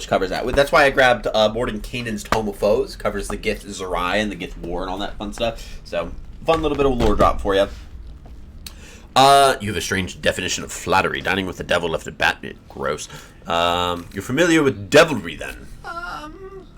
covers that. That's why I grabbed Mordenkainen's Tome of Foes. Covers the Gith Zerai and the Gith War and all that fun stuff. So, fun little bit of lore drop for you. You have a strange definition of flattery. Dining with the devil left a bat bit gross. You're familiar with devilry, then?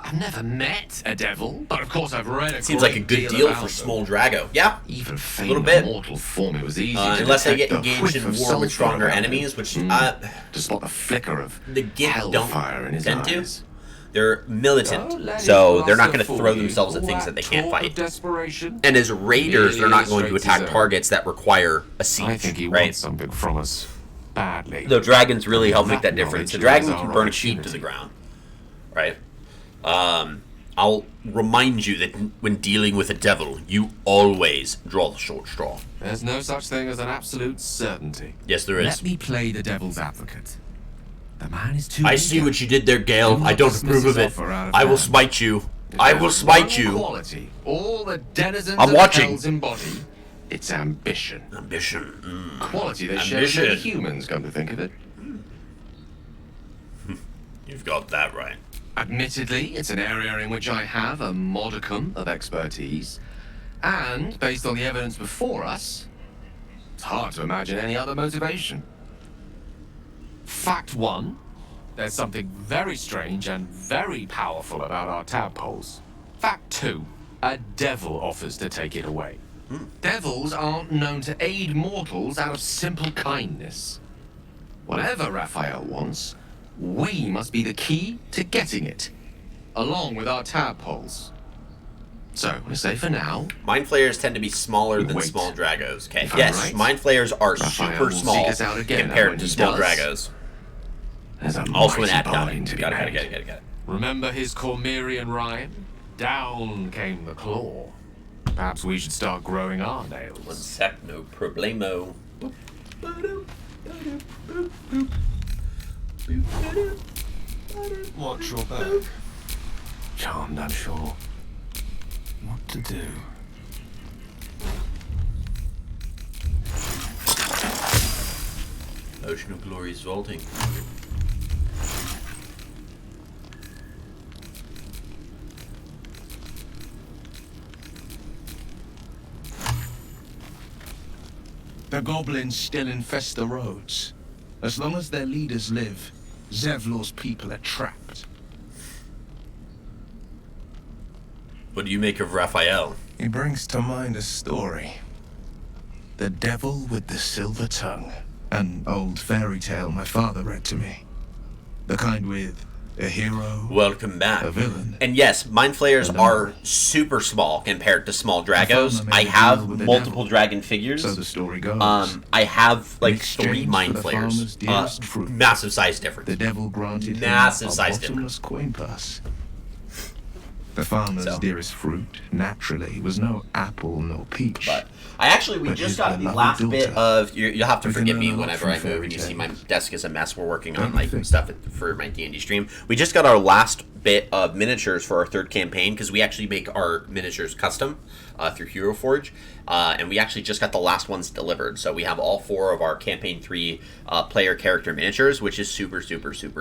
I've never met a devil, but of course I've read a Seems like a good deal for Small Drago. Yeah, even a little bit. Mortal form, it was easy unless they get engaged in war with stronger enemies, which to spot the flicker of the Gith don't hellfire in his tend eyes. to. They're militant, so they're not going to throw themselves at things that they can't fight. And as raiders, they're not going to attack targets that require a siege. I think he wants something from us badly. The dragons really help make that difference. The dragon can burn a sheep to the ground, right? I'll remind you that when dealing with a devil, you always draw the short straw. There's no such thing as an absolute certainty. Yes, there is. Let me play the devil's advocate. The man is too I see what you did there, Gale. I don't approve of it. I will smite you. I will smite you. Quality. All the denizens I'm of watching. hell's embody. It's ambition. Ambition. Quality they share with many humans, come to think of it. You've got that right. Admittedly, it's an area in which I have a modicum of expertise. And, based on the evidence before us, it's hard to imagine any other motivation. Fact 1, there's something very strange and very powerful about our tadpoles. Fact 2, a devil offers to take it away. Devils aren't known to aid mortals out of simple kindness. Whatever Raphael wants, we must be the key to getting it, along with our tadpoles. So, we say for now... Mind flayers tend to be smaller than small dragos. Okay, yes, right, mind flayers are Raphael super will small seek us out again, and compared when to he small does, dragos. There's a Also an mighty ad bargain to be Got made. it. Remember his Cormyrean rhyme? Down came the claw. Perhaps we should start growing our nails. One sec, no problemo. Watch your back. Charmed, I'm sure. What to do? Ocean of Glory is vaulting. The goblins still infest the roads. As long as their leaders live, Zevlor's people are trapped. What do you make of Raphael? He brings to mind a story. The Devil with the Silver Tongue. An old fairy tale my father read to me. The kind with a hero, Welcome back. a villain. And yes, mind flayers are super small compared to small dragos. I have multiple dragon figures. So the story goes. I have like In 3 exchange mind for the flayers. farmer's dearest fruit, Massive size difference. The devil granted Massive him a size bottomless coin purse. The farmer's dearest fruit, naturally, was no apple nor peach. But we but just his got the beloved last bit daughter. of. You'll have to We can forgive me learn a lot whenever from I move fairy and you see my tales. desk is a mess. We're working on Don't like think. stuff for my D&D stream. We just got our last bit of miniatures for our 3rd campaign because we actually make our miniatures custom through Hero Forge, and we actually just got the last ones delivered. So we have all 4 of our campaign 3 player character miniatures, which is super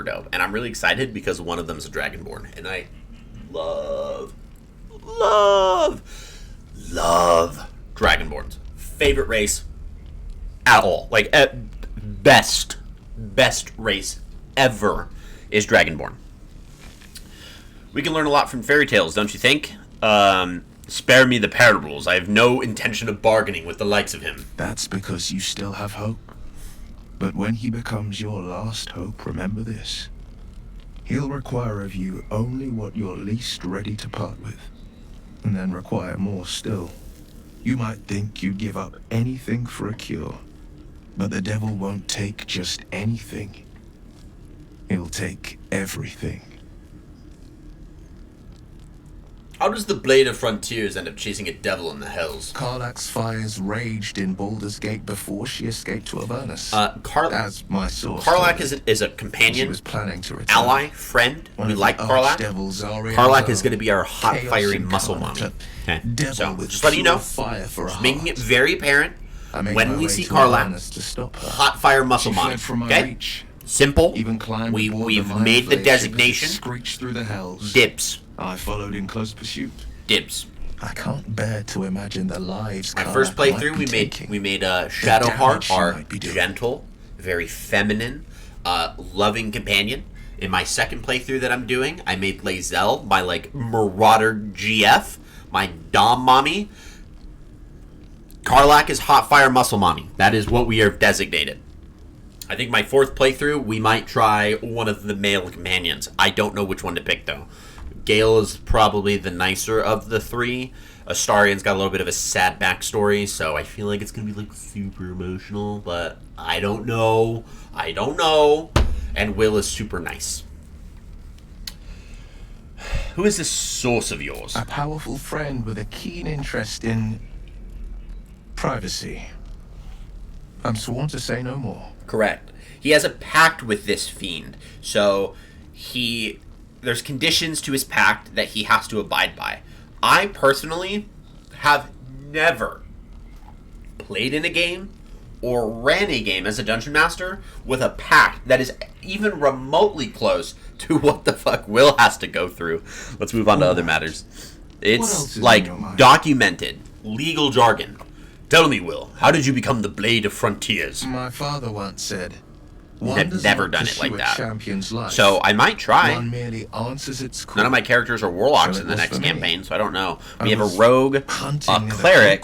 dope. And I'm really excited because one of them is a Dragonborn, and I love Dragonborns. Favorite race at all. Like, best race ever is Dragonborn. We can learn a lot from fairy tales, don't you think? Spare me the parables. I have no intention of bargaining with the likes of him. That's because you still have hope. But when he becomes your last hope, remember this. He'll require of you only what you're least ready to part with, and then require more still. You might think you'd give up anything for a cure, but the devil won't take just anything. He'll take everything. How does the Blade of Frontiers end up chasing a devil in the hells? Karlach's fires raged in Baldur's Gate before she escaped to Avernus. As my source Karlach told me. is a companion, She was planning to return. ally, friend. One We of the like Karlach. archdevils Ariel's Karlach is own. going to be our hot, Chaos fiery incarnate. muscle mommy. Okay. Devil So, with just letting you know, pure fire for a just making heart. it very apparent I made when my we way see to Karlach, Avernus to stop her. hot fire muscle She mommy. fled from my Okay? reach. Simple. Even climbed We've the made the Mind Flayer designation. ship as it screeched through the hells. Dibs. I followed in close pursuit. Dibs. I can't bear to imagine the lives. My Karlach first might playthrough, be taking. we made Shadowheart, she our might be doing. gentle, very feminine, loving companion. In my second playthrough that I'm doing, I made Lae'zel, my like marauder GF, my dom mommy. Karlach is hot fire muscle mommy. That is what we are designated. I think my 4th playthrough, we might try one of the male companions. I don't know which one to pick, though. Gale is probably the nicer of the 3. Astarion's got a little bit of a sad backstory, so I feel like it's going to be, like, super emotional, but I don't know. I don't know. And Will is super nice. Who is this source of yours? A powerful friend with a keen interest in privacy. I'm sworn to say no more. Correct. He has a pact with this fiend, so there's conditions to his pact that he has to abide by. I personally have never played in a game or ran a game as a dungeon master with a pact that is even remotely close to what the fuck Will has to go through. Let's move on to other matters. It's like documented legal jargon. Tell me, Will, how did you become the Blade of Frontiers? My father once said, I've never done it like that. Champion's life. So I might try. One merely answers its call. None of my characters are warlocks in the next campaign, so I don't know. We have a rogue, a cleric,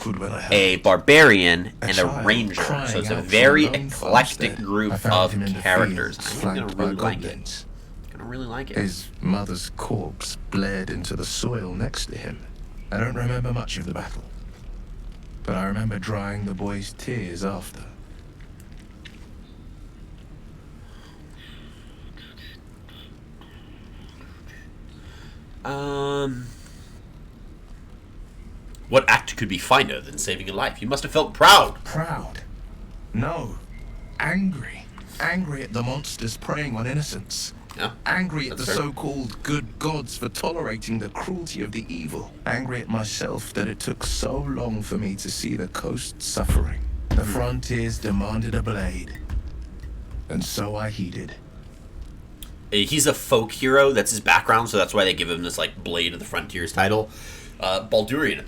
a barbarian, and a ranger. So it's a very eclectic group of characters. I'm gonna really like it. I'm gonna really like it. His mother's corpse bled into the soil next to him. I don't remember much of the battle, but I remember drying the boy's tears after. What act could be finer than saving a life? You must have felt proud. Proud? No. Angry. Angry at the monsters preying on innocents. Yeah, angry at the fair. so-called good gods for tolerating the cruelty of the evil. Angry at myself that it took so long for me to see the coast suffering. The frontiers demanded a blade. And so I heeded. He's a folk hero. That's his background, so that's why they give him this, like, Blade of the Frontiers title. Baldurian.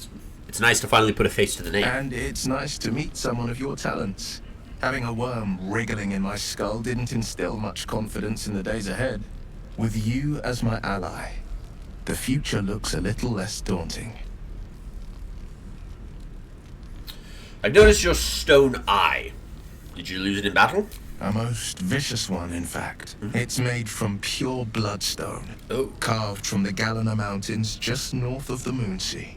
It's nice to finally put a face to the name. And it's nice to meet someone of your talents. Having a worm wriggling in my skull didn't instill much confidence in the days ahead. With you as my ally, the future looks a little less daunting. I've noticed your stone eye. Did you lose it in battle? A most vicious one, in fact. It's made from pure bloodstone, carved from the Galena Mountains just north of the Moonsea.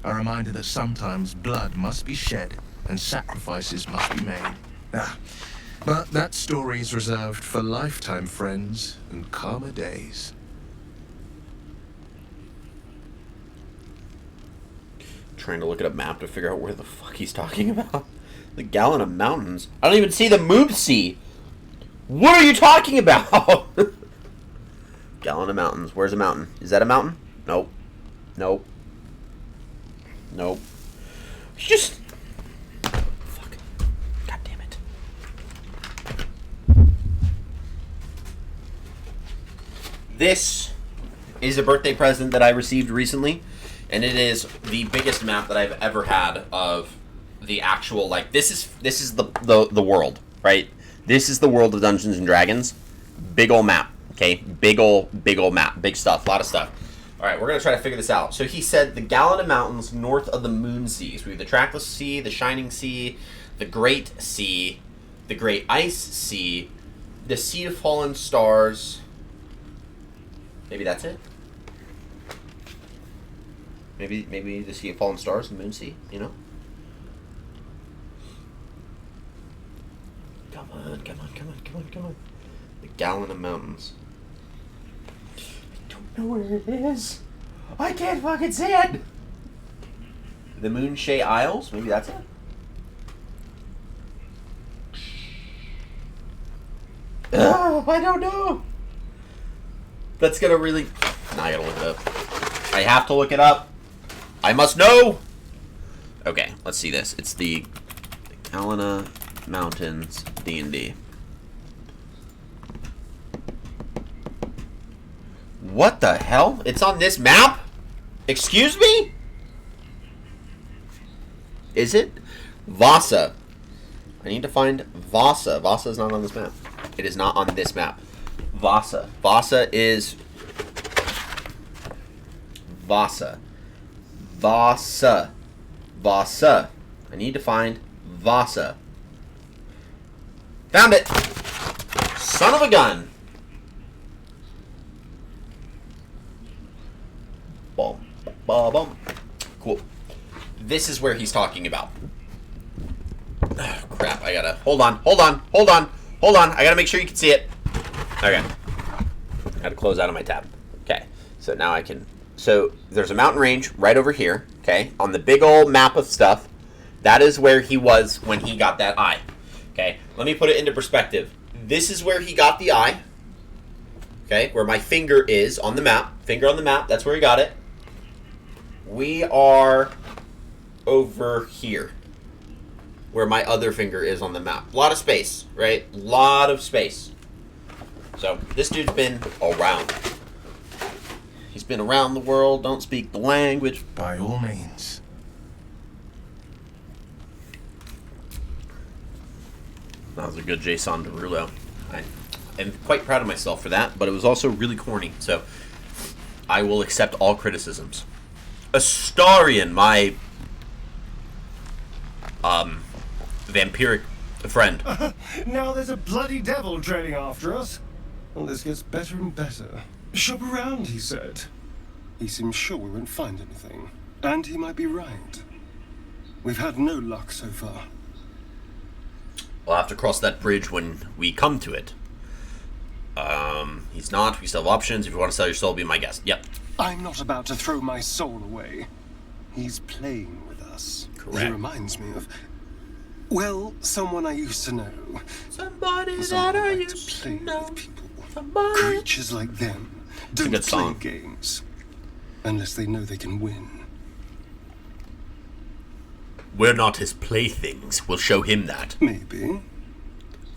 A reminder that sometimes blood must be shed and sacrifices must be made. But that story is reserved for lifetime friends and calmer days. Trying to look at a map to figure out where the fuck he's talking about. The Galena Mountains. I don't even see the Moonsea. What are you talking about? Galena Mountains. Where's a mountain? Is that a mountain? Nope. Nope. Nope. Just... Fuck. God damn it. This is a birthday present that I received recently, and it is the biggest map that I've ever had of the actual, like, this is the world, right? This is the world of Dungeons and Dragons. Big ol' map, okay? Big ol' map. Big stuff. A lot of stuff. Alright, we're going to try to figure this out. So he said the Galena Mountains north of the Moonsea. So we have the Trackless Sea, the Shining Sea, the Great Sea, the Great Ice Sea, the Sea of Fallen Stars. Maybe that's it? Maybe the Sea of Fallen Stars and Moonsea, you know? Come on, come on, come on, come on, come on. The Galena Mountains. I don't know where it is. I can't fucking see it! The Moonshae Isles? Maybe that's it? I don't know. That's gonna really... Now I gotta look it up. I have to look it up. I must know! Okay, let's see this. It's the Galena Mountains D&D. What the hell? It's on this map? Excuse me? Is it? Vasa. I need to find Vasa. Vasa is not on this map. It is not on this map. Vasa. Vasa is... Vasa. Vasa. Vasa. I need to find Vasa. Found it! Son of a gun. Boom. Boom. Cool. This is where he's talking about. Oh, crap, I gotta... Hold on. I gotta make sure you can see it. Okay. I gotta close out of my tab. Okay. So now I can... So, there's a mountain range right over here, okay? On the big old map of stuff. That is where he was when he got that eye. Okay? Let me put it into perspective. This is where he got the eye. Okay? Where my finger is on the map. Finger on the map. That's where he got it. We are over here. Where my other finger is on the map. A lot of space, right? A lot of space. So, this dude's been around. He's been around the world, don't speak the language. By all means. That was a good Jason Derulo. I am quite proud of myself for that, but it was also really corny, so I will accept all criticisms. Astarion, my vampiric friend. Now there's a bloody devil trailing after us. Well, this gets better and better. Shop around, he said. He seems sure we won't find anything. And he might be right. We've had no luck so far. We'll have to cross that bridge when we come to it. He's not. We still have options. If you want to sell your soul, be my guest. Yep. I'm not about to throw my soul away. He's playing with us. Correct. He reminds me of... Well, someone I used to know. Somebody that I used to know. Somebody. Creatures like them don't good play song. games unless they know they can win. We're not his playthings. We'll show him that. Maybe.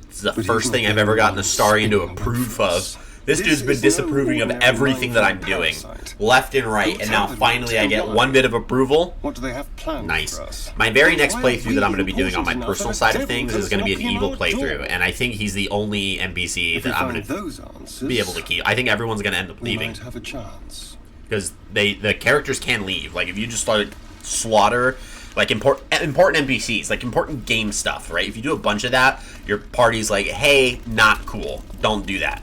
This is the first thing I've ever gotten Astarion to approve of. This dude's been disapproving of everything that I'm doing. Left and right, and now finally I get one bit of approval. What do they have planned Nice. for us? My very next playthrough that I'm going to be doing on my personal side of things is going to be an evil playthrough, and I think he's the only NPC that I'm going to be able to keep. I think everyone's going to end up We leaving. might have a chance. Because the characters can leave. Like, if you just start slaughter... Like, important NPCs, like, important game stuff, right? If you do a bunch of that, your party's like, hey, not cool. Don't do that.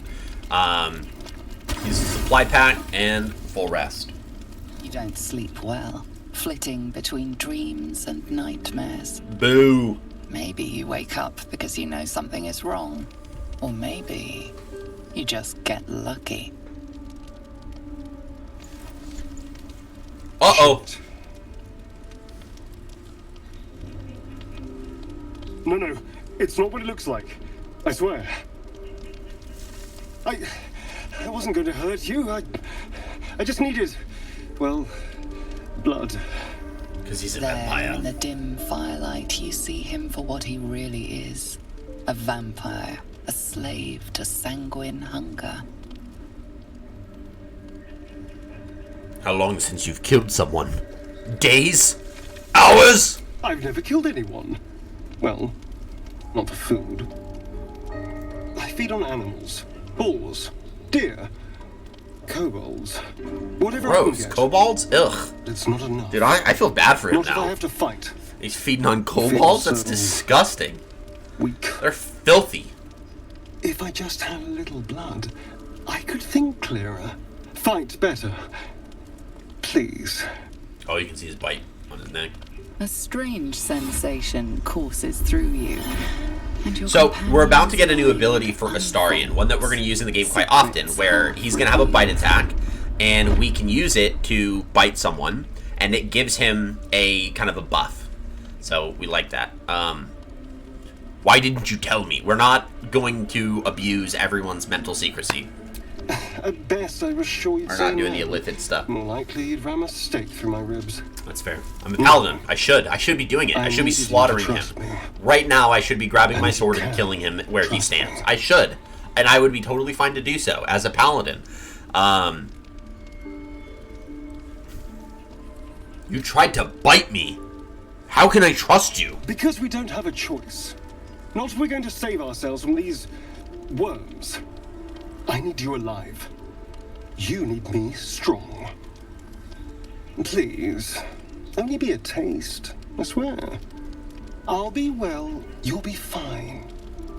Use a supply pack and full rest. You don't sleep well, flitting between dreams and nightmares. Boo. Maybe you wake up because you know something is wrong. Or maybe you just get lucky. Uh-oh. No, it's not what it looks like. I swear. I wasn't going to hurt you. I just needed, well, blood. Because he's a There, vampire. in the dim firelight, you see him for what he really is. A vampire, a slave to sanguine hunger. How long since you've killed someone? Days? Hours? I've never killed anyone. Well, not for food. I feed on animals. Bulls. Deer. Kobolds. Whatever I can Gross. get. Kobolds? Ugh. It's not enough. Dude, I feel bad for him Not if I now. have to fight. He's feeding on kobolds? That's so disgusting. Weak. They're filthy. If I just had a little blood, I could think clearer. Fight better. Please. Oh, you can see his bite on his neck. A strange sensation courses through you. And your So, we're about to get a new ability for Astarion, one that we're going to use in the game quite often, where he's going to have a bite attack, and we can use it to bite someone, and it gives him a kind of a buff. So, we like that. Why didn't you tell me? We're not going to abuse everyone's mental secrecy. At best, I was sure you'd We're say not doing no. the illicit stuff. More likely you'd ram a stake through my ribs. That's fair. I'm a paladin. I should be doing it. I should be needed you to slaughtering him. trust me. Right now, I should be grabbing my And you sword and can. killing him where he Trust stands. me. I should. And I would be totally fine to do so as a paladin. You tried to bite me. How can I trust you? Because we don't have a choice. Not if we're going to save ourselves from these worms. I need you alive. You need me strong. Please, only be a taste, I swear. I'll be well, you'll be fine.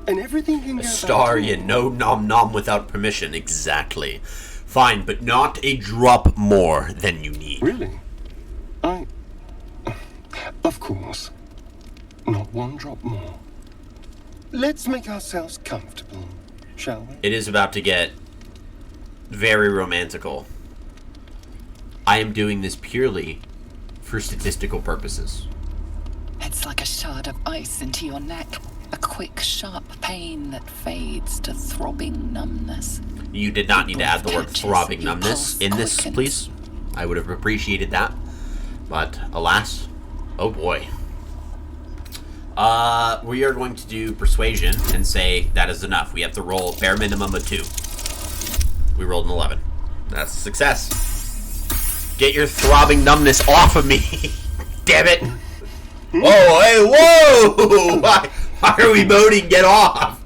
And everything can go Astarion, no nom nom without permission. Exactly. Fine, but not a drop more than you need. Really? Of course. Not one drop more. Let's make ourselves comfortable, shall we? It is about to get very romantical. I am doing this purely for statistical purposes. It's like a shard of ice into your neck. A quick, sharp pain that fades to throbbing numbness. You did not need to add the word throbbing numbness in this, please. I would have appreciated that. But, alas, oh boy. We are going to do persuasion and say that is enough. We have to roll a bare minimum of 2. We rolled an 11. That's a success. Get your throbbing numbness off of me. Damn it. Whoa, hey, whoa! Why are we voting? Get off!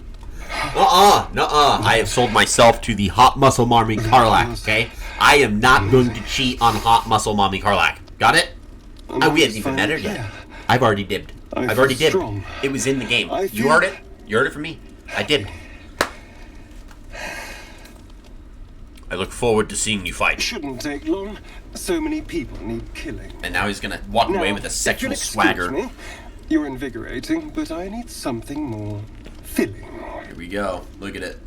Nuh-uh. I have sold myself to the Hot Muscle Mommy Karlach, okay? I am not going to cheat on Hot Muscle Mommy Karlach. Got it? We hadn't even met her yet. I've already dibbed. I've already dibbed. It was in the game. You heard it? You heard it from me. I dibbed. I look forward to seeing you fight. Shouldn't take long. So many people need killing. And now he's gonna walk away with a sexual swagger. Me, you're invigorating, but I need something more filling. Here we go. Look at it.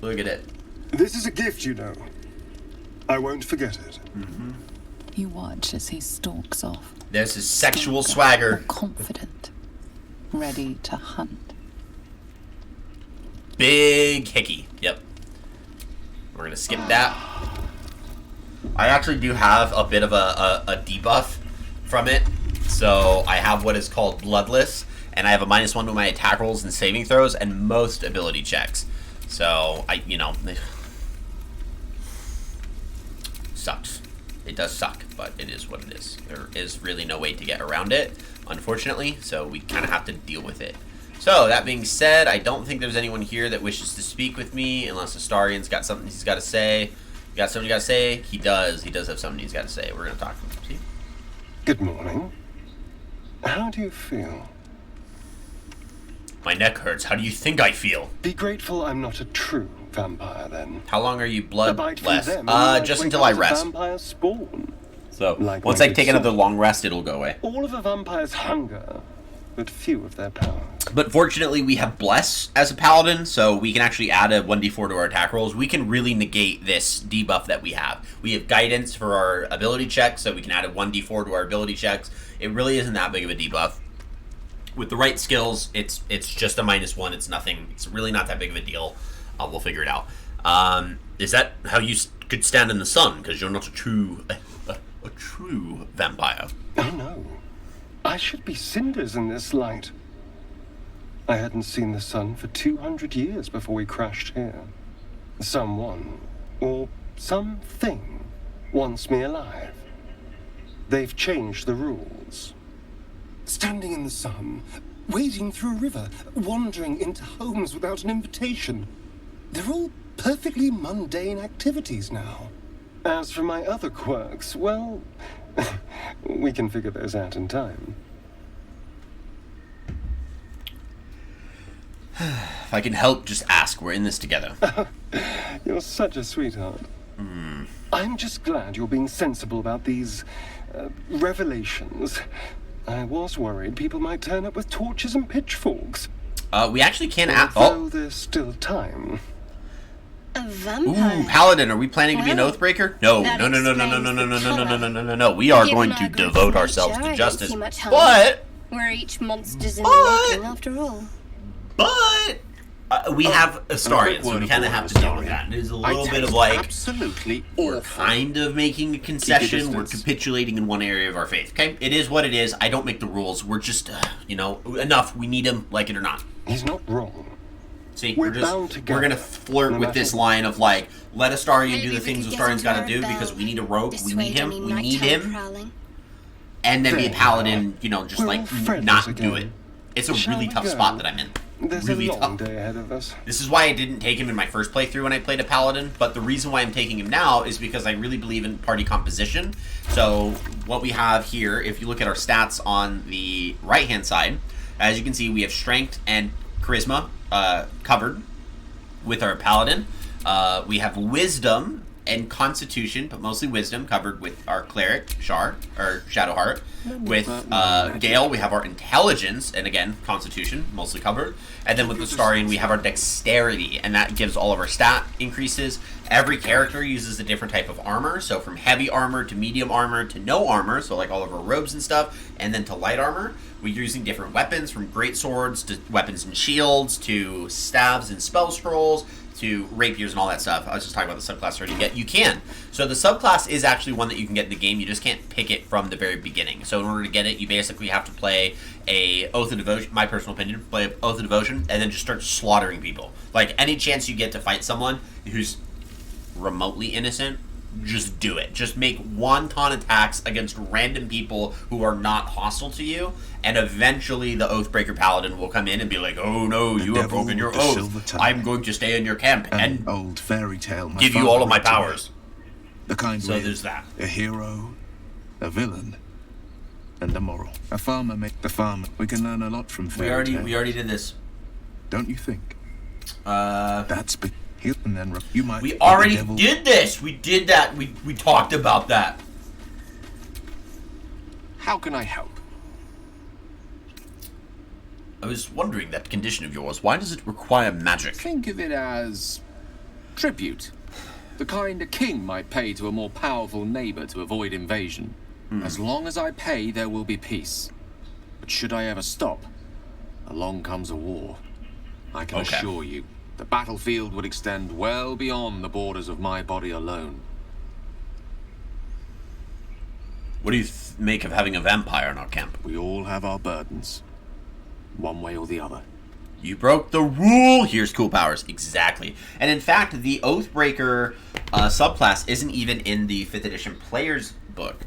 Look at it. This is a gift, you know. I won't forget it. Mm-hmm. You watch as he stalks off. There's his sexual swagger. Confident. Ready to hunt. Big hickey. Yep. We're gonna skip that. I actually do have a bit of a debuff from it. So I have what is called Bloodless, and I have a -1 to my attack rolls and saving throws and most ability checks. So sucks. It does suck, but it is what it is. There is really no way to get around it, unfortunately, so we kind of have to deal with it. So, that being said, I don't think there's anyone here that wishes to speak with me, unless Astarion's got something he's got to say. You got something you got to say? He does. He does have something he's got to say. We're going to talk to him. See? Good morning. How do you feel? My neck hurts. How do you think I feel? Be grateful I'm not a true vampire, then. How long are you bloodless? Just until I rest. Vampire spawn. So, once I take another long rest, it'll go away. All of a vampire's hunger, but few of their power. But fortunately, we have Bless as a paladin, so we can actually add a 1d4 to our attack rolls. We can really negate this debuff that we have. We have Guidance for our ability checks, so we can add a 1d4 to our ability checks. It really isn't that big of a debuff. With the right skills, it's just a -1. It's nothing. It's really not that big of a deal. We'll figure it out. Is that how you could stand in the sun? Because you're not a true vampire. Oh no. I should be cinders in this light. I hadn't seen the sun for 200 years before we crashed here. Someone, or something, wants me alive. They've changed the rules. Standing in the sun, wading through a river, wandering into homes without an invitation. They're all perfectly mundane activities now. As for my other quirks, well, we can figure those out in time. If I can help, just ask. We're in this together. You're such a sweetheart. I'm just glad you're being sensible about these revelations. I was worried people might turn up with torches and pitchforks. We actually can't ask. Although there's still time. A vampire? Ooh, Paladin, are we planning to be an Oathbreaker? No. No. We are going to devote ourselves to justice. But we're each monsters in the making, after all. But we have Astarion, so we kind of have to deal with that. It is a little bit of like, absolutely we're kind of making a concession. We're capitulating in one area of our faith. Okay, it is what it is. I don't make the rules. We're just, enough. We need him, like it or not. He's not wrong. See, we're gonna flirt with this line of like, let Astarion do the things Astarion's got to do because we need a rogue. We need him. We need him. And then be a paladin. Just like not do it. It's a really tough spot that I'm in. There's really a long day ahead of us. This is why I didn't take him in my first playthrough when I played a paladin, but the reason why I'm taking him now is because I really believe in party composition. So what we have here, if you look at our stats on the right-hand side, as you can see, we have strength and charisma covered with our paladin. We have wisdom and constitution, but mostly wisdom covered with our cleric, Shadowheart. With Gale, we have our intelligence, and again, constitution, mostly covered. And then with the Starian, we have our dexterity, and that gives all of our stat increases. Every character uses a different type of armor, so from heavy armor to medium armor to no armor, so like all of our robes and stuff, and then to light armor. We're using different weapons, from great swords to weapons and shields to staves and spell scrolls to rapiers and all that stuff. I was just talking about the subclass already. You can. So the subclass is actually one that you can get in the game. You just can't pick it from the very beginning. So in order to get it, you basically have to play a Oath of Devotion, my personal opinion, play Oath of Devotion, and then just start slaughtering people. Like, any chance you get to fight someone who's remotely innocent, just do it. Just make one-ton attacks against random people who are not hostile to you, and eventually the Oathbreaker Paladin will come in and be like, oh no, you have broken your oath. I'm going to stay in your camp and old fairy tale. Give you all of my powers. The kind so there's that. A hero, a villain, and a moral. A farmer make the farmer. We can learn a lot from fairy tales. We already did this. Don't you think? That's big. And then you might. We already did this. We did that. We talked about that. How can I help? I was wondering, that condition of yours, why does it require magic? Think of it as tribute. The kind a king might pay to a more powerful neighbor to avoid invasion. As long as I pay, there will be peace. But should I ever stop, along comes a war. I can assure you, the battlefield would extend well beyond the borders of my body alone. What do you make of having a vampire in our camp? We all have our burdens, one way or the other. You broke the rule! Here's cool powers. Exactly. And in fact, the Oathbreaker subclass isn't even in the 5th edition player's book.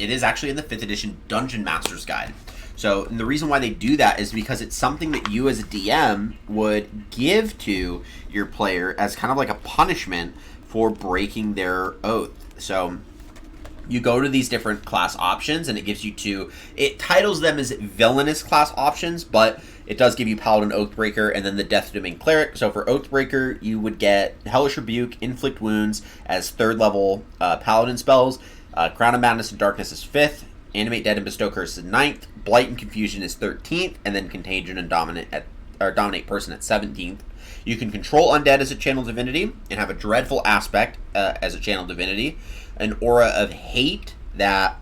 It is actually in the 5th edition Dungeon Master's Guide. So, and the reason why they do that is because it's something that you as a DM would give to your player as kind of like a punishment for breaking their oath. So, you go to these different class options, and it gives you it titles them as villainous class options, but it does give you Paladin, Oathbreaker, and then the Death Dooming Cleric. So for Oathbreaker, you would get Hellish Rebuke, Inflict Wounds as 3rd level Paladin spells, Crown of Madness and Darkness is 5th, Animate Dead and Bestow Curse is 9th, Blight and Confusion is 13th, and then Contagion and Dominate Person at 17th. You can control undead as a channel divinity, and have a Dreadful Aspect as a channel divinity, an Aura of Hate that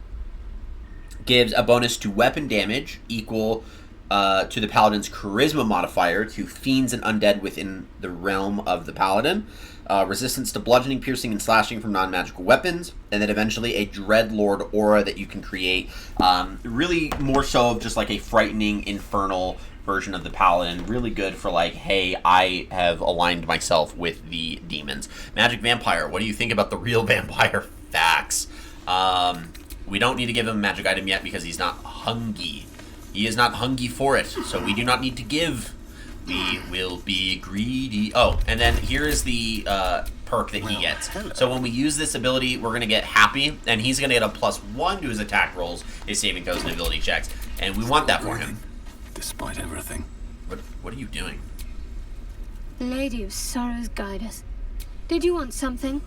gives a bonus to weapon damage equal to the Paladin's Charisma modifier to fiends and undead within the realm of the Paladin. Resistance to bludgeoning, piercing, and slashing from non-magical weapons, and then eventually a Dreadlord aura that you can create, really more so of just like a frightening, infernal version of the Paladin. Really good for like, hey, I have aligned myself with the demons. Magic Vampire, what do you think about the real vampire? Facts. We don't need to give him a magic item yet because he's not hungry. He is not hungry for it, so we do not need to give. We will be greedy. Oh, and then here is the perk that he gets. So when we use this ability, we're going to get Happy, and he's going to get a +1 to his attack rolls, his saving throws, and ability checks. And we want that for him. Despite everything. What are you doing? Lady of Sorrows, guide us. Did you want something?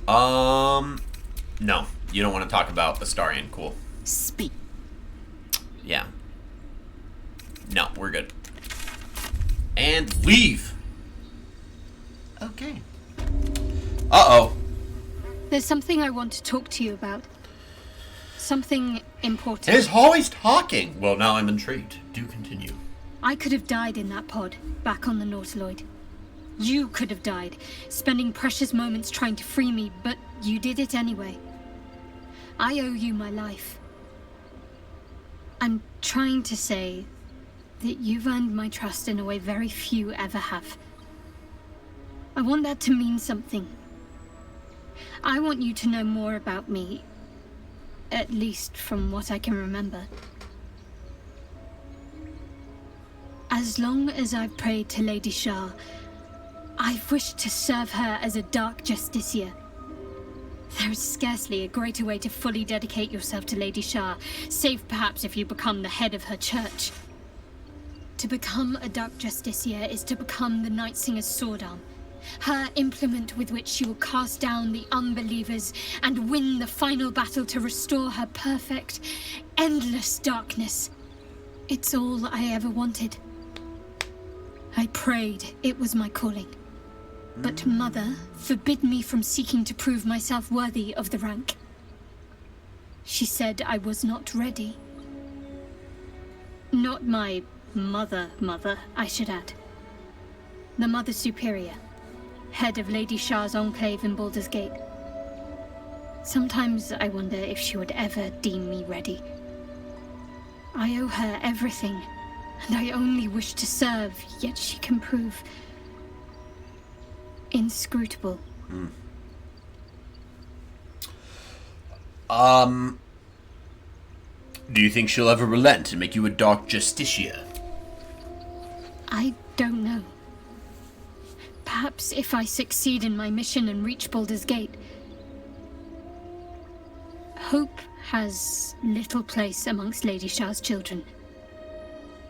No. You don't want to talk about Astarion. Cool. Speak. Yeah. No, we're good. And leave. Okay. Uh-oh. There's something I want to talk to you about. Something important. He's always talking. Well, now I'm intrigued. Do continue. I could have died in that pod, back on the Nautiloid. You could have died, spending precious moments trying to free me, but you did it anyway. I owe you my life. I'm trying to say that you've earned my trust in a way very few ever have. I want that to mean something. I want you to know more about me, at least from what I can remember. As long as I've prayed to Lady Shah, I've wished to serve her as a Dark Justiciar. There is scarcely a greater way to fully dedicate yourself to Lady Shah, save perhaps if you become the head of her church. To become a Dark Justiciar is to become the Night Singer's sword arm. Her implement with which she will cast down the unbelievers and win the final battle to restore her perfect, endless darkness. It's all I ever wanted. I prayed it was my calling. But Mother forbid me from seeking to prove myself worthy of the rank. She said I was not ready. Not my mother, I should add. The Mother Superior, head of Lady Shah's enclave in Baldur's Gate. Sometimes I wonder if she would ever deem me ready. I owe her everything, and I only wish to serve, yet she can prove inscrutable. Do you think she'll ever relent and make you a Dark Justiciar? I don't know. Perhaps if I succeed in my mission and reach Baldur's Gate. Hope has little place amongst Lady Shah's children.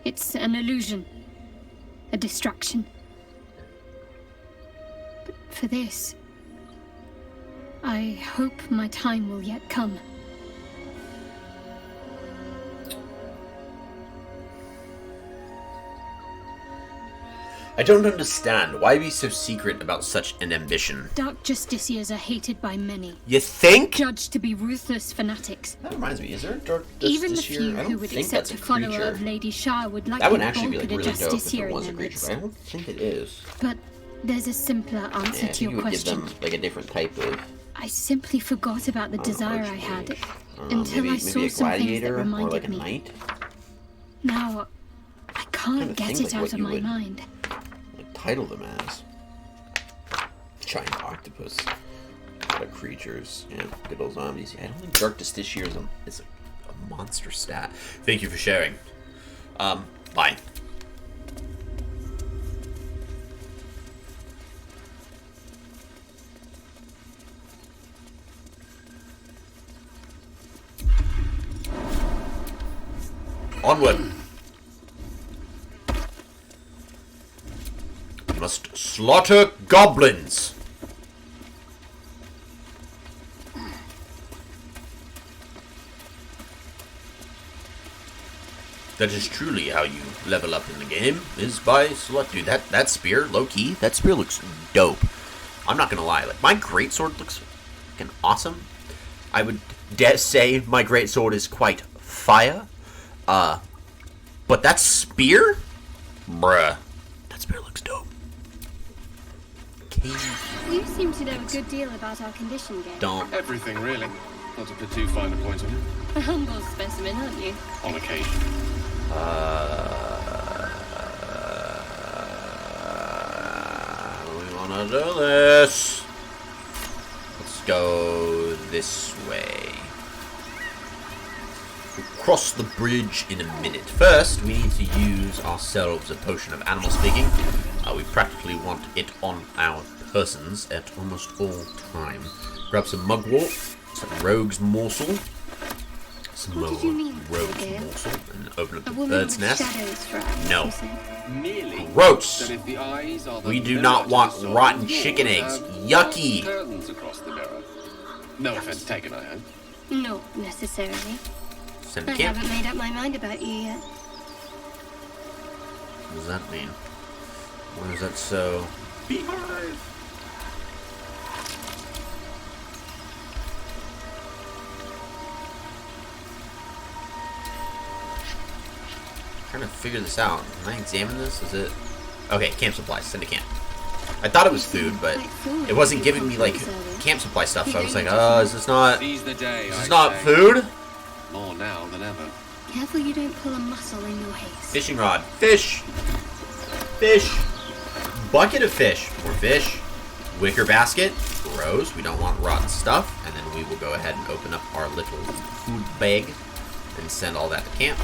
It's an illusion, a distraction. But for this, I hope my time will yet come. I don't understand. Why be so secret about such an ambition? Dark Justiciars are hated by many. You think? Judged to be ruthless fanatics. That reminds me, is there a Dark Justiciar? Even the few I who don't would think accept that's a a follower creature. of Lady Shah would That likely would actually be balk like at a really dope if Justiciar it in was a their creature, midst. but I don't think it is. But there's a simpler Yeah, I answer think to you your would give question. them like a different type of. I simply forgot about the desire I had until maybe, I saw maybe a some things that gladiator or reminded like a me. knight. Now, I can't get think, it like, out what of you my would- mind. Like, title them as giant octopus. A lot of creatures. Yeah, good old zombies. I don't think Dark Justiciar is a monster stat. Thank you for sharing. Bye. Onward. We must slaughter goblins. That is truly how you level up in the game, is by select. Dude, that spear, low key, that spear looks dope. I'm not gonna lie, like my greatsword looks fucking awesome. I would dare say my greatsword is quite fire. But that spear? Bruh. That spear looks dope. You seem to know a good deal about our condition, Gay. Don't. Everything, really. Not to put too fine a point on it. A humble specimen, aren't you? On occasion. We wanna do this. Let's go this way. We'll cross the bridge in a minute. First, we need to use ourselves a potion of animal speaking. We practically want it on our persons at almost all time. Grab some mugwort, some rogue's morsel, some What did you mean, rogue's Gale? morsel, and open up A the woman bird's with nest. shadows for eyes, No. you said. Merely Gross. that if the eyes are the We do mirror not to want the soul, rotten yours chicken eggs. have Yucky. curtains across the mirror. No offense taken, I hope. Not necessarily. Send I a camp. haven't made up my mind about you yet. What does that mean? Why is that so? Beehive. Trying to figure this out. Can I examine this? Is it? Okay, camp supplies. Send to camp. I thought it was food, but it wasn't giving me like camp supply stuff. So I was like, oh, is this not? Seize the day, Is I this not say. food? More now than ever. Careful you don't pull a muscle in your haste. Fishing rod. Fish. Fish. Bucket of fish. More fish. Wicker basket. Gross. We don't want rotten stuff. And then we will go ahead and open up our little food bag and send all that to camp.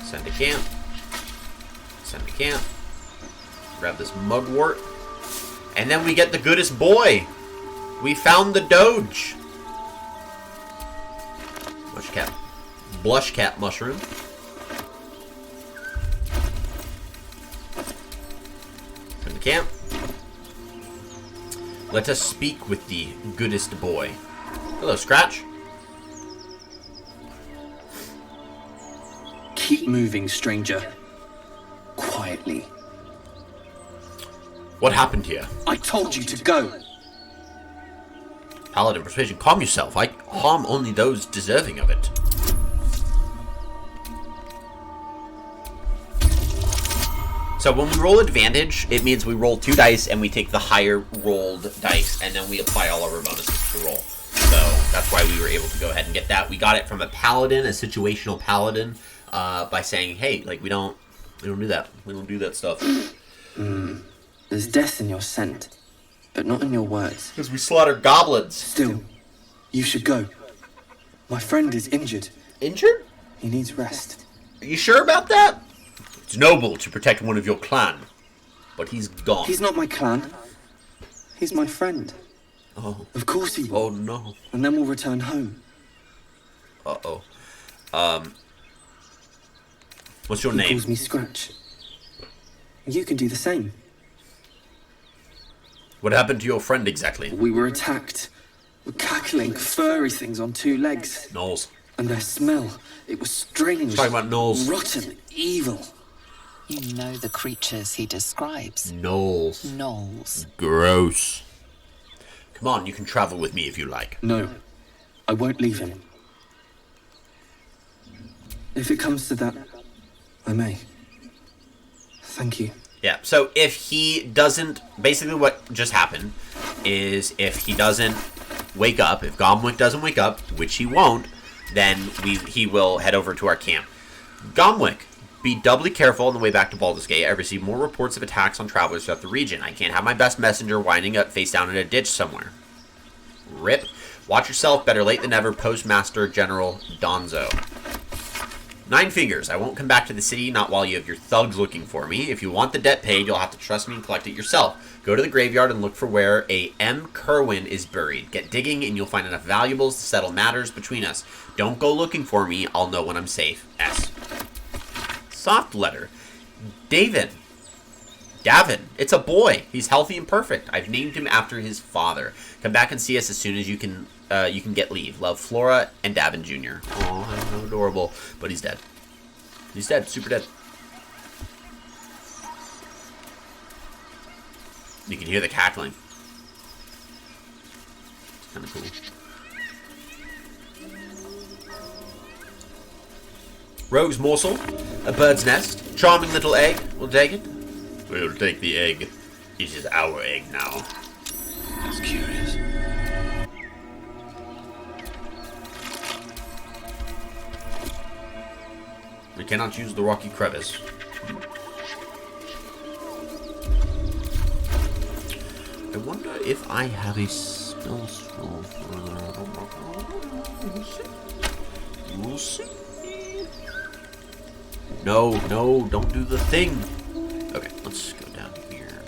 Send to camp. Send to camp. Grab this mugwort. And then we get the goodest boy. We found the Doge. Blush cat mushroom. From the camp. Let us speak with the goodest boy. Hello, Scratch. Keep moving, stranger. Quietly. What happened here? I told you to go. Paladin persuasion. Calm yourself. I harm only those deserving of it. So when we roll advantage, it means we roll 2 dice and we take the higher rolled dice and then we apply all of our bonuses to the roll. So that's why we were able to go ahead and get that. We got it from a paladin, a situational paladin, by saying, hey, like we don't do that. We don't do that stuff. There's death in your scent, but not in your words. Because we slaughter goblins. Still, you should go. My friend is injured. Injured? He needs rest. Are you sure about that? It's noble to protect one of your clan, but he's gone. He's not my clan. He's my friend. Oh. Of course he will. Oh, no. And then we'll return home. Uh-oh. What's your He name? calls me Scratch. You can do the same. What happened to your friend exactly? We were attacked. With cackling, furry things on 2 legs. Gnolls. And their smell, it was strange. Talking about gnolls. Rotten, evil. You know the creatures he describes. Gnolls. Gnolls. Gross. Come on, you can travel with me if you like. No, I won't leave him. If it comes to that, I may. Thank you. Yeah, so if he doesn't... Basically what just happened is if he doesn't wake up, if Gomwick doesn't wake up, which he won't, then he will head over to our camp. Gomwick, be doubly careful on the way back to Baldur's Gate. I received more reports of attacks on travelers throughout the region. I can't have my best messenger winding up face down in a ditch somewhere. Rip. Watch yourself, better late than never, Postmaster General Donzo. 9 fingers. I won't come back to the city, not while you have your thugs looking for me. If you want the debt paid, you'll have to trust me and collect it yourself. Go to the graveyard and look for where a M. Kerwin is buried. Get digging and you'll find enough valuables to settle matters between us. Don't go looking for me. I'll know when I'm safe. S. Soft letter. Davin. It's a boy. He's healthy and perfect. I've named him after his father. Come back and see us as soon as you can get leave. Love, Flora and Davin Jr. Oh, how adorable. But he's dead. He's dead. Super dead. You can hear the cackling. It's kind of cool. Rogue's morsel, a bird's nest, charming little egg. We'll take it. We'll take the egg. It is our egg now. That's curious. We cannot use the rocky crevice. I wonder if I have a spell scroll for... We'll see. No, don't do the thing. Okay, let's go down here.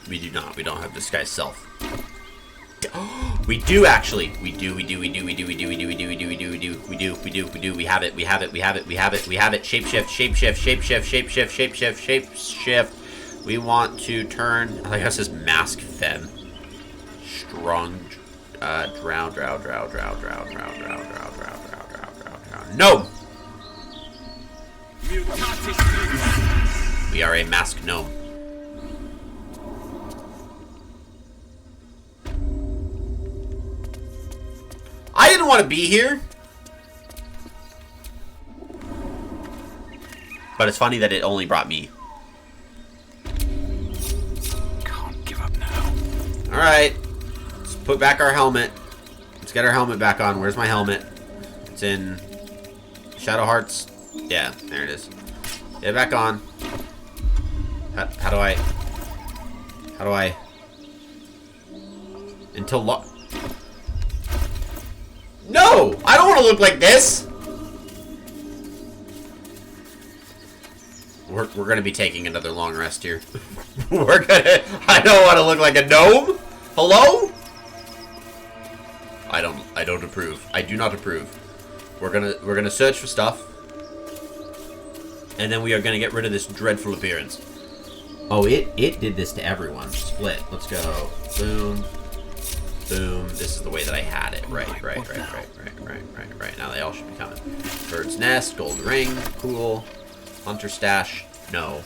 We don't have disguise self. We do actually. We do. We have it. Shapeshift. We want to turn, I guess it's mask fem. Strong, drow. No! We are a masked gnome. I didn't want to be here. But it's funny that it only brought me. Can't give up now. Alright. Let's put back our helmet. Let's get our helmet back on. Where's my helmet? It's in Shadow Hearts. Yeah, there it is. Get it back on. How do I... Until No! I don't want to look like this! We're gonna be taking another long rest here. I don't want to look like a gnome! Hello? approve. I do not approve. We're gonna search for stuff, and then we are gonna get rid of this dreadful appearance. Oh, it did this to everyone. Split. Let's go. Boom. Boom. This is the way that I had it. Right. Now they all should be coming. Bird's nest, gold ring, cool. Hunter stash, no.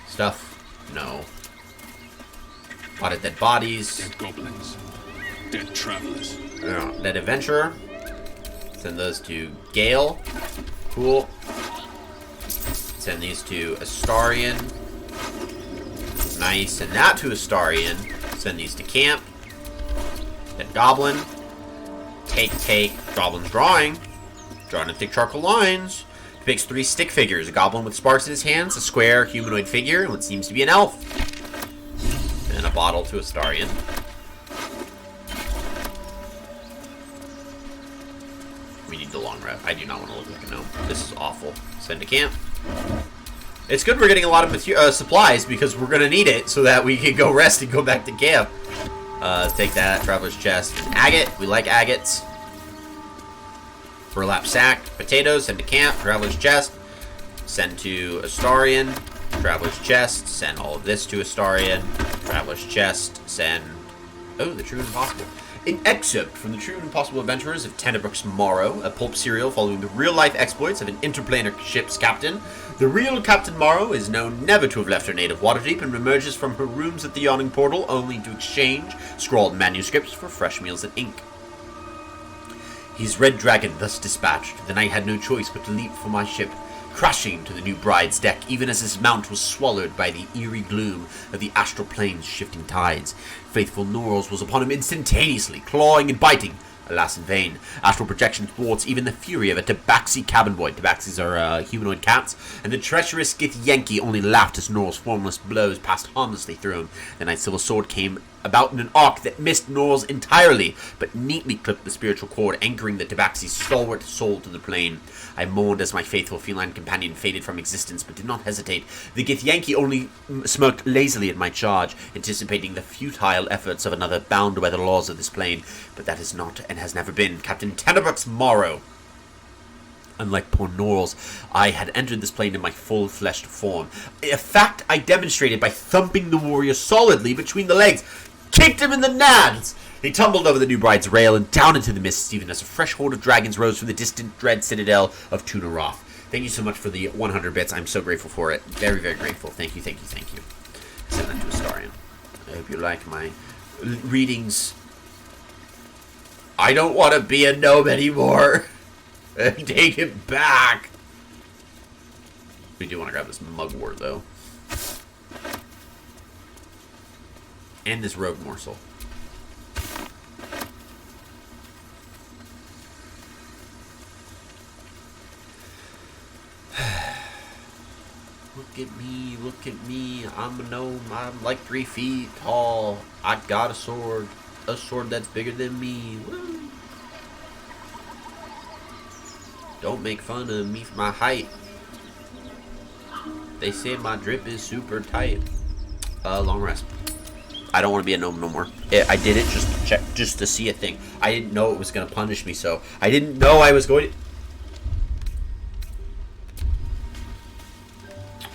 Stuff, no. Lot of dead bodies. Dead goblins. Dead travelers. Dead adventurer. Send those to Gale. Cool. Send these to Astarion. Nice. Send that to Astarion. Send these to camp. Then Goblin. Take. Goblin's drawing. Drawing in thick charcoal lines. Depicts 3 stick figures. A goblin with sparks in his hands, a square humanoid figure, and what seems to be an elf. And a bottle to Astarion. We need the long rest. I do not want to look like a gnome. This is awful. Send to camp. It's good we're getting a lot of supplies because we're going to need it so that we can go rest and go back to camp. Take that. Traveler's chest. Agate. We like agates. Burlap sack. Potatoes. Send to camp. Traveler's chest. Send to Astarion. Traveler's chest. Send all of this to Astarion. Traveler's chest. Send... Oh, the True and Impossible. An excerpt from the True and Impossible Adventures of Tenebrooke's Morrow, a pulp serial following the real-life exploits of an interplanar ship's captain. The real Captain Morrow is known never to have left her native Waterdeep and emerges from her rooms at the yawning portal only to exchange scrawled manuscripts for fresh meals and ink. His red dragon thus dispatched, the knight had no choice but to leap for my ship, crashing to the new bride's deck, even as his mount was swallowed by the eerie gloom of the astral plane's shifting tides. Faithful Norls was upon him instantaneously, clawing and biting. Alas, in vain. Astral projection thwarts even the fury of a tabaxi cabin boy. Tabaxis are humanoid cats, and the treacherous Githyanki only laughed as Norl's formless blows passed harmlessly through him. The knight's silver sword came about in an arc that missed Norl's entirely, but neatly clipped the spiritual cord, anchoring the tabaxi's stalwart soul to the plane. I mourned as my faithful feline companion faded from existence, but did not hesitate. The Githyanki only smirked lazily at my charge, anticipating the futile efforts of another bound by the laws of this plane. But that is not, and has never been, Captain Tenebrooke's Morrow. Unlike poor Norls, I had entered this plane in my full-fleshed form, a fact I demonstrated by thumping the warrior solidly between the legs, kicked him in the nads. He tumbled over the new bride's rail and down into the mists, even as a fresh horde of dragons rose from the distant dread citadel of Tunaroth. Thank you so much for the 100 bits. I'm so grateful for it. Very, very grateful. Thank you. Send that to Astarion. I hope you like my readings. I don't want to be a gnome anymore. Take it back. We do want to grab this mugwort, though. And this rogue morsel. Look at me, I'm a gnome, I'm like 3 feet tall, I got a sword that's bigger than me, woo. Don't make fun of me for my height, they say my drip is super tight. Long rest. I don't want to be a gnome no more. I did it just to check, just to see a thing. I didn't know it was going to punish me, so I didn't know I was going to...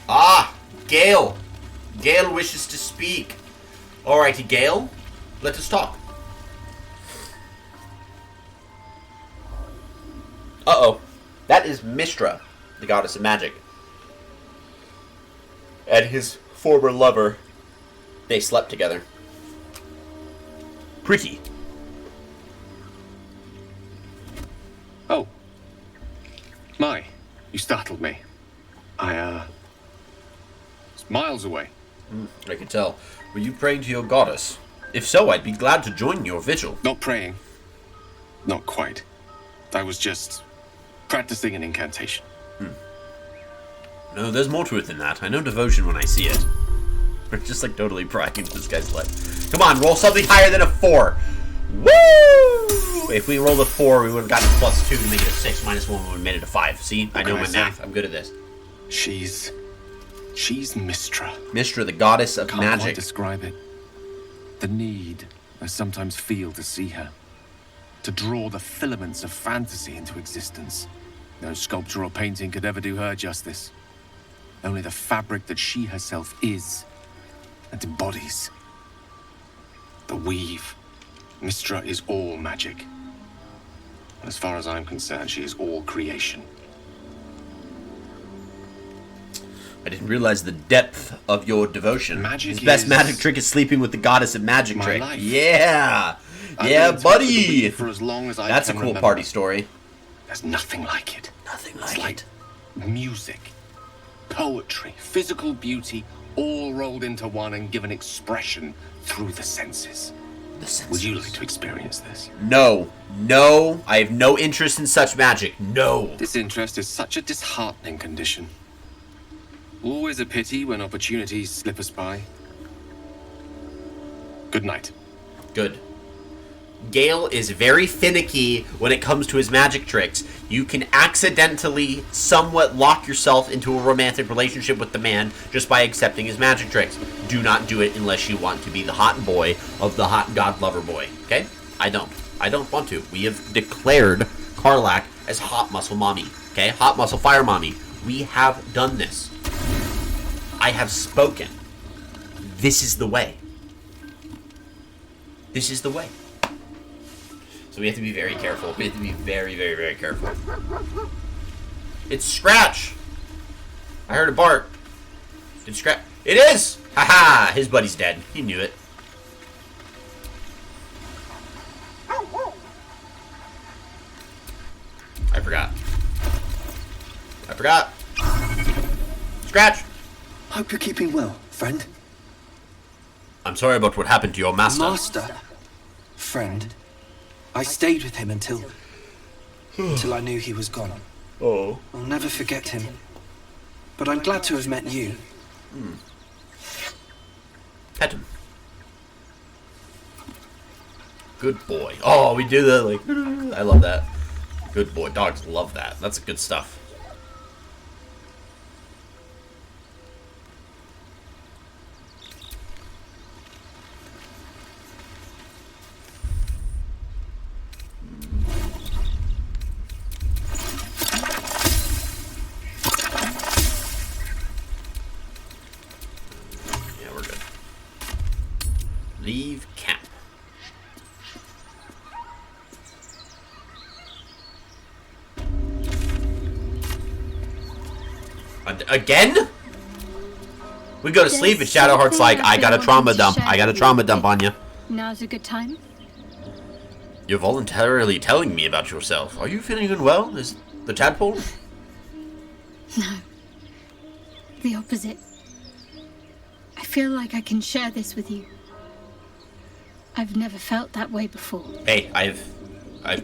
Ah! Gale! Gale wishes to speak. Alrighty, Gale. Let us talk. Uh-oh. That is Mistra, the goddess of magic. And his former lover. They slept together. Pretty. Oh. My, you startled me. Miles away. I can tell. Were you praying to your goddess? If so, I'd be glad to join your vigil. Not praying. Not quite. I was just practicing an incantation. No, there's more to it than that. I know devotion when I see it. We're just like totally prying into this guy's life. Come on, roll something higher than a 4. Woo! If we rolled a 4, we would have gotten +2 to make it a 6. -1 would have made it a 5. See? I know my math. I'm good at this. She's Mistra. Mistra, the goddess of Can't magic. quite describe it. The need I sometimes feel to see her. to draw the filaments of fantasy into existence. No sculpture or painting could ever do her justice. Only the fabric that she herself is and embodies. The weave. Mystra is all magic. As far as I'm concerned, she is all creation. I didn't realize the depth of your devotion. Magic His best is magic trick is sleeping with the goddess of magic my trick. life. Yeah! I've Yeah, been into it for the buddy! weave for as long as I That's a can cool remember. party story. There's nothing like it. Nothing It's like it. Music, poetry, physical beauty, all rolled into one and given expression through the senses. Would you like to experience this? No. No. I have no interest in such magic. No. Disinterest is such a disheartening condition. Always a pity when opportunities slip us by. Good night. Good. Gale is very finicky when it comes to his magic tricks. You can accidentally somewhat lock yourself into a romantic relationship with the man just by accepting his magic tricks. Do not do it unless you want to be the hot boy of the hot god lover boy. Okay? I don't want to. We have declared Karlach as hot muscle mommy. Okay? Hot muscle fire mommy. We have done this. I have spoken. This is the way. This is the way. So we have to be very careful. We have to be very, very, very careful. It's Scratch! I heard a bark. It's Scratch. It is! Haha! His buddy's dead. He knew it. I forgot. Scratch! Hope you're keeping well, friend. I'm sorry about what happened to your master. Master? Friend. I stayed with him until I knew he was gone. Oh. I'll never forget him. But I'm glad to have met you. Pet him. Good boy. Oh, we do that like... I love that. Good boy. Dogs love that. That's good stuff. Yeah, we're good. Leave camp. Again? We go to sleep and Shadowheart's like, I got a trauma dump. I got a trauma dump on you. Now's a good time. You're voluntarily telling me about yourself. Are you feeling unwell? Is the tadpole? No. The opposite. I feel like I can share this with you. I've never felt that way before. Hey, I've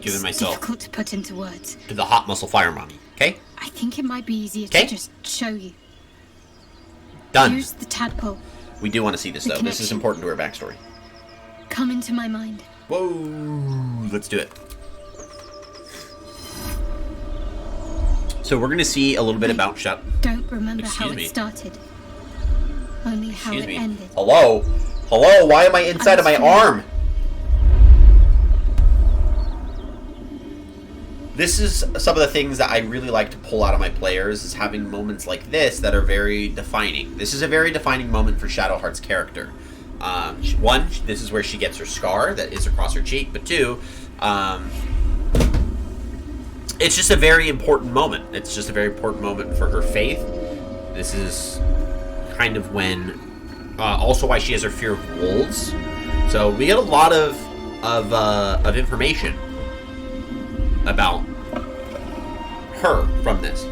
given myself Difficult to put into words. to the hot muscle fire mommy. Okay? I think it might be easier Okay. to just show you. Done. Use the tadpole. We do want to see this, though. This is important to her backstory. Come into my mind. Whoa. Let's do it. So we're going to see a little bit about Don't remember how Excuse it me. started. Only how Excuse it me. ended. Hello? Hello? Why am I inside of my arm? This is some of the things that I really like to pull out of my players, is having moments like this that are very defining. This is a very defining moment for Shadowheart's character. One, this is where she gets her scar that is across her cheek, but two, it's just a very important moment. It's just a very important moment for her faith. This is kind of when, also why she has her fear of wolves. So we get a lot of information about her from this.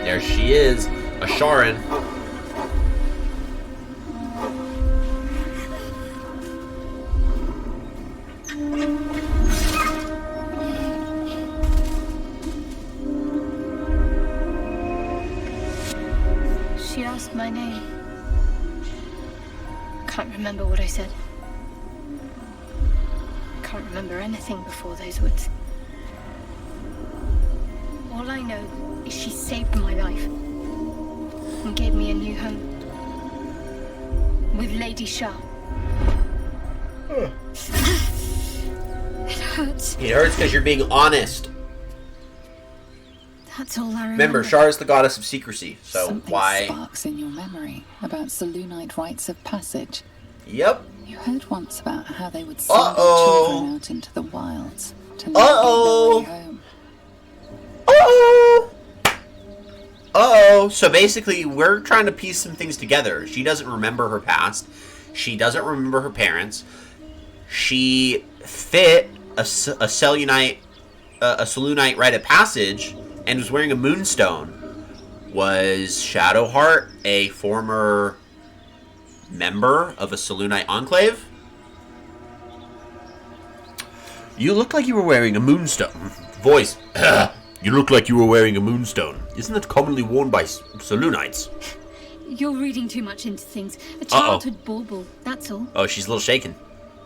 There she is, Asharin. She asked my name. Can't remember what I said. Can't remember anything before those words. All I know is she saved my life and gave me a new home. with Lady Shah. It hurts. It hurts because you're being honest. That's all I Remember, Shar is the goddess of secrecy, so Something why? sparks in your memory about Selûnite rites of passage. Yep. You heard once about how they would send their children out into the wilds to navigate their way home. Uh-oh. So basically, we're trying to piece some things together. She doesn't remember her past. She doesn't remember her parents. She fit a Selûnite rite of passage and was wearing a moonstone. Was Shadowheart a former member of a Selûnite enclave? You look like you were wearing a moonstone. Voice. You look like you were wearing a moonstone. Isn't that commonly worn by Selûnites? You're reading too much into things. A childhood bauble, that's all. Oh, she's a little shaken.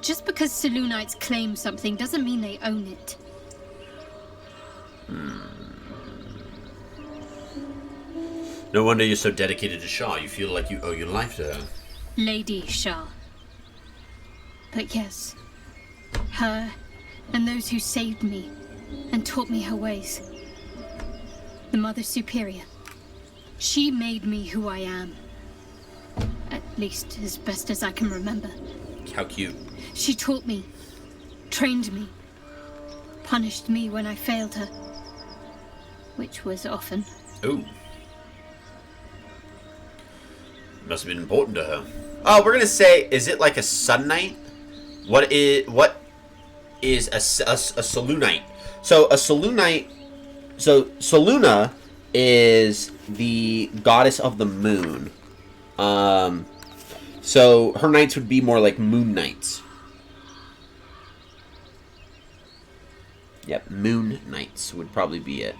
Just because Selûnites claim something doesn't mean they own it. No wonder you're so dedicated to Shah. You feel like you owe your life to her. Lady Shah. But yes, her and those who saved me and taught me her ways. The Mother Superior. She made me who I am. At least as best as I can remember. How cute. She taught me, trained me, punished me when I failed her. Which was often. Ooh. Must have been important to her. Oh, we're gonna say, is it like a Sun Knight? What is a Selûnite? So a Selûnite. So Selûna is the goddess of the moon. So her knights would be more like moon knights. Yep, moon knights would probably be it.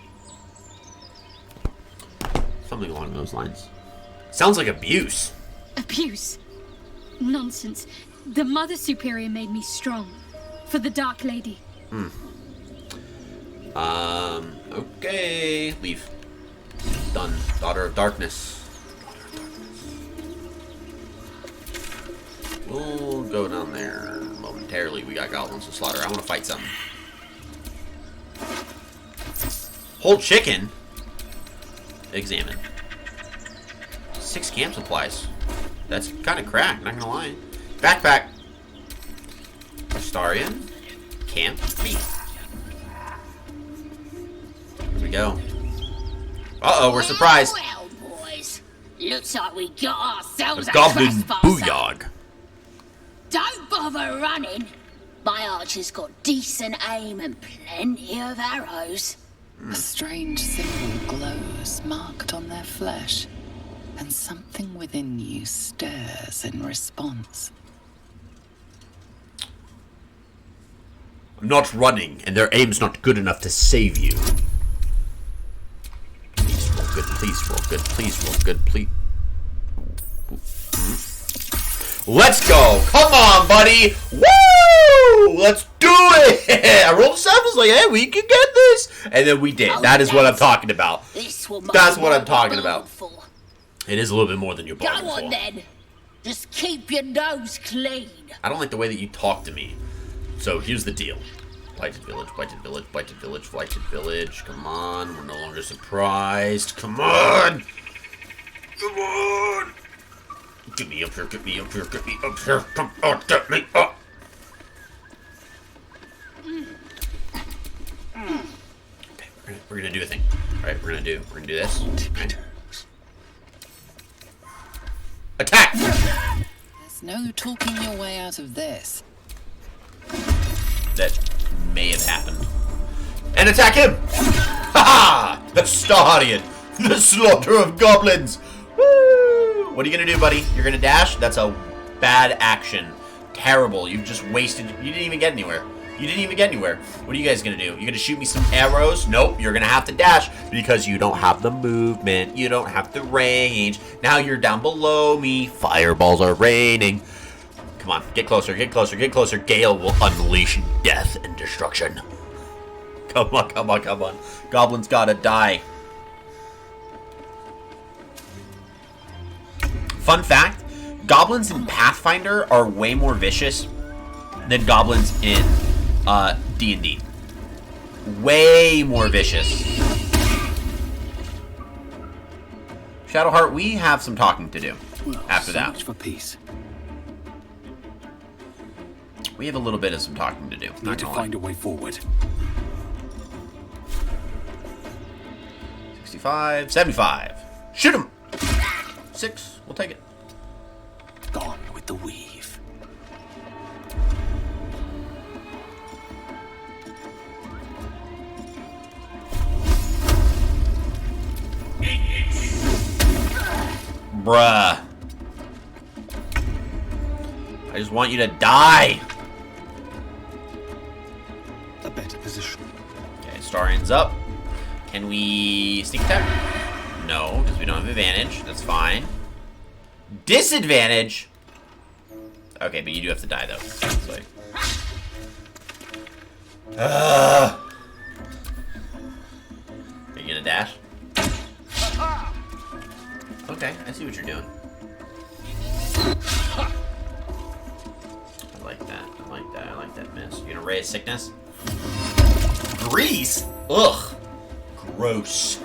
Something along those lines. Sounds like abuse. Abuse? Nonsense. The Mother Superior made me strong. For the Dark Lady. Okay. Leave. Done. Daughter of Darkness. We'll go down there momentarily. We got goblins to slaughter. I want to fight some. Whole chicken? Examine. 6 camp supplies. That's kind of cracked, not gonna lie. Backpack. Astarian. Camp meat. Here we go. Uh-oh, we're surprised. Well, boys, looks like we got ourselves A a goblin trespasser. booyog. Don't bother running. My archer's got decent aim and plenty of arrows. A strange symbol glows, marked on their flesh, and something within you stirs in response. I'm not running, and their aim's not good enough to save you. Please roll good, please roll good, please roll good, please. Let's go! Come on, buddy! Woo! Let's do it! I rolled a 7, I was like, hey, we can get this! And then we did. That is what I'm talking about. That's what I'm talking about. It is a little bit more than you're Go bargaining on for. then. Just keep your nose clean. I don't like the way that you talk to me. So here's the deal. Blighted village, blighted village, blighted village, blighted village. Come on, we're no longer surprised. Come on! Come on! Get me up here, get me up here, get me up here. Come on, get me up! Okay, we're gonna do a thing. Alright, we're gonna do this. Right. Attack! There's no talking your way out of this. That may have happened. And attack him! Ha ha! Astarian! The slaughter of goblins! Woo! What are you gonna do, buddy? You're gonna dash? That's a bad action. Terrible. You just wasted. You didn't even get anywhere. You didn't even get anywhere. What are you guys gonna do? You're gonna shoot me some arrows? Nope. You're gonna have to dash because you don't have the movement. You don't have the range. Now you're down below me. Fireballs are raining. Come on, get closer, get closer, get closer. Gale will unleash death and destruction. Come on, come on, come on. Goblins gotta die. Fun fact, goblins in Pathfinder are way more vicious than goblins in D&D. Way more vicious. Shadowheart, we have some talking to do after that. Much for peace. We have a little bit of some talking to do. Need to find a way forward. 65, 75. Shoot him! 6, we'll take it. Gone with the weave. Bruh. I just want you to die. A better position. Okay, Starian's up. Can we sneak attack? No, because we don't have advantage. That's fine. Disadvantage? Okay, but you do have to die, though. It's like... Are you gonna dash? Okay, I see what you're doing. I like that. I like that. I like that, miss. You gonna raise sickness? Grease? Ugh. Gross.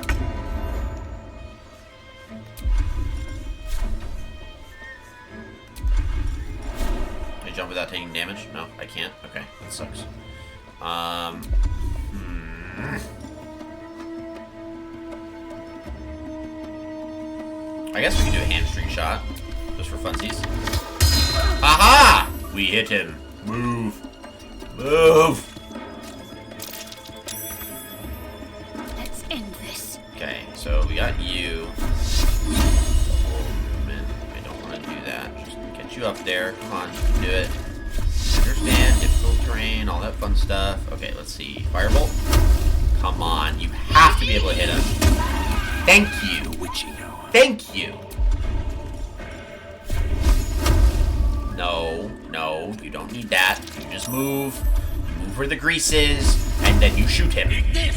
Can I jump without taking damage? No, I can't. Okay, that sucks. I guess we can do a hamstring shot, just for funsies. Aha! We hit him. Move. Move. Let's end this. Okay, so we got you. Oh, man, I don't want to do that. Just get you up there. Come on, you can do it. Understand, difficult terrain, all that fun stuff. Okay, let's see. Firebolt. Come on, you have to be able to hit him. Thank you. Thank you. No, no, you don't need that. You just move. You move where the grease is, and then you shoot him. Okay,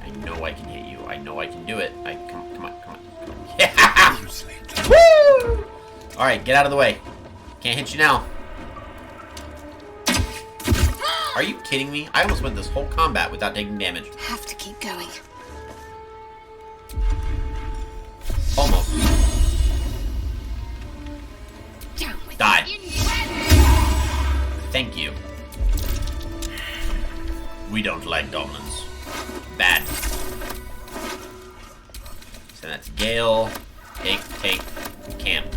I know I can hit you. I know I can do it. Come on. Yeah! Woo! All right, get out of the way. Can't hit you now. Are you kidding me? I almost went this whole combat without taking damage. Have to keep going. Almost. Die. Thank you. We don't like goblins. Bad. Send that to Gale. Take, camp.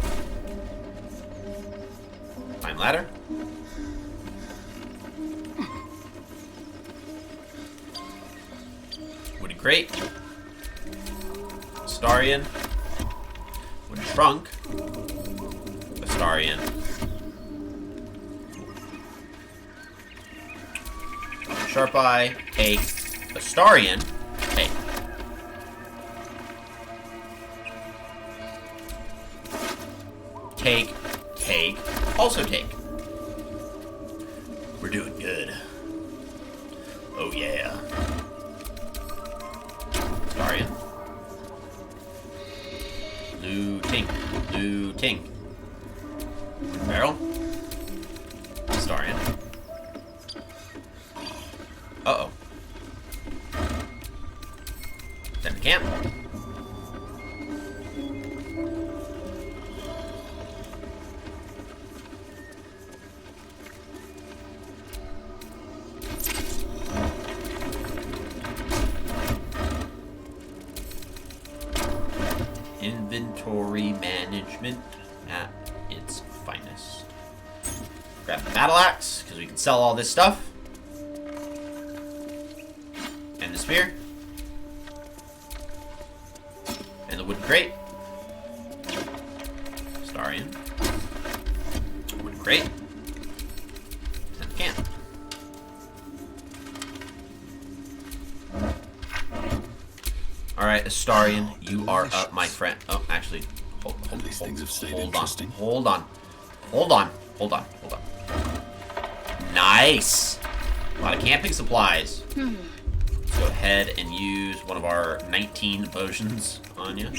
Climb ladder. Woody crate. Astarion. Woody trunk. Astarion. Sharp Eye. Take. Astarion. Take. Take. Also take. We're doing good. Oh yeah. Astarion. Looting. Barrel. Astarion. Uh-oh. Send to camp. Inventory management at its finest. Grab the battle axe, because we can sell all this stuff. And the spear. And the wooden crate. Astarion. Wooden crate. And the camp. Alright, Astarion, you are up, my friend. Oh, actually, hold on. Nice. A lot of camping supplies. Let's go ahead and use one of our 19 potions on you.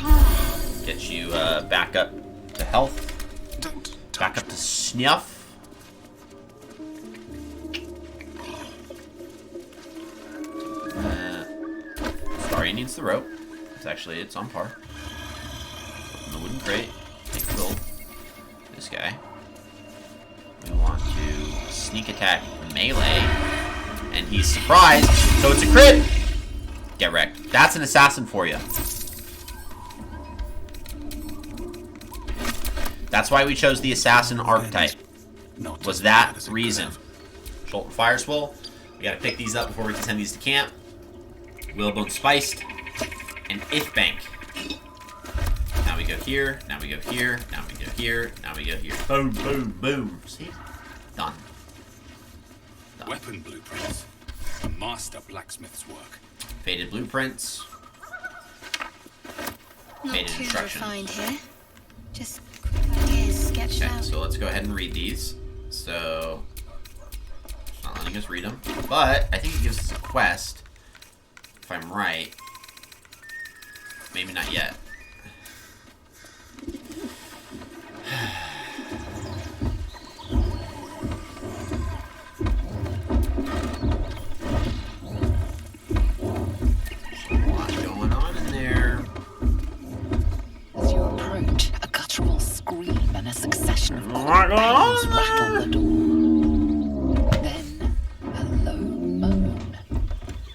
Get you back up to health. Back up to snuff. Starry needs the rope. It's on par. Open the wooden crate. Take the gold. This guy. We want to sneak attack melee. And he's surprised, so it's a crit! Get wrecked. That's an assassin for you. That's why we chose the assassin archetype. Was that reason. Jolt Fire Swole. We gotta pick these up before we can send these to camp. Whalebone Spiced. And If Bank. Now we go here, now we go here, now we go here, now we go here. Boom, boom, boom. See? Done. Weapon blueprints. Master blacksmith's work. Faded blueprints. Not Faded too instructions. refined here. Just quick ideas sketched Okay, out. so let's go ahead and read these. So, it's not letting us read them, but I think it gives us a quest. If I'm right. Maybe not yet. As you approach, a guttural scream and a succession of bangs rattle the door. Then, a low moan.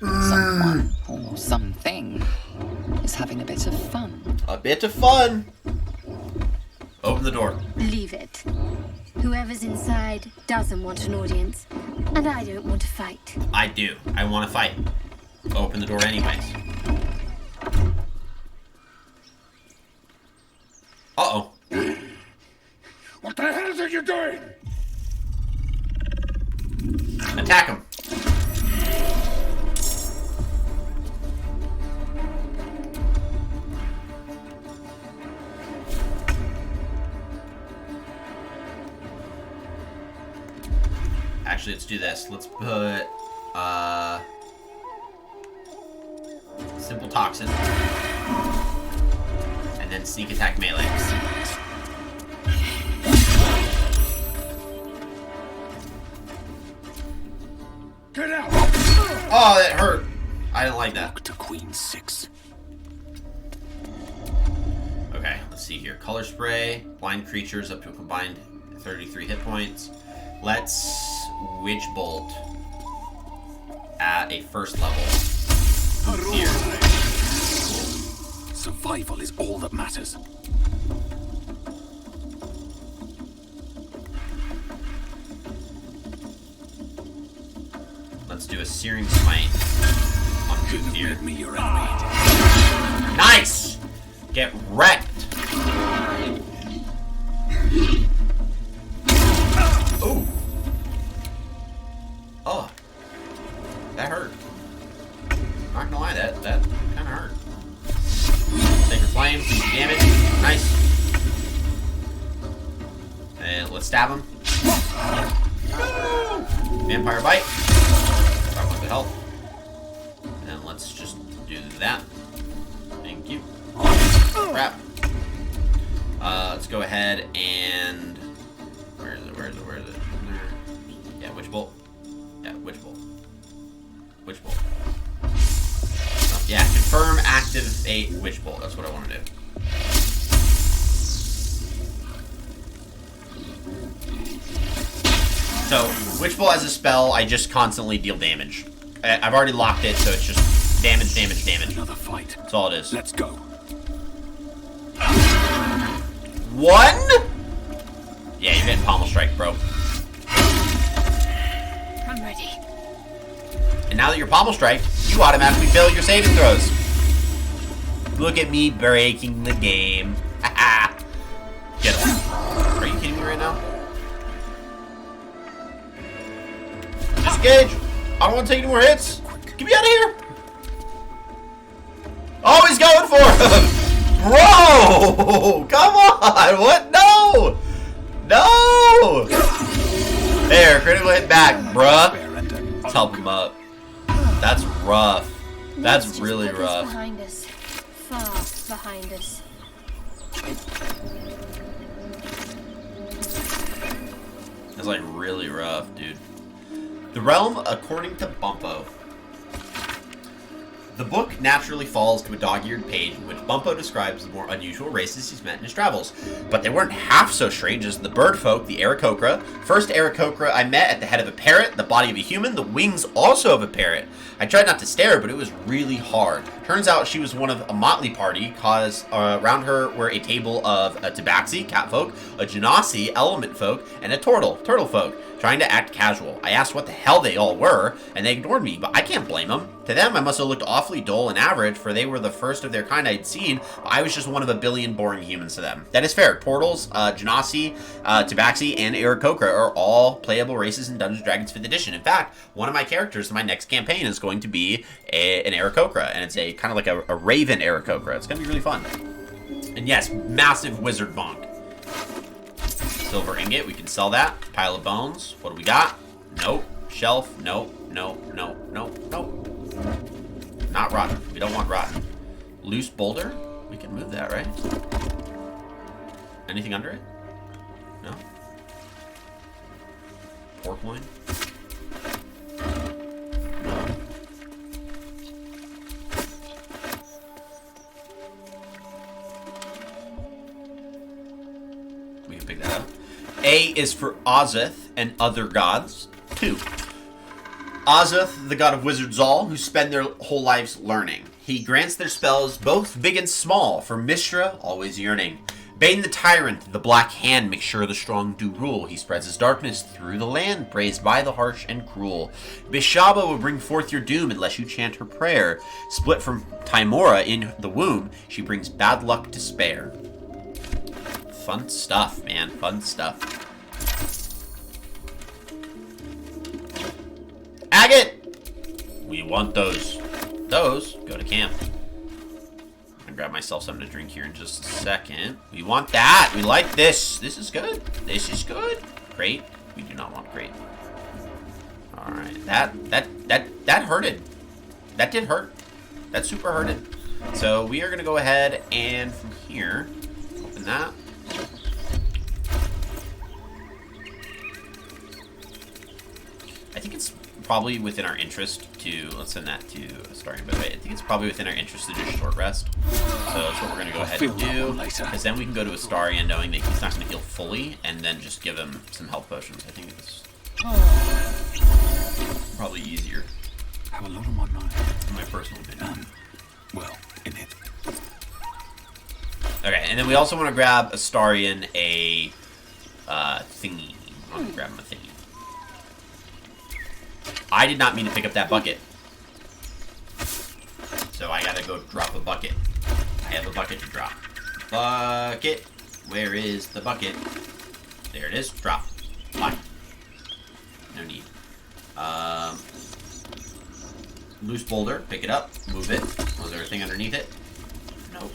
Someone or something is having a bit of fun. A bit of fun! Open the door. Leave it. Whoever's inside doesn't want an audience, and I don't want to fight. I do. I want to fight. Open the door anyways. Uh-oh. What the hell are you doing? Attack him. Actually, let's do this. Let's put, Simple Toxin. And then Sneak Attack Melee. Get out! Oh, that hurt. I didn't like that. To Queen 6. Okay, let's see here. Color Spray. Blind creatures up to a combined 33 hit points. Let's Witch Bolt at a first level. Here. Survival is all that matters. Let's do a Searing Smite on Goop here. Me your enemy. Nice! Get wrecked! Ooh. Oh. That hurt. Not gonna lie, that kinda hurt. Sacred Flame, damage, nice. And let's stab him. Vampire Bite. Start with the health. And let's just do that. Thank you. Crap. Let's go ahead and... Where is it? Yeah, Witch Bolt. Yeah, Witch Bolt. Witch Bolt. Yeah, confirm activate Witch Bolt. That's what I want to do. So, Witch Bolt as a spell, I just constantly deal damage. I've already locked it, so it's just damage, damage, damage. Another fight. That's all it is. Let's go. One? Yeah, you're getting Pommel Strike, bro. I'm ready. And now that you're Pommel Strike, you automatically fail your saving throws. Look at me breaking the game. Get him. Are you kidding me right now? Disengage! I don't want to take any more hits. Get me out of here! Oh, he's going for him! Bro! Come on! What? No! No! There, critical hit back, bruh. Let's help him up. That's rough. That's Let's just really put this rough. behind us. Far behind us. That's like really rough, dude. The realm, according to Bumpo. The book naturally falls to a dog-eared page in which Bumpo describes the more unusual races he's met in his travels. But they weren't half so strange as the bird folk, the Aarakocra. First Aarakocra I met at the head of a parrot, the body of a human, the wings also of a parrot. I tried not to stare, but it was really hard. Turns out she was one of a motley party, cause around her were a table of a tabaxi, cat folk, a genasi, element folk, and a turtle folk, trying to act casual. I asked what the hell they all were, and they ignored me, but I can't blame them. To them, I must have looked awfully dull and average, for they were the first of their kind I'd seen, but I was just one of a billion boring humans to them. That is fair. Turtles, genasi, tabaxi, and Aarakocra are all playable races in Dungeons & Dragons 5th edition. In fact, one of my characters in my next campaign is going to be an Aarakocra, and it's a kind of like a raven Aarakocra. It's going to be really fun. And yes, massive wizard bonk. Silver ingot, we can sell that. Pile of bones. What do we got? Nope. Shelf. Nope. Nope. Nope. Nope. Nope. Not rotten. We don't want rotten. Loose boulder? We can move that, right? Anything under it? No? Pork loin? No. We can pick that up. A is for Ozeth and other gods. 2. Ozeth, the god of wizards all, who spend their whole lives learning. He grants their spells both big and small, for Mistra, always yearning. Bane the tyrant, the black hand, makes sure the strong do rule. He spreads his darkness through the land, praised by the harsh and cruel. Bishaba will bring forth your doom unless you chant her prayer. Split from Timora in the womb, she brings bad luck to spare. Fun stuff, man. Fun stuff. Agate! We want those. Those go to camp. I'm gonna grab myself something to drink here in just a second. We want that. We like this. This is good. This is good. Great. We do not want great. Alright. That hurted. That did hurt. That super hurted. So we are gonna go ahead and from here, open that. I think it's probably within our interest to, let's send that to Astarion, by the way. I think it's probably within our interest to just short rest. So that's what we're going to go ahead and do. Because then we can go to Astarion knowing that he's not going to heal fully, and then just give him some health potions. I think it's probably easier. Have a lot on my mind. In my personal opinion. Well, in it. Okay, and then we also want to grab Astarion a thingy. I want to grab him a thingy. I did not mean to pick up that bucket. So I gotta go drop a bucket. I have a bucket to drop. Bucket. Where is the bucket? There it is. Drop. Fine. No need. Loose boulder. Pick it up. Move it. Was there a thing underneath it? Nope.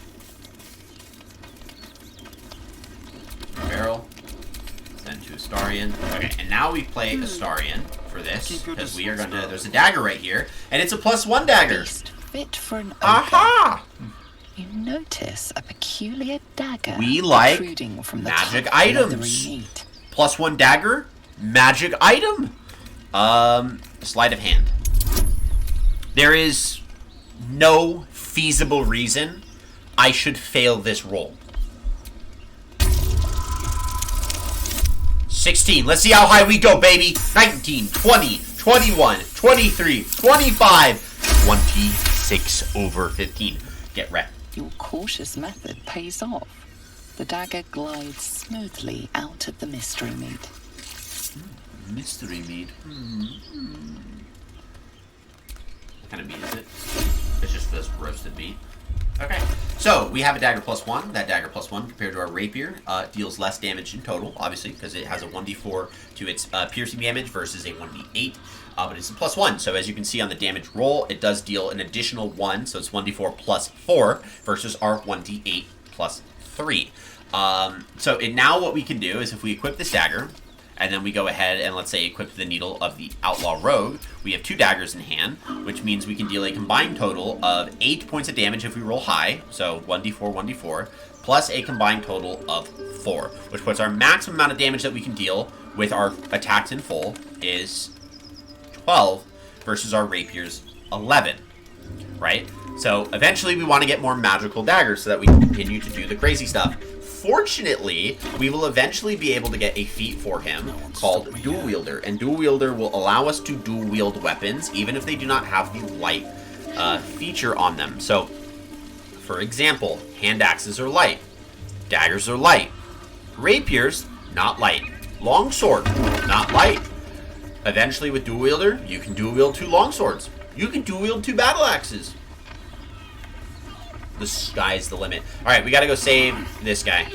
Barrel. Send to Astarion. Okay, and now we play Astarion for this, because we are going to, there's a dagger right here, and it's a +1 dagger. Fit for an Aha! You notice a peculiar dagger We like protruding from the magic tough items. leathery meat. +1 dagger, magic item. Sleight of hand. There is no feasible reason I should fail this roll. 16. Let's see how high we go, baby. 19, 20, 21, 23, 25, 26 over 15. Get wrecked. Your cautious method pays off. The dagger glides smoothly out of the mystery meat. Mystery meat. What kind of meat is it? It's just this roasted meat. Okay, so we have a dagger +1. That dagger +1 compared to our rapier deals less damage in total, obviously, because it has a 1d4 to its piercing damage versus a 1d8. But it's a +1, so as you can see on the damage roll, it does deal an additional 1, so it's 1d4 +4 versus our 1d8 +3. So now what we can do is if we equip this dagger, and then we go ahead and, let's say, equip the Needle of the Outlaw Rogue, we have 2 daggers in hand, which means we can deal a combined total of 8 points of damage if we roll high, so 1d4, 1d4, plus a combined total of 4, which puts our maximum amount of damage that we can deal with our attacks in full is 12 versus our rapier's 11, right? So eventually we want to get more magical daggers so that we can continue to do the crazy stuff. Fortunately, we will eventually be able to get a feat for him called Dual Wielder, and Dual Wielder will allow us to dual wield weapons even if they do not have the light feature on them. So, for example, hand axes are light, daggers are light, rapiers, not light, longsword, not light. Eventually with Dual Wielder, you can dual wield 2 longswords. You can dual wield 2 battle axes. The sky's the limit. Alright, we gotta go save this guy.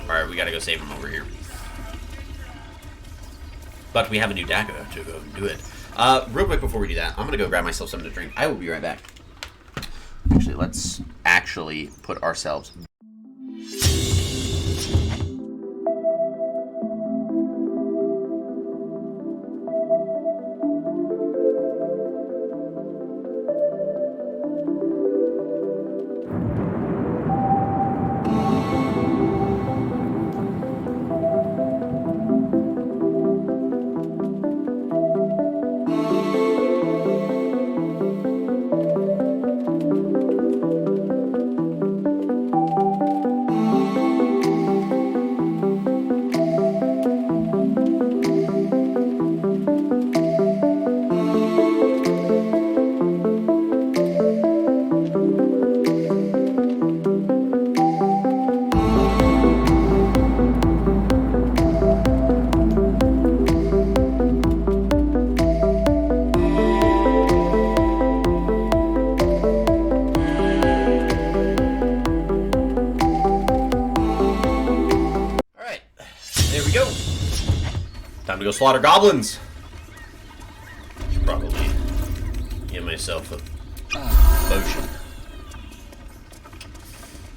Alright, we gotta go save him over here. But we have a new dagger to go and do it. Real quick before we do that, I'm gonna go grab myself something to drink. I will be right back. Actually, let's actually put ourselves... Time to go slaughter goblins. Should probably give myself a potion.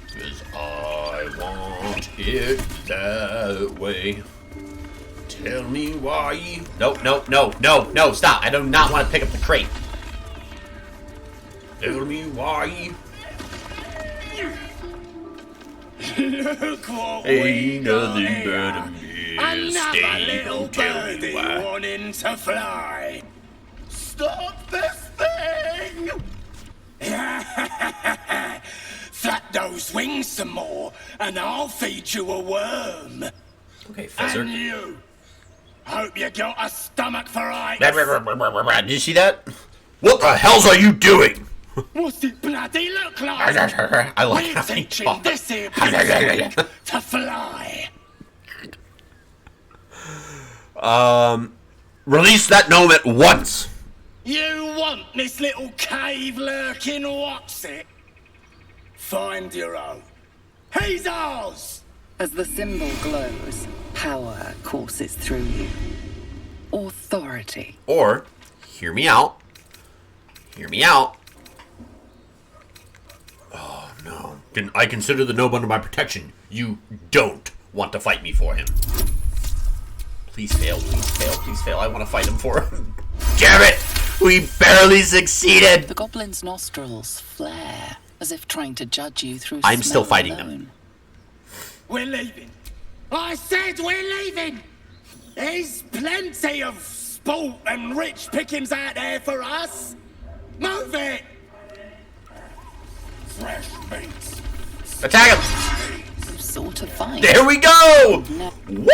Because I want it that way. Tell me why. No, no, no, no, no, stop. I do not want to pick up the crate. Tell me why. Look what Ain't nothing but a another little birdie wanting to fly. Stop this thing! Flap those wings some more, and I'll feed you a worm. Okay, Fezzer. And you. Hope you got a stomach for ice. Did you see that? What the hells are you doing? What's it bloody look like? I like We're how he teaching talks. this here pig to fly. Release that gnome at once. You want this little cave lurking what's it? Find your own. He's ours! As the symbol glows, power courses through you. Authority. Or, hear me out. Hear me out. Oh, no. I consider the gnome under my protection. You don't want to fight me for him. Please fail, please fail, please fail. I want to fight him for him. Damn it! We barely succeeded! The goblin's nostrils flare, as if trying to judge you through I'm still smell fighting alone. them. We're leaving. I said we're leaving! There's plenty of sport and rich pickings out there for us. Move it! Fresh meats. Attack him! Sort of fine. There we go! Woo!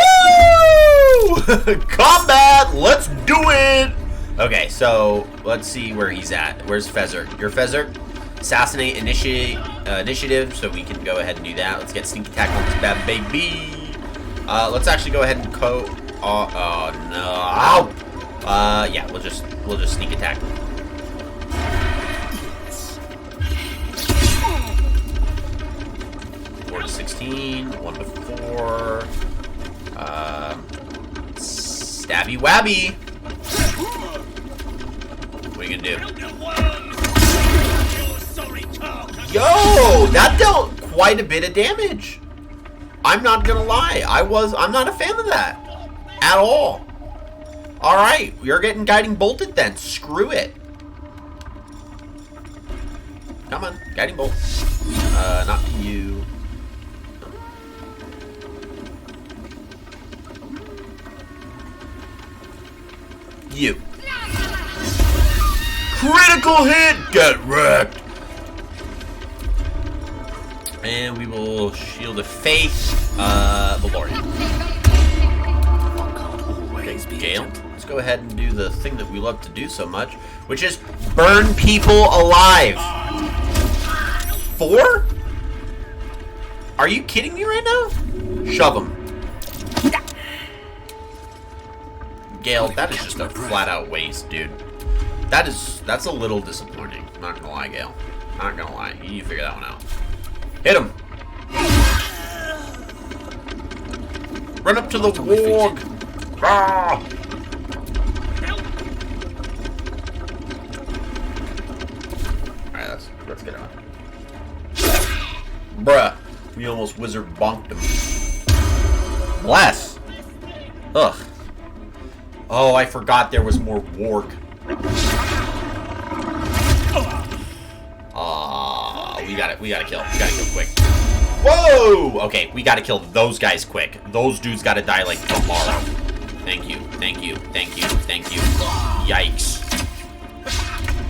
Combat! Let's do it! Okay, so let's see where he's at. Where's Fezzer? You're Fezzer? Assassinate initiative, so we can go ahead and do that. Let's get sneak attack on this bad baby. Let's actually go ahead and oh no. Yeah, we'll just sneak attack. 4 to 16, 1 to 4. Stabby wabby. What are you gonna do? Yo, that dealt quite a bit of damage. I'm not gonna lie. I'm not a fan of that. At all. Alright, we are getting guiding bolted then. Screw it. Come on, guiding bolt. Not you. You. Critical hit! Get wrecked! And we will shield of faith, Baldur. Okay, Gale. Let's go ahead and do the thing that we love to do so much, which is burn people alive. 4? Are you kidding me right now? Shove them. Gale, that is just a flat-out waste, dude. That's a little disappointing. I'm not gonna lie, Gale. Not gonna lie. You need to figure that one out. Hit him! Run up to the warg! Ah! Alright, let's get on. Bruh. We almost wizard bonked him. Bless! Ugh. Oh, I forgot there was more warg. We gotta kill. We gotta kill quick. Whoa! Okay, we gotta kill those guys quick. Those dudes gotta die like tomorrow. Thank you. Thank you. Thank you. Thank you. Yikes.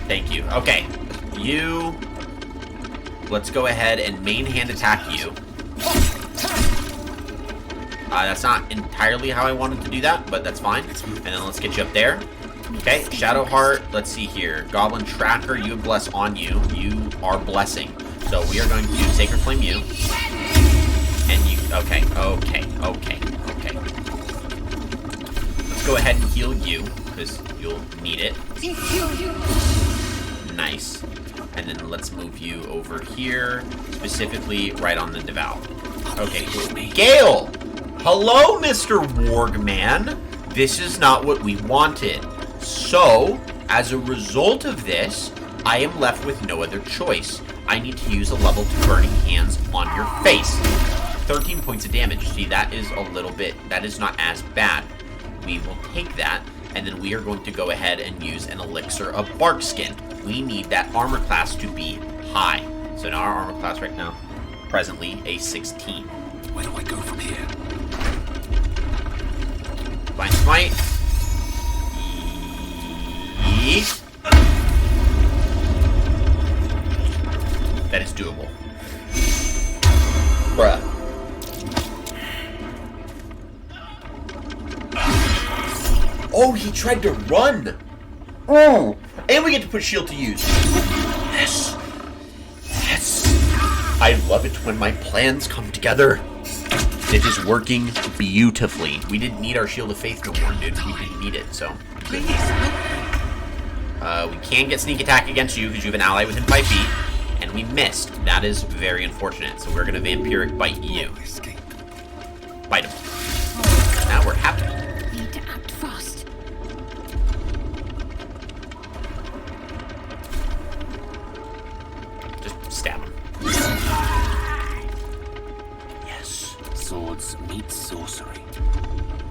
Thank you. Okay. You. Let's go ahead and main hand attack you. That's not entirely how I wanted to do that, but that's fine. And then let's get you up there. Okay, Shadowheart, let's see here. Goblin Tracker, you have Bless on you. You are blessing. So we are going to Sacred Flame you. And you, okay. Let's go ahead and heal you, because you'll need it. Nice. And then let's move you over here, specifically right on the Devout. Okay, Gale! Hello, Mr. Wargman. This is not what we wanted. So, as a result of this, I am left with no other choice. I need to use a level 2 Burning Hands on your face. 13 points of damage. See, that is a little bit, that is not as bad. We will take that, and then we are going to go ahead and use an Elixir of Barkskin. We need that armor class to be high. So now our armor class right now, presently a 16. Where do I go from here? Divine Smite. Yeet. That is doable. Bruh. Oh, he tried to run. Oh, and we get to put shield to use. Yes. Yes. I love it when my plans come together. It is working beautifully. We didn't need our Shield of Faith no more, dude. We didn't need it, so. We can get sneak attack against you because you have an ally within 5 feet. And we missed. That is very unfortunate. So we're going to Vampiric Bite you. Bite him. Now we're happy. Need to act fast. Just stab him. Yes. Swords meet sorcery.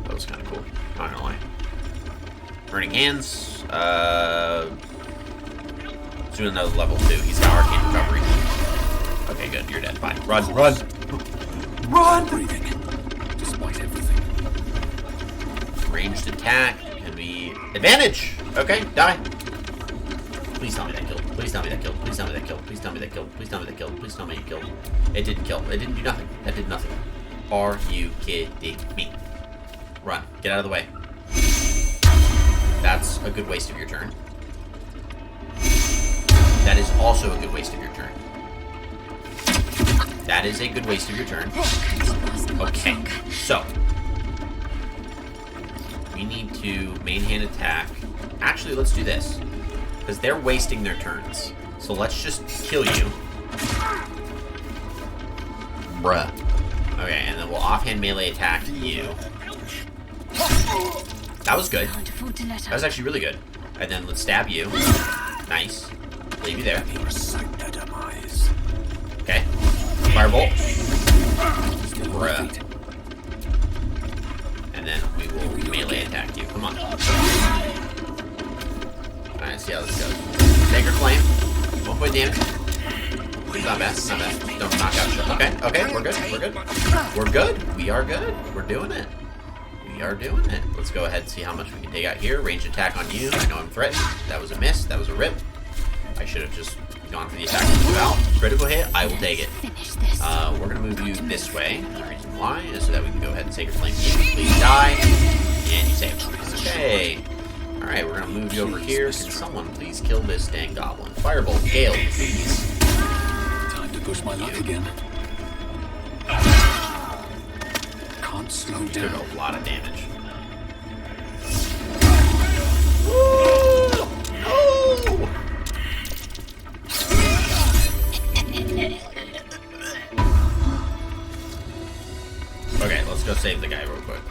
That was kind of cool. Not gonna lie. Burning Hands. Let's do another level 2. He's got Arcane Recovery. Okay, good. You're dead. Fine. Run. Run! Breathing. Despite everything. Ranged attack. Can be advantage. Okay, die. Please tell me that killed. Please tell me that killed. Please tell me that killed. Please tell me that killed. Please tell me that killed. Please tell me it killed. It didn't kill. It didn't do nothing. That did nothing. Are you kidding me? Run. Get out of the way. That's a good waste of your turn. That is also a good waste of your turn. That is a good waste of your turn. Okay, so. We need to main hand attack. Actually, let's do this. Because they're wasting their turns. So let's just kill you. Bruh. Okay, and then we'll offhand melee attack you. That was good. That was actually really good. And then let's stab you. Nice. Leave you there. Okay. Firebolt. Bruh. And then we will melee attack you. Come on. Alright, see how this goes. Sacred Flame. 1 point damage. Not bad, not bad. Don't knock out shit. Okay, okay, we're good, we're good. We're good. We are good. We're doing it. We are doing it. Let's go ahead and see how much we can take out here. Ranged attack on you. I know I'm threatened. That was a miss. That was a rip. I should have just gone for the attack out. Critical hit. I will take it. We're going to move you this way. The reason why is so that we can go ahead and Sacred Flame you. Please die. And you save. Okay. Alright, we're going to move you over here. Can someone please kill this dang goblin? Firebolt. Gale, please. Time to push my luck again. Can't slow down. Took a lot of damage. No! Okay, let's go save the guy real quick.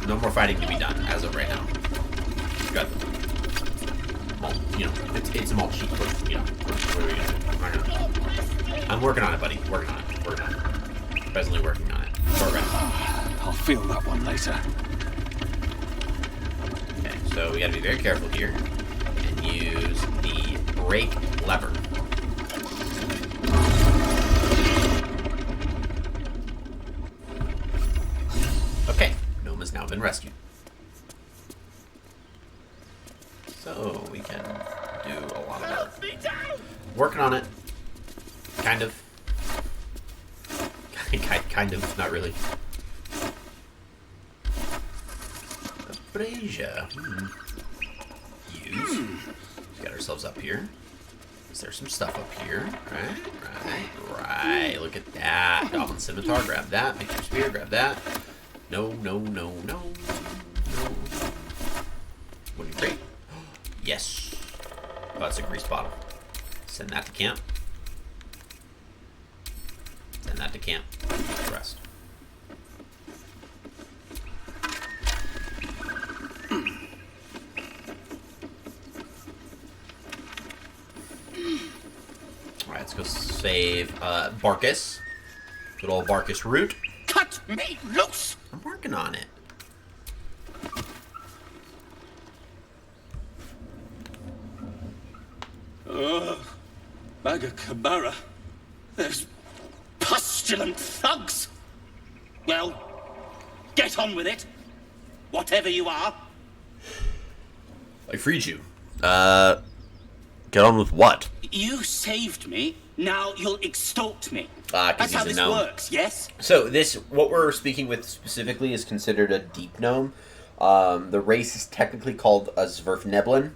No more fighting to be done as of right now. Got the, you know, it's a multi, you know, what are we gonna do? I'm working on it, buddy. Working on it. Working on it. Presently working on it. Short rest. I'll feel that one later. Okay, so we gotta be very careful here and use the brake lever. Okay, Gnome has now been rescued. So we can do a lot of work. Working on it. Kind of. Kind of, not really. Abrasia. Use. Got ourselves up here. Is there some stuff up here? Right. Look at that. Goblin Scimitar. Grab that. Make your spear. Grab that. No. What do you break? Yes. Oh, that's a grease bottle. Send that to camp. Send that to camp. Rest. Alright, let's go save Barkus. Good old Barkus root. Cut me loose! I'm working on it. Magakabara. Those pustulant thugs. Well, get on with it. Whatever you are. I freed you. Get on with what? You saved me. Now you'll extort me. Because That's how he's a this gnome. works, yes? So what we're speaking with specifically is considered a deep gnome. The race is technically called a Zwerfneblin,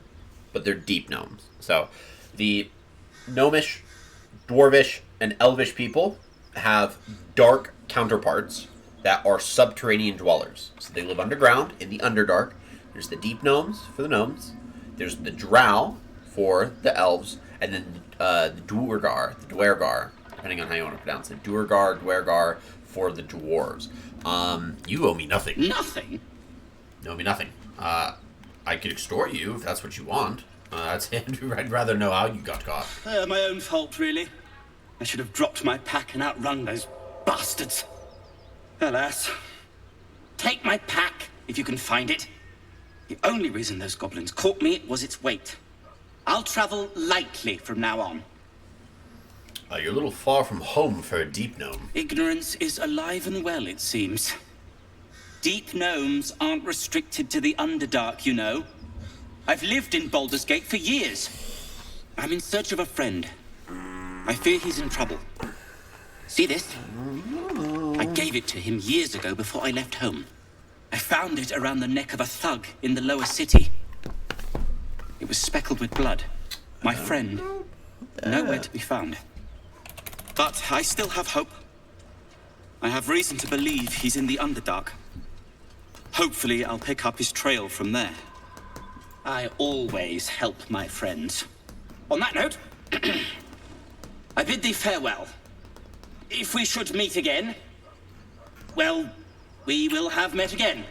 but they're deep gnomes. So the gnomish, dwarvish, and elvish people have dark counterparts that are subterranean dwellers. So they live underground in the Underdark. There's the deep gnomes for the gnomes. There's the drow for the elves, and then the Duergar, depending on how you want to pronounce it. Duergar for the dwarves. You owe me nothing. Nothing? You owe me nothing. I could extort you if that's what you want. I'd rather know how you got caught. My own fault, really. I should have dropped my pack and outrun those bastards. Alas. Take my pack, if you can find it. The only reason those goblins caught me was its weight. I'll travel lightly from now on. You're a little far from home for a deep gnome. Ignorance is alive and well, it seems. Deep gnomes aren't restricted to the Underdark, you know. I've lived in Baldur's Gate for years. I'm in search of a friend. I fear he's in trouble. See this? I gave it to him years ago before I left home. I found it around the neck of a thug in the lower city. It was speckled with blood. My friend, nowhere to be found. But I still have hope. I have reason to believe he's in the Underdark. Hopefully I'll pick up his trail from there. I always help my friends. On that note, I bid thee farewell. If we should meet again, well, we will have met again.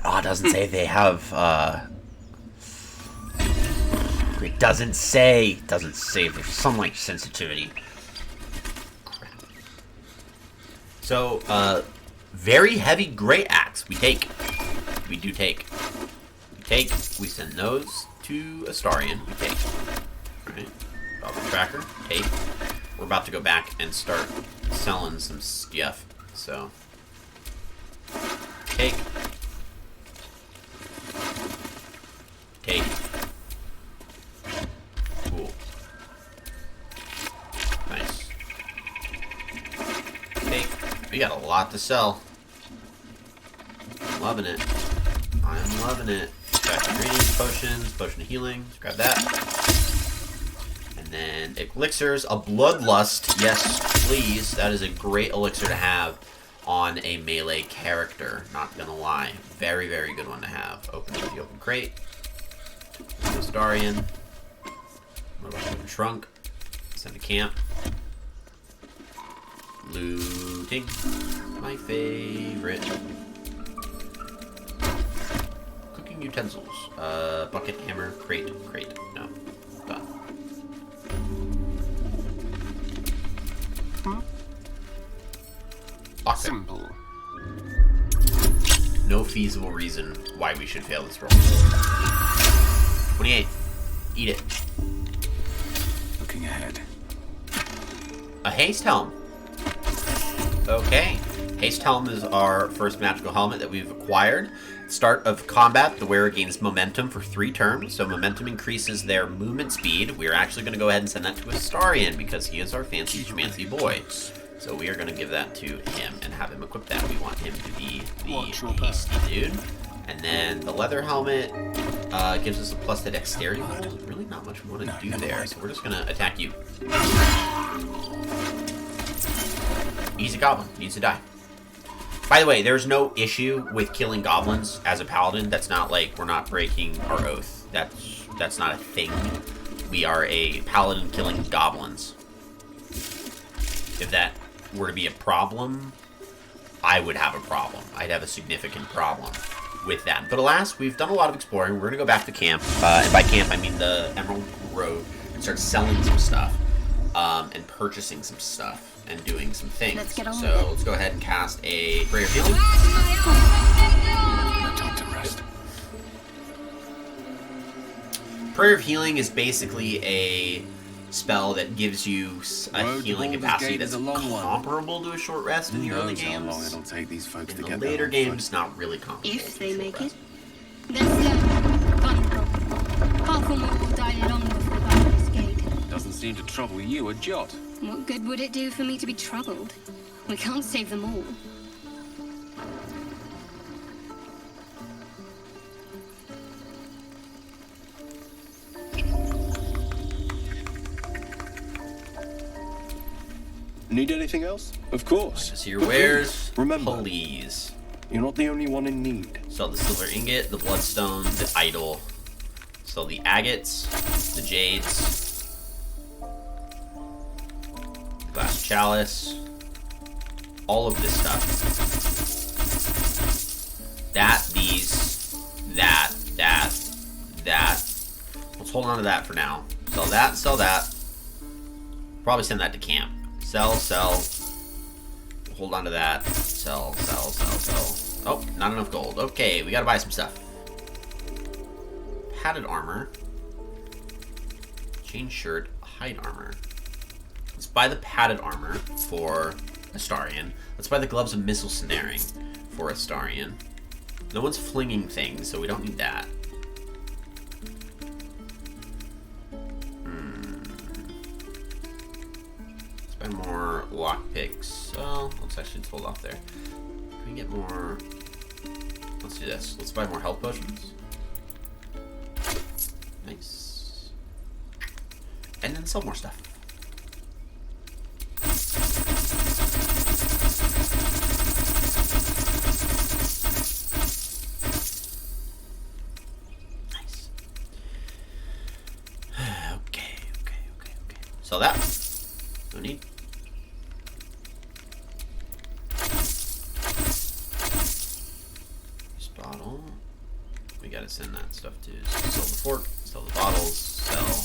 It doesn't say they have, It doesn't say there's some, like, sensitivity. So, very heavy great axe. We take. We do take. We take. We send those to Astarion. We take. Alright. Baldur tracker. Take. We're about to go back and start selling some stuff. So. Take. Take. Cool. Nice. Take. We got a lot to sell. I'm loving it. I'm loving it. Got ingredients, potions, potion of healing. Let's grab that. And then elixirs, a bloodlust. Yes, please. That is a great elixir to have on a melee character. Not gonna lie. Very, very good one to have. Open the open crate. Astarion. What about the trunk? Send to camp. Looting. My favorite. Cooking utensils. Bucket, hammer, crate. No. Done. Simple. No feasible reason why we should fail this roll. 28. Eat it. Looking ahead. A haste helm. Okay. Haste helm is our first magical helmet that we've acquired. Start of combat, the wearer gains momentum for 3 turns, so momentum increases their movement speed. We're actually going to go ahead and send that to Astarion because he is our fancy schmancy boy. So we are going to give that to him and have him equip that. We want him to be the hasty dude. And then the leather helmet gives us a plus to dexterity. There's really not much we want to do there, so we're just going to attack you. He's a goblin. Needs to die. By the way, there's no issue with killing goblins as a paladin. That's not like we're not breaking our oath. That's not a thing. We are a paladin killing goblins. If that were to be a problem, I would have a problem. I'd have a significant problem with that. But alas, we've done a lot of exploring. We're going to go back to camp. And by camp, I mean the Emerald Grove, and start selling some stuff and purchasing some stuff. And doing some things. Let's get on so with it. let's go ahead and cast a Prayer of Healing. No time to rest. Prayer of Healing is basically a spell that gives you a healing capacity that's comparable to a short rest in the early games. How long it'll take these folks to In get the later there on games, not really comparable. If they make it, they're slow, vulnerable. Half or more will die long before Baldur's Gate. foot. Doesn't seem to trouble you a jot. What good would it do for me to be troubled? We can't save them all. Need anything else? Of course. See your wares, remember, please. You're not the only one in need. Sell the silver ingot, the bloodstone, the idol. Sell the agates, the jades, the glass chalice, all of this stuff. That, these, that. Let's hold on to that for now. Sell that. Probably send that to camp. Sell. Hold on to that. Sell. Oh, not enough gold. Okay, we gotta buy some stuff. Padded armor. Chain shirt. Hide armor. Let's buy the padded armor for Astarion. Let's buy the gloves of missile snaring for Astarion. No one's flinging things, so we don't need that. Let's buy more lockpicks. Oh, let's actually hold off there. Can we get more? Let's do this. Let's buy more health potions. Nice. And then sell more stuff. Nice. Okay. Sell that. No need. Bottle. We gotta send that stuff to sell the fork, sell the bottles, sell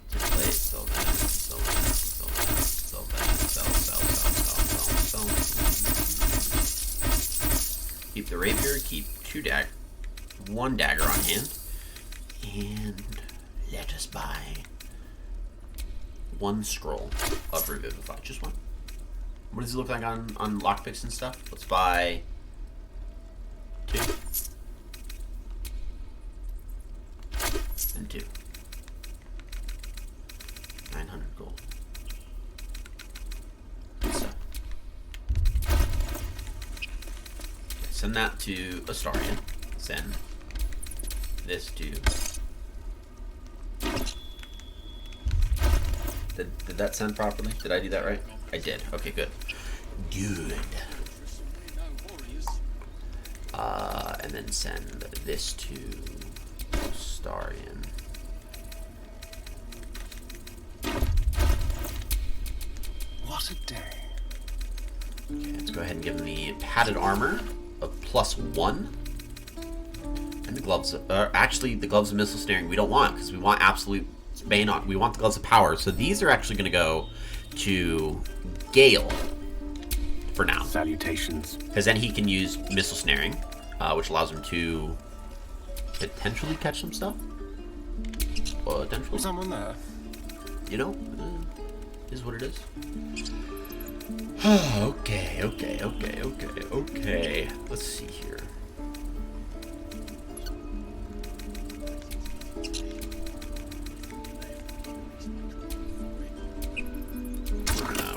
plate, sell that, sell that, sell that, sell that, sell dagger, keep one dagger on hand, and let us buy one scroll of Revivify. Just one. What does it look like on lockpicks and stuff? Let's buy 2. And 2. 900 gold. Good stuff. Send that to Astarion. Send this to... Did that send properly? Did I do that right? I did. Okay, good. Good. And then send this to Astarion. What a day. Okay, let's go ahead and give him the padded armor of +1. And the gloves, actually the gloves of missile snaring we don't want, because we want absolute bane on. We want the gloves of power. So these are actually going to go to Gale for now. Salutations. Because then he can use missile snaring, which allows him to potentially catch some stuff. Potentially. Was someone there? You know, is what it is. Okay. Let's see here.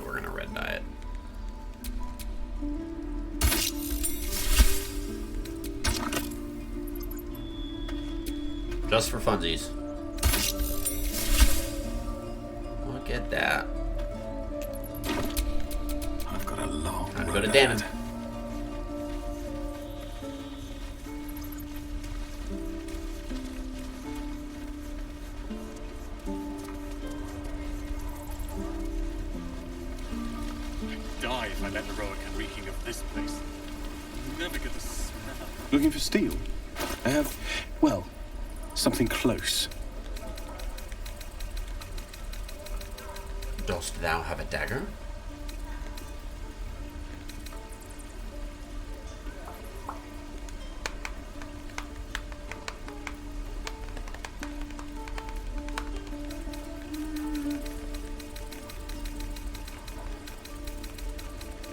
We're gonna red dye it. Just for funsies. Look at that. I've got a long Time to go to Danon. Die if I let the road come reeking of this place. You'll never get the smell. Looking for steel? I have, well, something close. Dost thou have a dagger?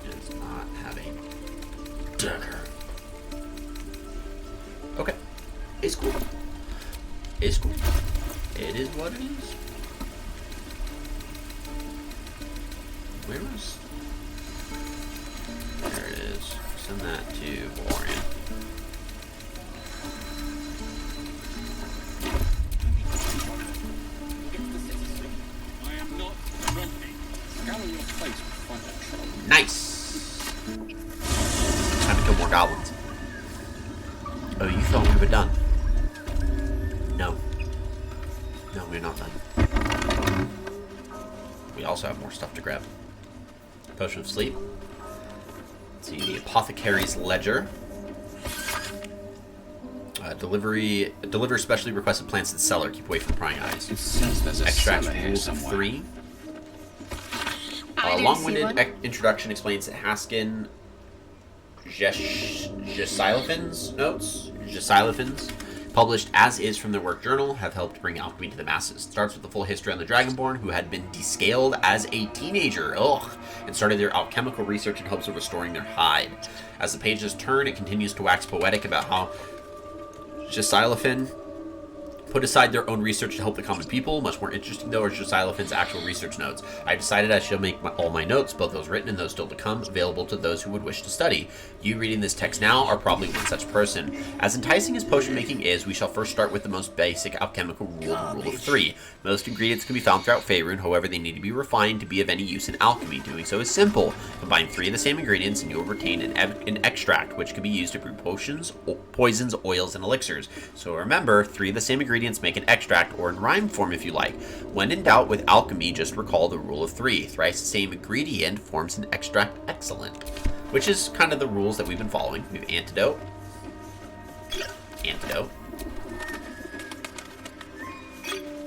Does not have a dagger. Okay. It's cool. It's cool. It is what it is. Where was... There it is. Send that to Valorian. I am not grumpy. Scour your face with find that trouble. Nice! Time to kill more goblins. Oh, you thought we were done? No. No, we're not done. We also have more stuff to grab. Potion of Sleep. Let's see, the Apothecary's Ledger. Deliver specially requested plants to the cellar. Keep away from prying eyes. It says there's a Extract cellar here rules of somewhere. 3. I didn't see Long-winded one. introduction explains that Haskin Jesylophin's notes, published as is from their work journal, have helped bring alchemy to the masses. It starts with the full history on the Dragonborn, who had been descaled as a teenager, and started their alchemical research in hopes of restoring their hide. As the pages turn, it continues to wax poetic about how Jesylophin put aside their own research to help the common people. Much more interesting, though, are Jesylophin's actual research notes. I decided I shall make all my notes, both those written and those still to come, available to those who would wish to study. You reading this text now are probably one such person. As enticing as potion making is, we shall first start with the most basic alchemical rule, the rule of 3. Most ingredients can be found throughout Faerun, however they need to be refined to be of any use in alchemy. Doing so is simple. Combine 3 of the same ingredients and you will retain an extract, which can be used to brew potions, poisons, oils, and elixirs. So remember, 3 of the same ingredients make an extract, or in rhyme form if you like. When in doubt with alchemy, just recall the rule of 3. Thrice the same ingredient forms an extract excellent. Which is kind of the rules that we've been following. We have antidote. Antidote.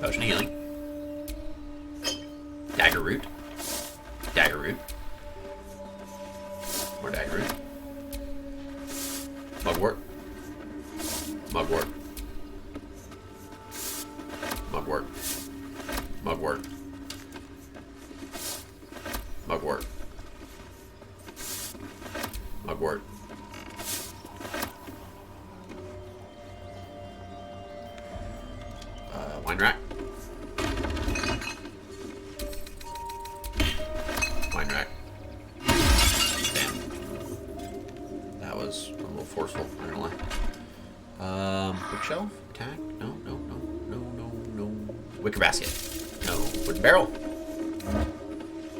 Potion of healing. Dagger root. Dagger root. More dagger root. Mugwort. Mugwort. Mugwort. Mugwort. Mugwort. Mugwort. Wine rack. Wine rack. Damn. That was a little forceful, not gonna lie. Bookshelf? Attack? No, no, no, no, no, no. Wicker basket. No. Wooden barrel.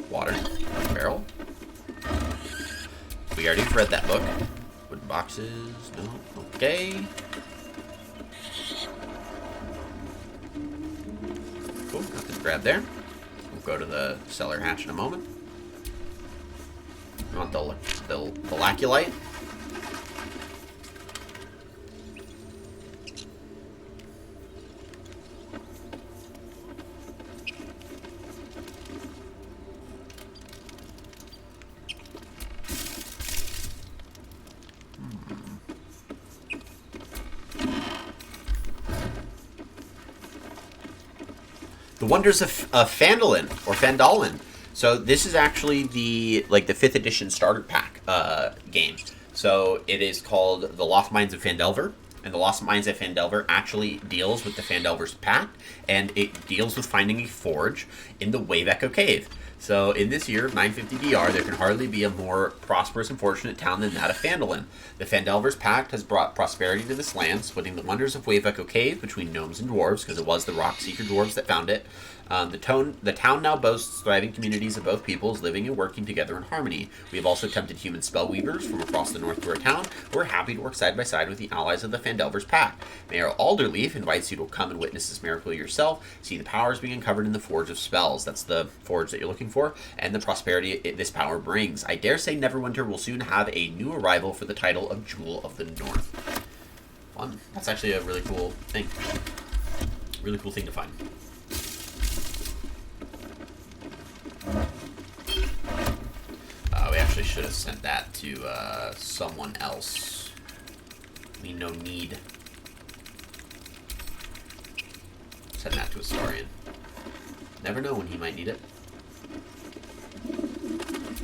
Water. Wooden barrel. We already read that book. Wooden boxes. No. Okay. Cool. Nothing to grab there. We'll go to the cellar hatch in a moment. You want the laculite? The Wonders of Phandalin, or Phandalin. So this is actually the 5th edition starter pack game. So it is called The Lost Mines of Phandelver, and The Lost Mines of Phandelver actually deals with the Phandelver's Pact, and it deals with finding a forge in the Wave Echo Cave. So in this year of 950 DR, there can hardly be a more prosperous and fortunate town than that of Phandalin. The Phandelver's Pact has brought prosperity to this land, splitting the wonders of Wave Echo Cave between gnomes and dwarves, because it was the rock seeker dwarves that found it. The town now boasts thriving communities of both peoples living and working together in harmony. We have also tempted human spellweavers from across the north to our town, who are happy to work side by side with the allies of the Phandelver's Pact. Mayor Alderleaf invites you to come and witness this miracle yourself, see the powers being uncovered in the Forge of Spells. That's the forge that you're looking for, and the prosperity this power brings. I dare say Neverwinter will soon have a new arrival for the title of Jewel of the North. Fun. That's actually a really cool thing. Really cool thing to find. We actually should have sent that to someone else. We no need. Send that to Astarion. Never know when he might need it.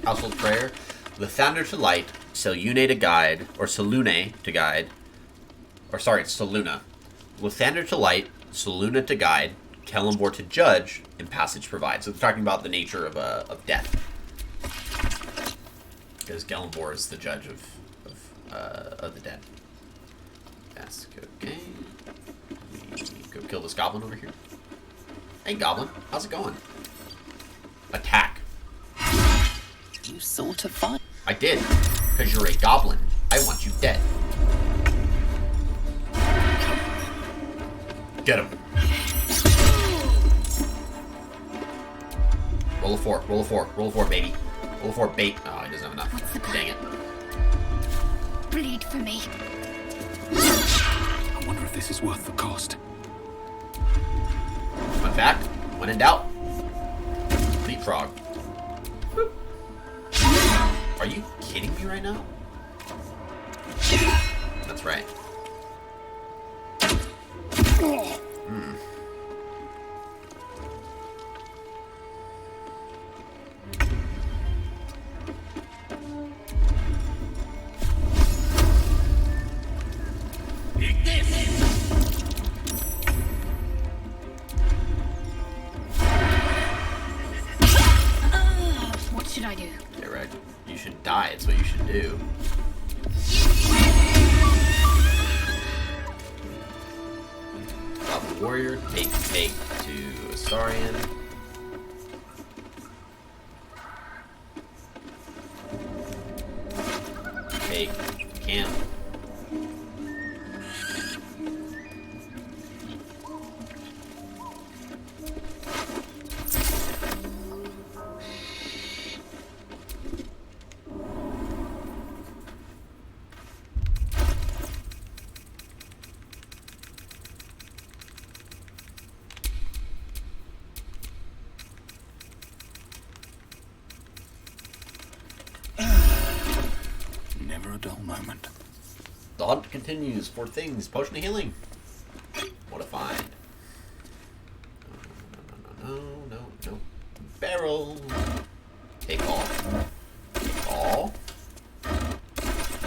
Household prayer. Lathander to light, Selune to guide, or Selune to guide. Or sorry, it's Seluna. Lathander to light, Seluna to guide, Kellenbor to judge, and passage provide. So they're talking about the nature of death. Because Kellenbor is the judge of the dead. Yes, okay. Let me go kill this goblin over here. Hey goblin, how's it going? Attack. You sort of fine. I did, because you're a goblin. I want you dead. Get him. Roll a 4, roll a 4, roll a 4, baby. Roll a 4, bait. Oh, he doesn't have enough. Dang it. Bleed for me. I wonder if this is worth the cost. Fun fact, when in doubt, leapfrog. Boop. Are you kidding me right now? That's right. Hmm. What should I do? Yeah, right. You should die. It's what you should do. Goblin warrior, take to Astarion. Take camp. Never a dull moment. The hunt continues for things. Potion of healing. What a find. No. Barrel. Take all. Take all.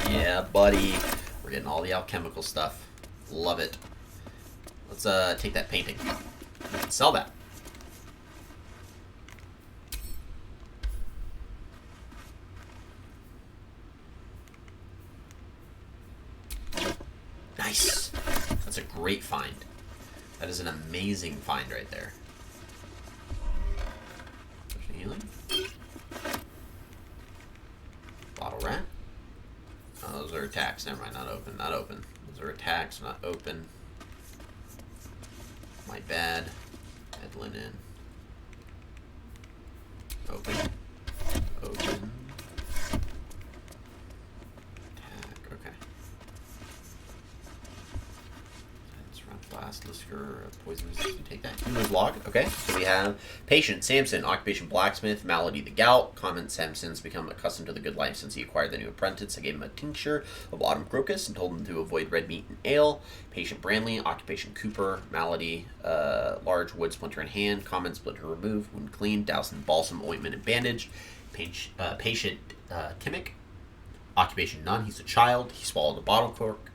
Yeah, buddy. We're getting all the alchemical stuff. Love it. Let's take that painting. We can sell that. Nice. That's a great find. That is an amazing find right there. Potion healing. Bottle rat. Oh, those are attacks. Never mind. Not open. Not open. Those are attacks. Not open. My bad. Head linen. Open. Open. Attack. Okay. Blast, Lisker, poison resistant, take that. Healer's log, okay. So we have patient Samson, occupation blacksmith, malady the gout. Comment: Samson's become accustomed to the good life since he acquired the new apprentice. I gave him a tincture of autumn crocus and told him to avoid red meat and ale. Patient Branley, occupation Cooper, malady, large wood splinter in hand. Comment: splinter removed, wound clean, doused in balsam, ointment, and bandage. Patient Timmick, occupation none. He's a child. He swallowed a bottle cork.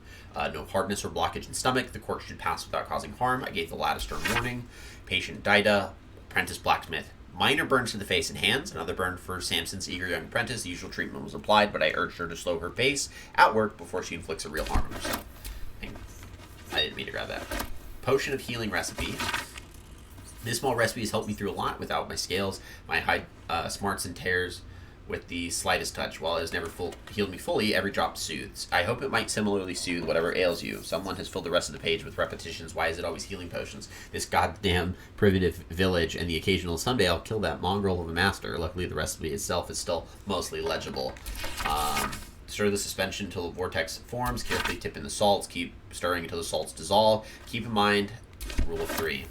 No hardness or blockage in stomach. The cork should pass without causing harm. I gave the lad a stern warning. Patient Dida, apprentice blacksmith. Minor burns to the face and hands. Another burn for Samson's eager young apprentice. The usual treatment was applied, but I urged her to slow her pace at work before she inflicts a real harm on herself. I didn't mean to grab that. Potion of healing recipe. This small recipe has helped me through a lot without my scales, my high smarts and tears with the slightest touch. While it has never healed me fully, every drop soothes. I hope it might similarly soothe whatever ails you. Someone has filled the rest of the page with repetitions. Why is it always healing potions? This goddamn primitive village and the occasional someday I'll kill that mongrel of a master. Luckily, the recipe itself is still mostly legible. Stir the suspension until the vortex forms. Carefully tip in the salts. Keep stirring until the salts dissolve. Keep in mind, rule of 3.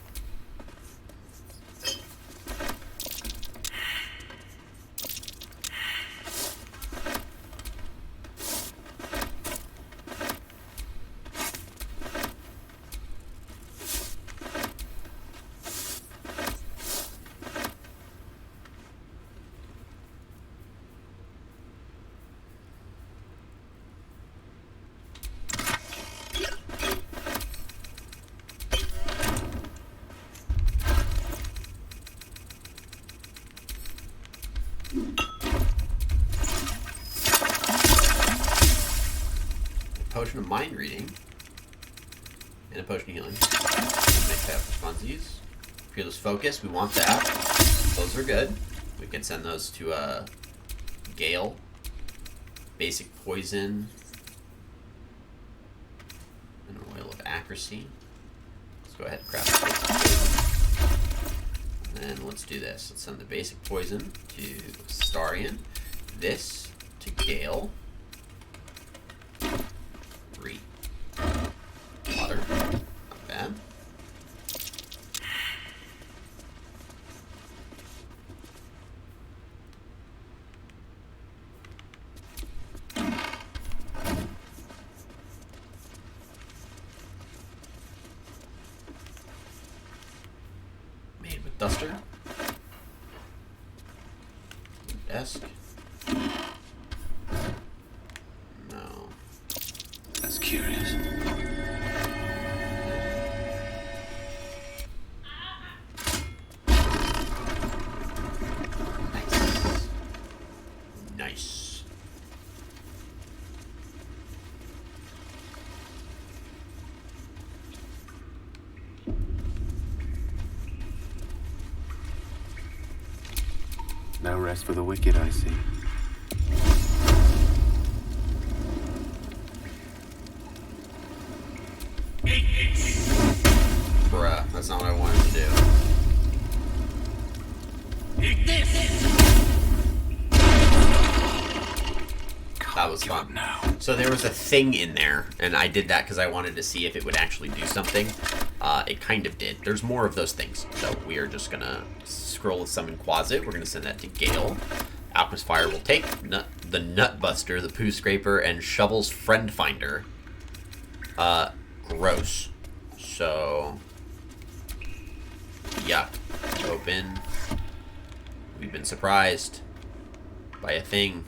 Potion of mind reading and a potion of healing. Make that for funsies. Fearless focus, we want that. Those are good. We can send those to Gale. Basic poison. And an oil of accuracy. Let's go ahead and craft it. And then let's do this. Let's send the basic poison to Starion. This to Gale. Water. Not bad. Made with duster. Desk. No. That's curious. Nice. No rest for the wicked, I see. Bruh, that's not what I wanted to do. That was fun. So there was a thing in there, and I did that because I wanted to see if it would actually do something. It kind of did. There's more of those things. So we are just going to scroll with summon Quasit. We're going to send that to Gale. Alchemist Fire will take the Nutbuster, the Poo Scraper, and Shovel's Friend Finder. Gross. So, yuck. Open. We've been surprised by a thing.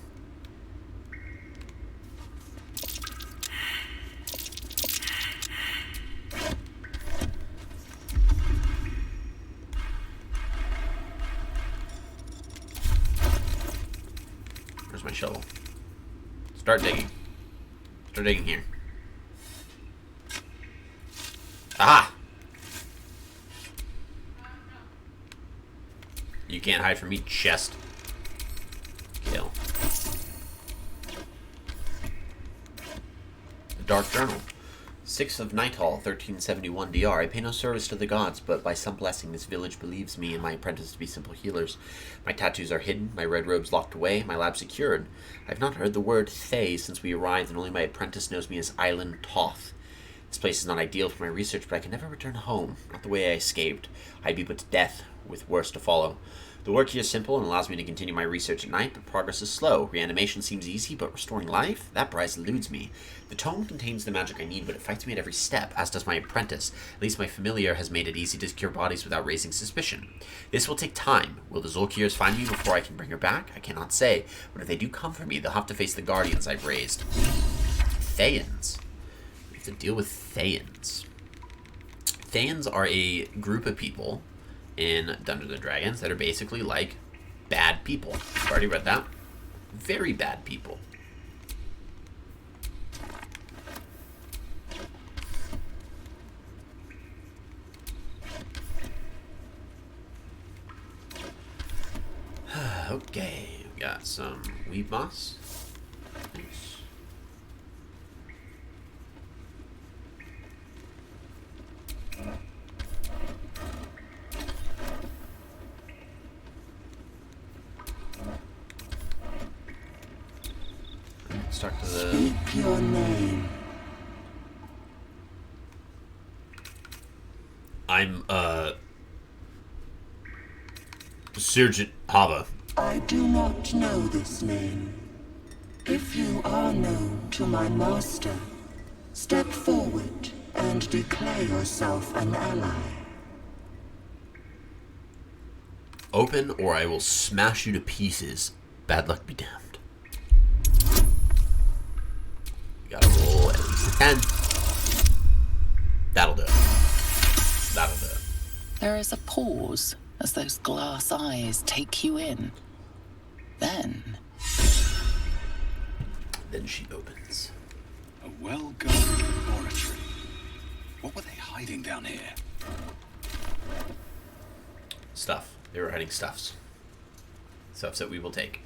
Where's my shovel? Start digging. Start digging here. Aha! You can't hide from me, chest. Kill. The Dark Journal. 6th of Nighthall, 1371 DR. I pay no service to the gods, but by some blessing this village believes me and my apprentice to be simple healers. My tattoos are hidden, my red robes locked away, my lab secured. I have not heard the word Thay since we arrived, and only my apprentice knows me as Island Toth. This place is not ideal for my research, but I can never return home, not the way I escaped. I'd be put to death, with worse to follow. The work here is simple and allows me to continue my research at night, but progress is slow. Reanimation seems easy, but restoring life? That prize eludes me. The tome contains the magic I need, but it fights me at every step, as does my apprentice. At least my familiar has made it easy to cure bodies without raising suspicion. This will take time. Will the Zolkirs find me before I can bring her back? I cannot say, but if they do come for me, they'll have to face the guardians I've raised. Thayans. We have to deal with Thayans. Thayans are a group of people in Dungeons & Dragons that are basically like bad people. I've already read that. Very bad people. Okay, we got some weed moss. Nice. Let's talk to the... Speak your name. I'm, Sergeant Hava. I do not know this name. If you are known to my master, step forward and declare yourself an ally. Open or I will smash you to pieces. Bad luck be damned. We gotta roll at least a 10. That'll do it. That'll do it. There is a pause as those glass eyes take you in. Then she opens. A well-guarded laboratory. What were they hiding down here? Stuff. They were hiding stuffs. Stuffs that we will take.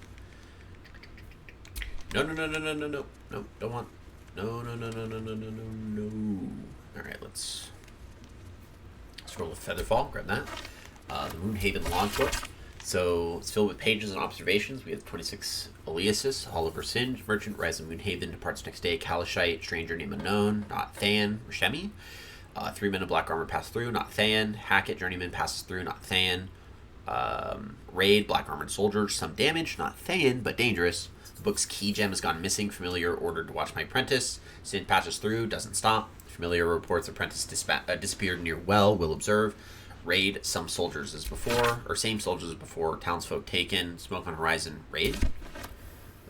No, no, no, no, no, no, no. No, don't want. No, no, no, no, no, no, no, no, no. Alright, let's roll a Featherfall. Grab that. The Moonhaven Logbook. So it's filled with pages and observations. We have 26 aliases. Oliver Singe, Merchant, Rise of Moonhaven, departs next day. Kalashite, Stranger, Name Unknown, not Thayan, Rashemi. 3 men in black armor pass through, not Thayan. Hackett, Journeyman, passes through, not Thayan. Raid, black armored soldier, some damage, not Thayan, but dangerous. The book's key gem has gone missing. Familiar ordered to watch my apprentice. Sin passes through, doesn't stop. Familiar reports apprentice disappeared near well, will observe. Raid, some soldiers as before, or same soldiers as before. Townsfolk taken. Smoke on horizon, raid.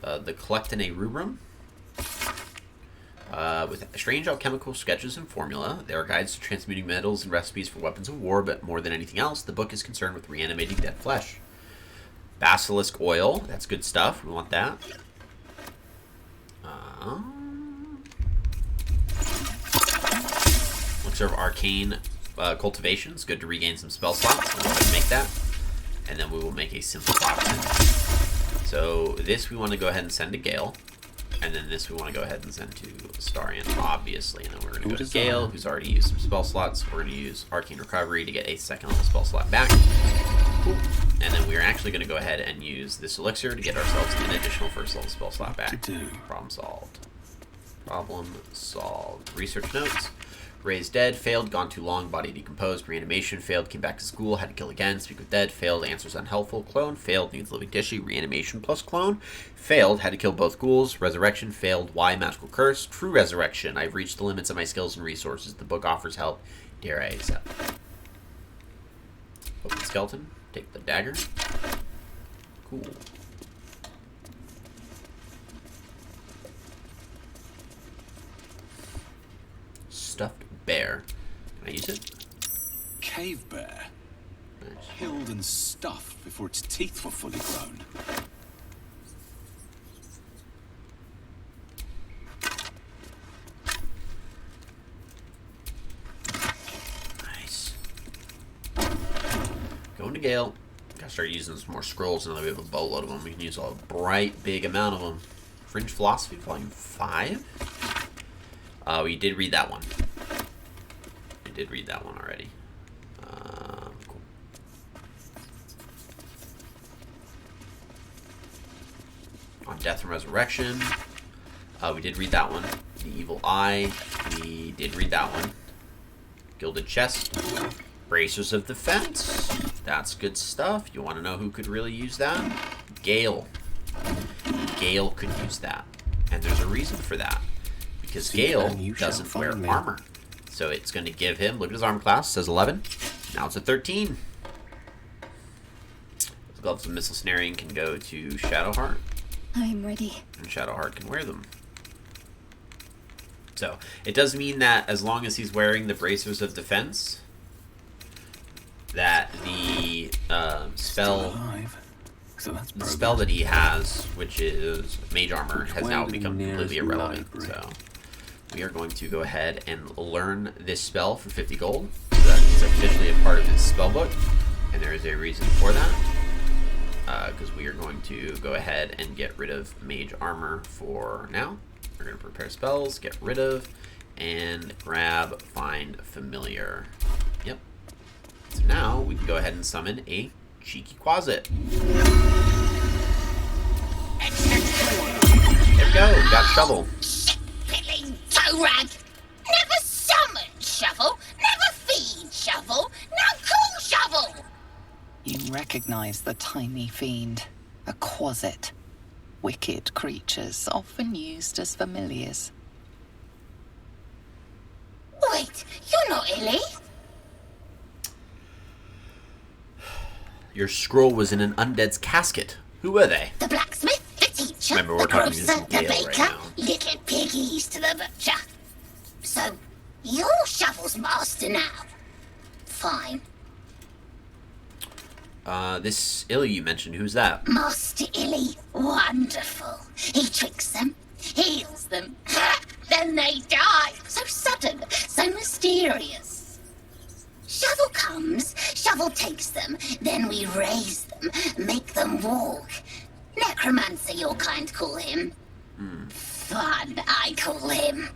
The collect in a room. With strange alchemical sketches and formula. There are guides to transmuting metals and recipes for weapons of war, but more than anything else, the book is concerned with reanimating dead flesh. Basilisk oil, that's good stuff. We want that. Elixir of arcane cultivation. It's good to regain some spell slots. We'll go ahead and make that. And then we will make a simple toxin. So this we want to go ahead and send to Gale. And then this we want to go ahead and send to Starion, obviously. And then we're going to go to Gale, who's already used some spell slots. We're going to use Arcane Recovery to get a second level spell slot back. Cool. And then we're actually going to go ahead and use this elixir to get ourselves an additional first level spell slot back. Problem solved. Problem solved. Research notes. Raised dead, failed, gone too long, body decomposed, reanimation, failed, came back to school, had to kill again, speak with dead, failed, answers unhelpful, clone, failed, needs living tissue, reanimation plus clone, failed, had to kill both ghouls, resurrection, failed, why magical curse, true resurrection, I've reached the limits of my skills and resources, the book offers help, dare I accept. Open skeleton, take the dagger. Cool. Stuffed bear. Can I use it? Cave bear. Nice. Killed and stuffed before its teeth were fully grown. Nice. Going to Gale. Gotta start using some more scrolls now that we have a boatload of them. We can use a bright, big amount of them. Fringe Philosophy, Volume 5. We did read that one. We did read that one already. Cool. On Death and Resurrection. We did read that one. The Evil Eye. We did read that one. Gilded Chest. Bracers of Defense. That's good stuff. You want to know who could really use that? Gale. Gale could use that. And there's a reason for that. Because Gale doesn't wear armor. So it's going to give him, look at his armor class, says 11. Now it's a 13. The Gloves of Missile Snaring can go to Shadowheart. I'm ready. And Shadowheart can wear them. So it does mean that as long as he's wearing the Bracers of Defense, that the spell that he has, which is Mage Armor, has now become completely irrelevant. So we are going to go ahead and learn this spell for 50 gold. So that's officially a part of his spellbook, and there is a reason for that. Because we are going to go ahead and get rid of Mage Armor for now. We're going to prepare spells, get rid of, and grab Find Familiar. Yep. So now we can go ahead and summon a Cheeky Quasit. There we go, we got Shovel. Shit-pilling toe rag! Never summon Shovel! Never feed Shovel! Now call Shovel! You recognize the tiny fiend, a Quasit. Wicked creatures, often used as familiars. Wait, you're not Illy? Your scroll was in an undead's casket. Who were they? The blacksmith, the teacher, Remember, we're the talking grocer, to the Gale baker, right now. little piggies to the butcher. So, you're Shovel's master now. Fine. This Illy you mentioned, who's that? Master Illy, wonderful. He tricks them, heals them, then they die. So sudden, so mysterious. Shovel comes, Shovel takes them, then we raise them, make them walk. Necromancer, your kind call him. Fun, I call him.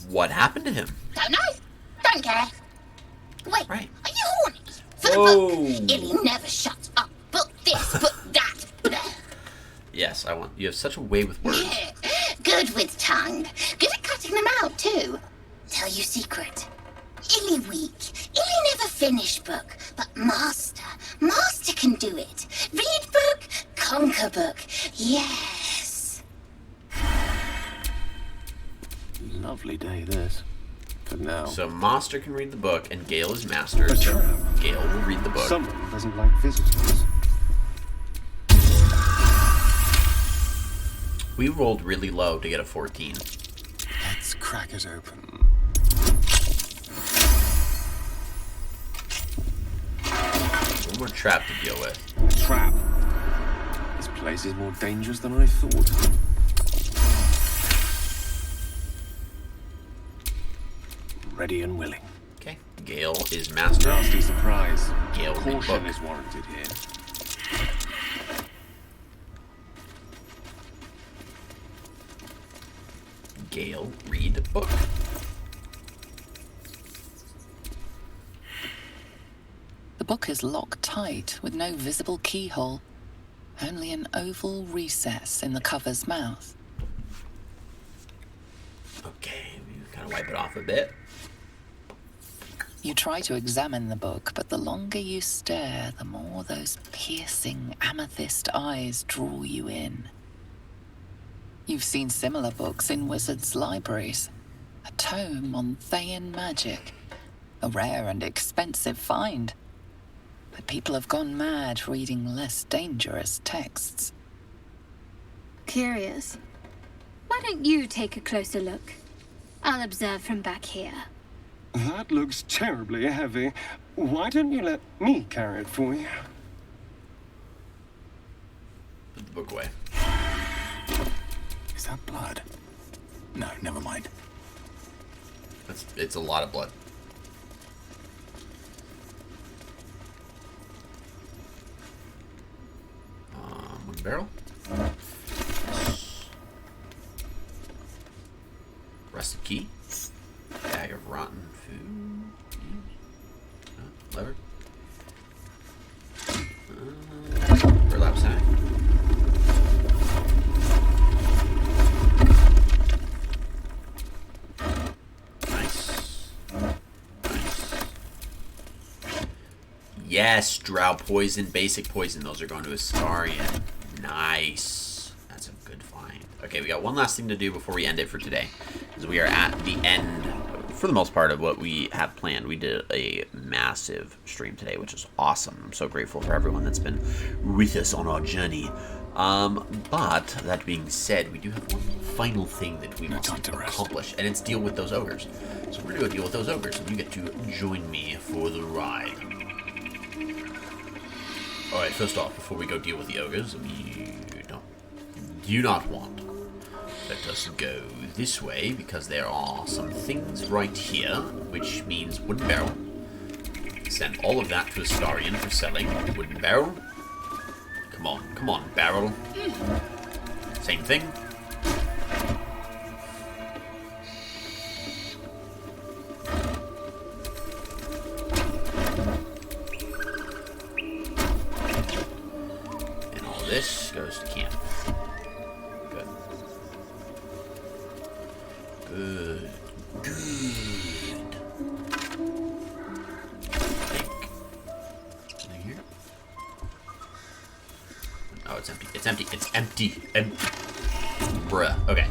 What happened to him? Don't know, don't care. Wait, are you horny? For the Whoa. book, Illy never shuts up. Book this, book that. Yes, I want. You have such a way with words. Yeah, good with tongue. Good at cutting them out, too. Tell you secret. Illy weak. Illy never finished book. But Master can do it. Read book, conquer book. Yes. Lovely day, this. For now. So Master can read the book, and Gale is Master. So Gale will read the book. Someone doesn't like visitors. We rolled really low to get a 14. Let's crack it open. One more trap to deal with. Trap? This place is more dangerous than I thought. Ready and willing. Okay. Gale is Master. Nasty surprise. Gale will read Caution book. is warranted here. Gale read book. The book is locked tight with no visible keyhole, only an oval recess in the cover's mouth. Okay, we kind of wipe it off a bit. You try to examine the book, but the longer you stare, the more those piercing amethyst eyes draw you in. You've seen similar books in wizards' libraries. A tome on Thayan magic. A rare and expensive find. But people have gone mad reading less dangerous texts. Curious. Why don't you take a closer look? I'll observe from back here. That looks terribly heavy. Why don't you let me carry it for you? Put the book away. Is that blood? No, never mind. It's a lot of blood. One barrel. Rusted key. Bag of rotten food. Lever. Burlap sack. Nice. Yes, drow poison, basic poison. Those are going to Astarion. Nice. That's a good find. Okay, we got one last thing to do before we end it for today. Because we are at the end, for the most part, of what we have planned. We did a massive stream today, which is awesome. I'm so grateful for everyone that's been with us on our journey. But that being said, we do have one final thing that we must accomplish, and it's deal with those ogres. So we're going to go deal with those ogres, and you get to join me for the ride. Alright, first off, before we go deal with the ogres, we do not want. Let us go this way, because there are some things right here, which means wooden barrel. Send all of that to Astarion for selling. Wooden barrel. Come on, barrel. Same thing. And all this goes to camp. Good. Good. Anything here? Oh, it's empty. It's empty. It's empty. Bruh. Okay.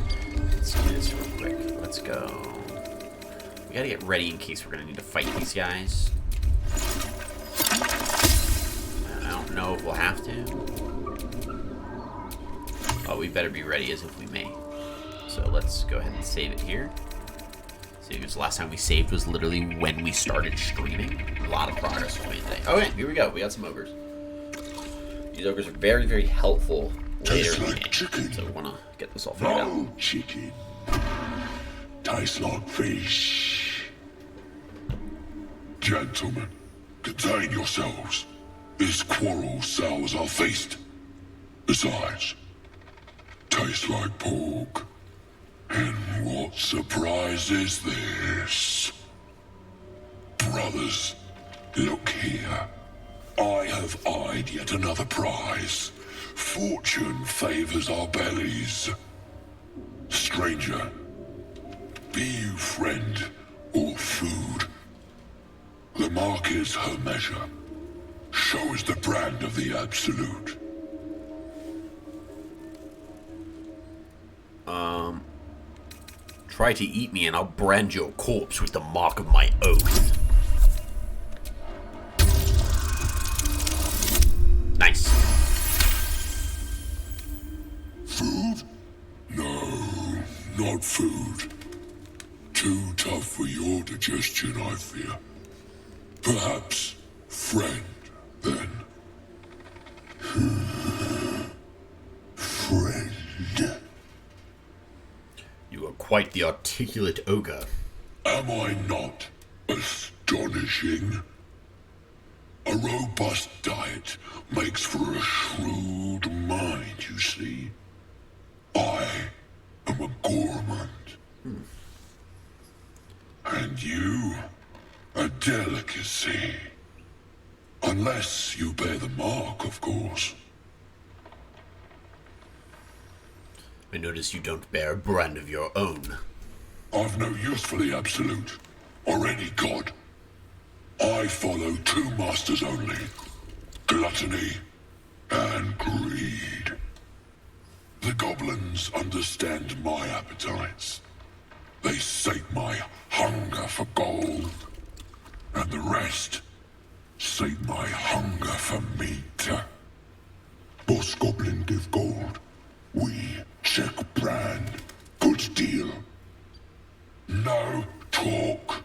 Let's do this real quick. Let's go. We gotta get ready in case we're gonna need to fight these guys. I don't know if we'll have to. Oh, we better be ready as if we may. So let's go ahead and save it here. See, because the last time we saved was literally when we started streaming. A lot of progress was made today. Okay, here we go. We got some ogres. These ogres are very, very helpful later in the game. Chicken. So we want to get this all figured out. No chicken. Tastes like fish. Gentlemen, contain yourselves. This quarrel sours our feast. Besides, tastes like pork. And what surprise is this? Brothers, look here. I have eyed yet another prize. Fortune favors our bellies. Stranger, be you friend or food. The mark is her measure. Show us the brand of the absolute. Try to eat me and I'll brand your corpse with the mark of my oath. Nice. Food? No, not food. Too tough for your digestion, I fear. Perhaps friend, then. Friend. You are quite the articulate ogre. Am I not astonishing? A robust diet makes for a shrewd mind, you see. I am a gourmand. And you, a delicacy. Unless you bear the mark, of course. I notice you don't bear a brand of your own. I've no use for the Absolute, or any god. I follow two masters only, gluttony and greed. The goblins understand my appetites. They sate my hunger for gold. And the rest sate my hunger for meat. Boss Goblin give gold. We check brand. Good deal. No talk.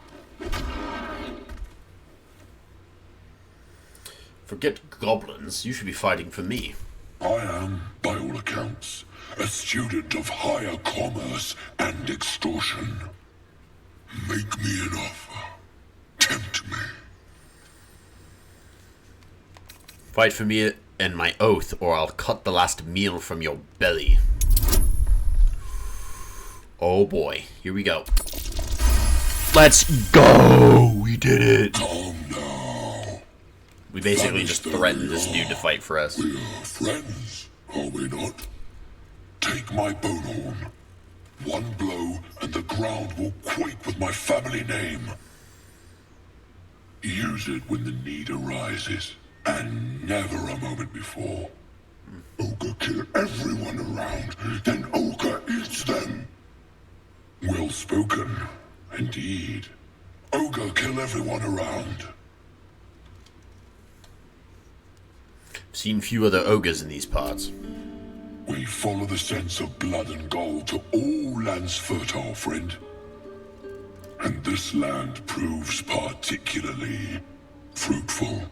Forget goblins. You should be fighting for me. I am, by all accounts, a student of higher commerce and extortion. Make me an offer. Tempt me. Fight for me and my oath, or I'll cut the last meal from your belly. Oh boy, here we go. Let's go! We did it! Calm now. We basically just threatened this dude to fight for us. We are friends, are we not? Take my bone horn. One blow and the ground will quake with my family name. Use it when the need arises, and never a moment before. Ogre kill everyone around, then Ogre eats them. Well spoken, indeed. Ogre kill everyone around. Seen few other ogres in these parts. We follow the sense of blood and gold to all lands fertile, friend. And this land proves particularly fruitful.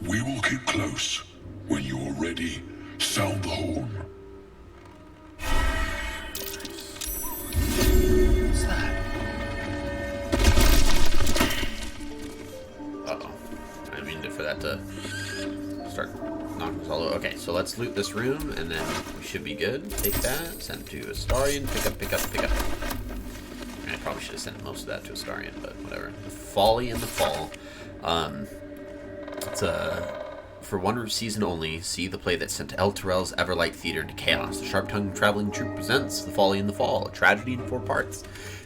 We will keep close. When you are ready, sound the horn. What's that? Uh-oh. I didn't mean for that to start knocking us all over. Okay, so let's loot this room, and then we should be good. Take that, send to Astarion, pick up. I probably should have sent most of that to Astarion, but whatever. The Folly and the Fall. It's for one season only, see the play that sent El Terrell's Everlight Theater into chaos. The Sharp-Tongued Traveling Troupe presents The Folly and the Fall, a tragedy in 4 parts.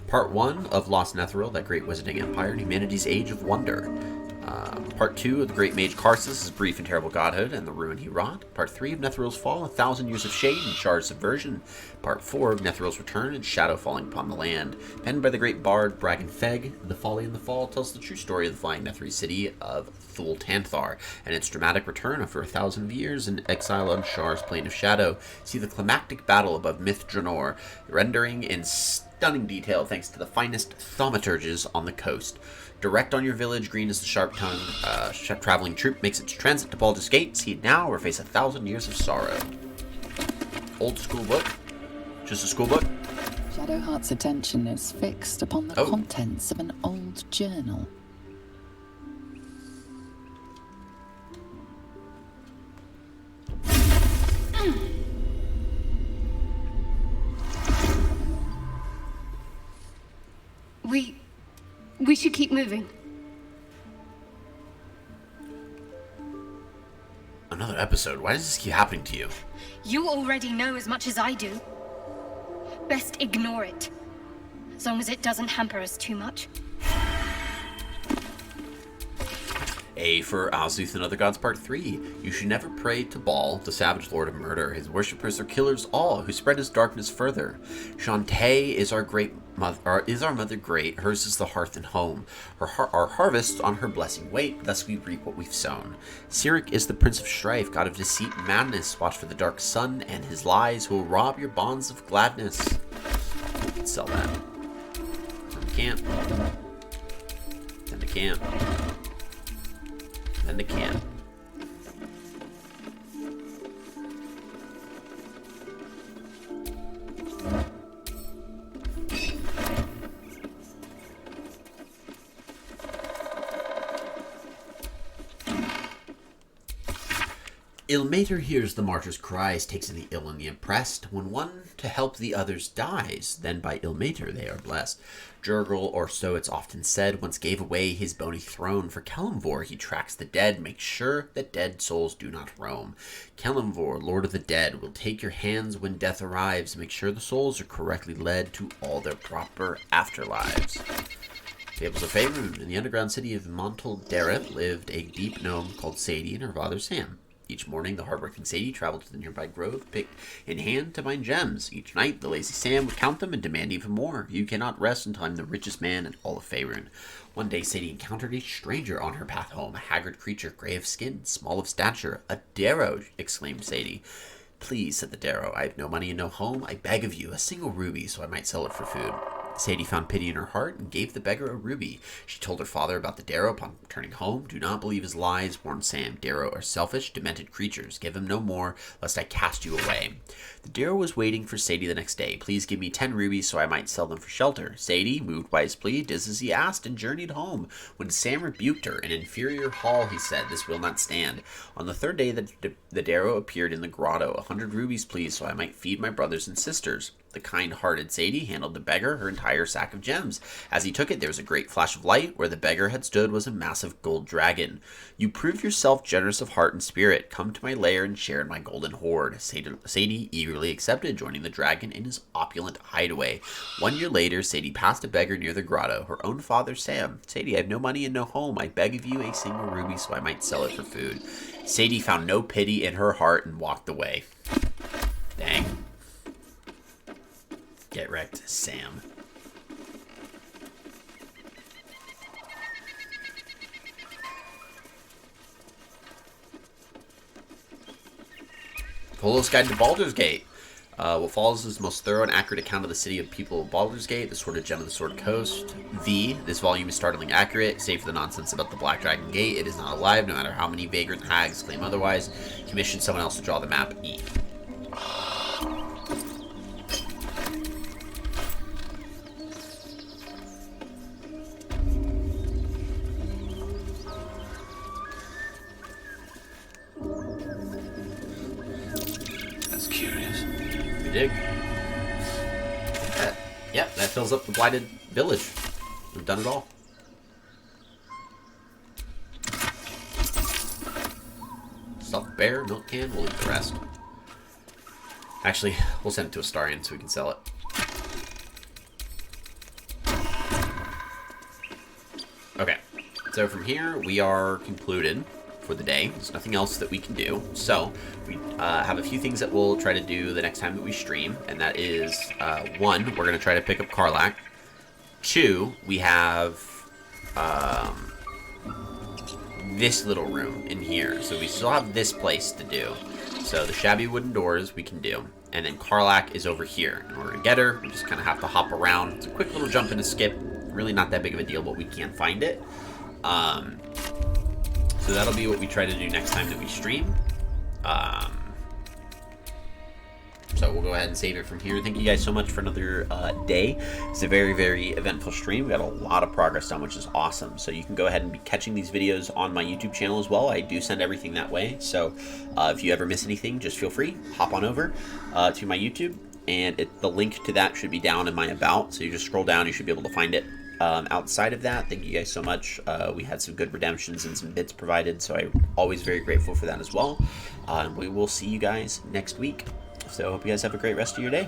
Part 1 of Lost Netheril, that great wizarding empire, and humanity's age of wonder. Part 2 of the great mage Karsus, his brief and terrible godhood, and the ruin he wrought. Part 3 of Netheril's fall, 1,000 years of shade and Shar's subversion. Part 4 of Netheril's return and shadow falling upon the land. Penned by the great bard Bragan Feg, The Folly and the Fall tells the true story of the flying Netheri city of Thul Tanthar, and its dramatic return after 1,000 years in exile on Shar's plane of shadow. See the climactic battle above Myth Dranor, rendering in stunning detail thanks to the finest thaumaturges on the coast. Direct on your village, green as the sharp-tongued traveling troupe makes its transit to Baldur's Gate. See it now or face 1,000 years of sorrow. Old school book? Just a school book? Shadowheart's attention is fixed upon the contents of an old journal. We should keep moving. Another episode. Why does this keep happening to you? You already know as much as I do. Best ignore it. As long as it doesn't hamper us too much. A for Azuth and Other Gods Part 3. You should never pray to Baal, the savage lord of murder. His worshippers are killers all, who spread his darkness further. Shantae is our mother great, hers is the hearth and home. Our harvest on her blessing wait, thus we reap what we've sown. Sirik is the prince of strife, god of deceit and madness. Watch for the dark sun and his lies, who will rob your bonds of gladness. We can sell that. Then the camp. Then the camp. Then the camp. Ilmater hears the martyr's cries, takes in the ill and the oppressed. When one to help the others dies, then by Ilmater they are blessed. Jurgel, or so it's often said, once gave away his bony throne. For Kelemvor he tracks the dead, makes sure that dead souls do not roam. Kelemvor, Lord of the Dead, will take your hands when death arrives, make sure the souls are correctly led to all their proper afterlives. Fables of Faerun. In the underground city of Montal Dareth lived a deep gnome called Sadie and her father Sam. Each morning, the hardworking Sadie traveled to the nearby grove, pick in hand to mine gems. Each night, the lazy Sam would count them and demand even more. You cannot rest until I'm the richest man in all of Faerun. One day, Sadie encountered a stranger on her path home, a haggard creature, gray of skin, small of stature. "A Darrow!" exclaimed Sadie. "Please," said the Darrow, "I have no money and no home. I beg of you, a single ruby, so I might sell it for food." Sadie found pity in her heart and gave the beggar a ruby. She told her father about the Darrow upon returning home. "Do not believe his lies," warned Sam. "Darrow are selfish, demented creatures. Give him no more, lest I cast you away." The Darrow was waiting for Sadie the next day. "Please give me 10 rubies so I might sell them for shelter." Sadie, moved by his plea, did as he asked and journeyed home. When Sam rebuked her, "An inferior hall," he said, "this will not stand." On the third day, the Darrow appeared in the grotto. 100 rubies, please, so I might feed my brothers and sisters." The kind-hearted Sadie handed the beggar her entire sack of gems. As he took it, there was a great flash of light. Where the beggar had stood was a massive gold dragon. "You prove yourself generous of heart and spirit. Come to my lair and share in my golden hoard." Sadie eagerly accepted, joining the dragon in his opulent hideaway. 1 year later, Sadie passed a beggar near the grotto, her own father Sam. "Sadie, I have no money and no home. I beg of you a single ruby so I might sell it for food." Sadie found no pity in her heart and walked away. Dang. Get wrecked, Sam. Polo's Guide to Baldur's Gate. What follows is the most thorough and accurate account of the city of people of Baldur's Gate, the Sworded Gem of the Sword Coast. This volume is startlingly accurate, save for the nonsense about the Black Dragon Gate. It is not alive, no matter how many vagrant hags claim otherwise. Commission someone else to draw the map. E. Dig. That fills up the blighted village. We've done it all. Stuffed bear, milk can, we'll eat the rest. Actually, we'll send it to Astarion so we can sell it. Okay, so from here we are concluded for the day. There's nothing else that we can do. So we have a few things that we'll try to do the next time that we stream, and that is 1, we're going to try to pick up Karlach. 2, we have this little room in here, so we still have this place to do. So the shabby wooden doors we can do, and then Karlach is over here. In order to get her, we just kind of have to hop around. It's a quick little jump and a skip, really not that big of a deal, but we can't find it. So that'll be what we try to do next time that we stream. So we'll go ahead and save it from here. Thank you guys so much for another day. It's a very, very eventful stream. We got a lot of progress done, which is awesome. So you can go ahead and be catching these videos on my YouTube channel as well. I do send everything that way. So if you ever miss anything, just feel free. Hop on over to my YouTube. And the link to that should be down in my About. So you just scroll down. You should be able to find it. Outside of that, thank you guys so much. We had some good redemptions and some bits provided, so I'm always very grateful for that as well. We will see you guys next week. So I hope you guys have a great rest of your day.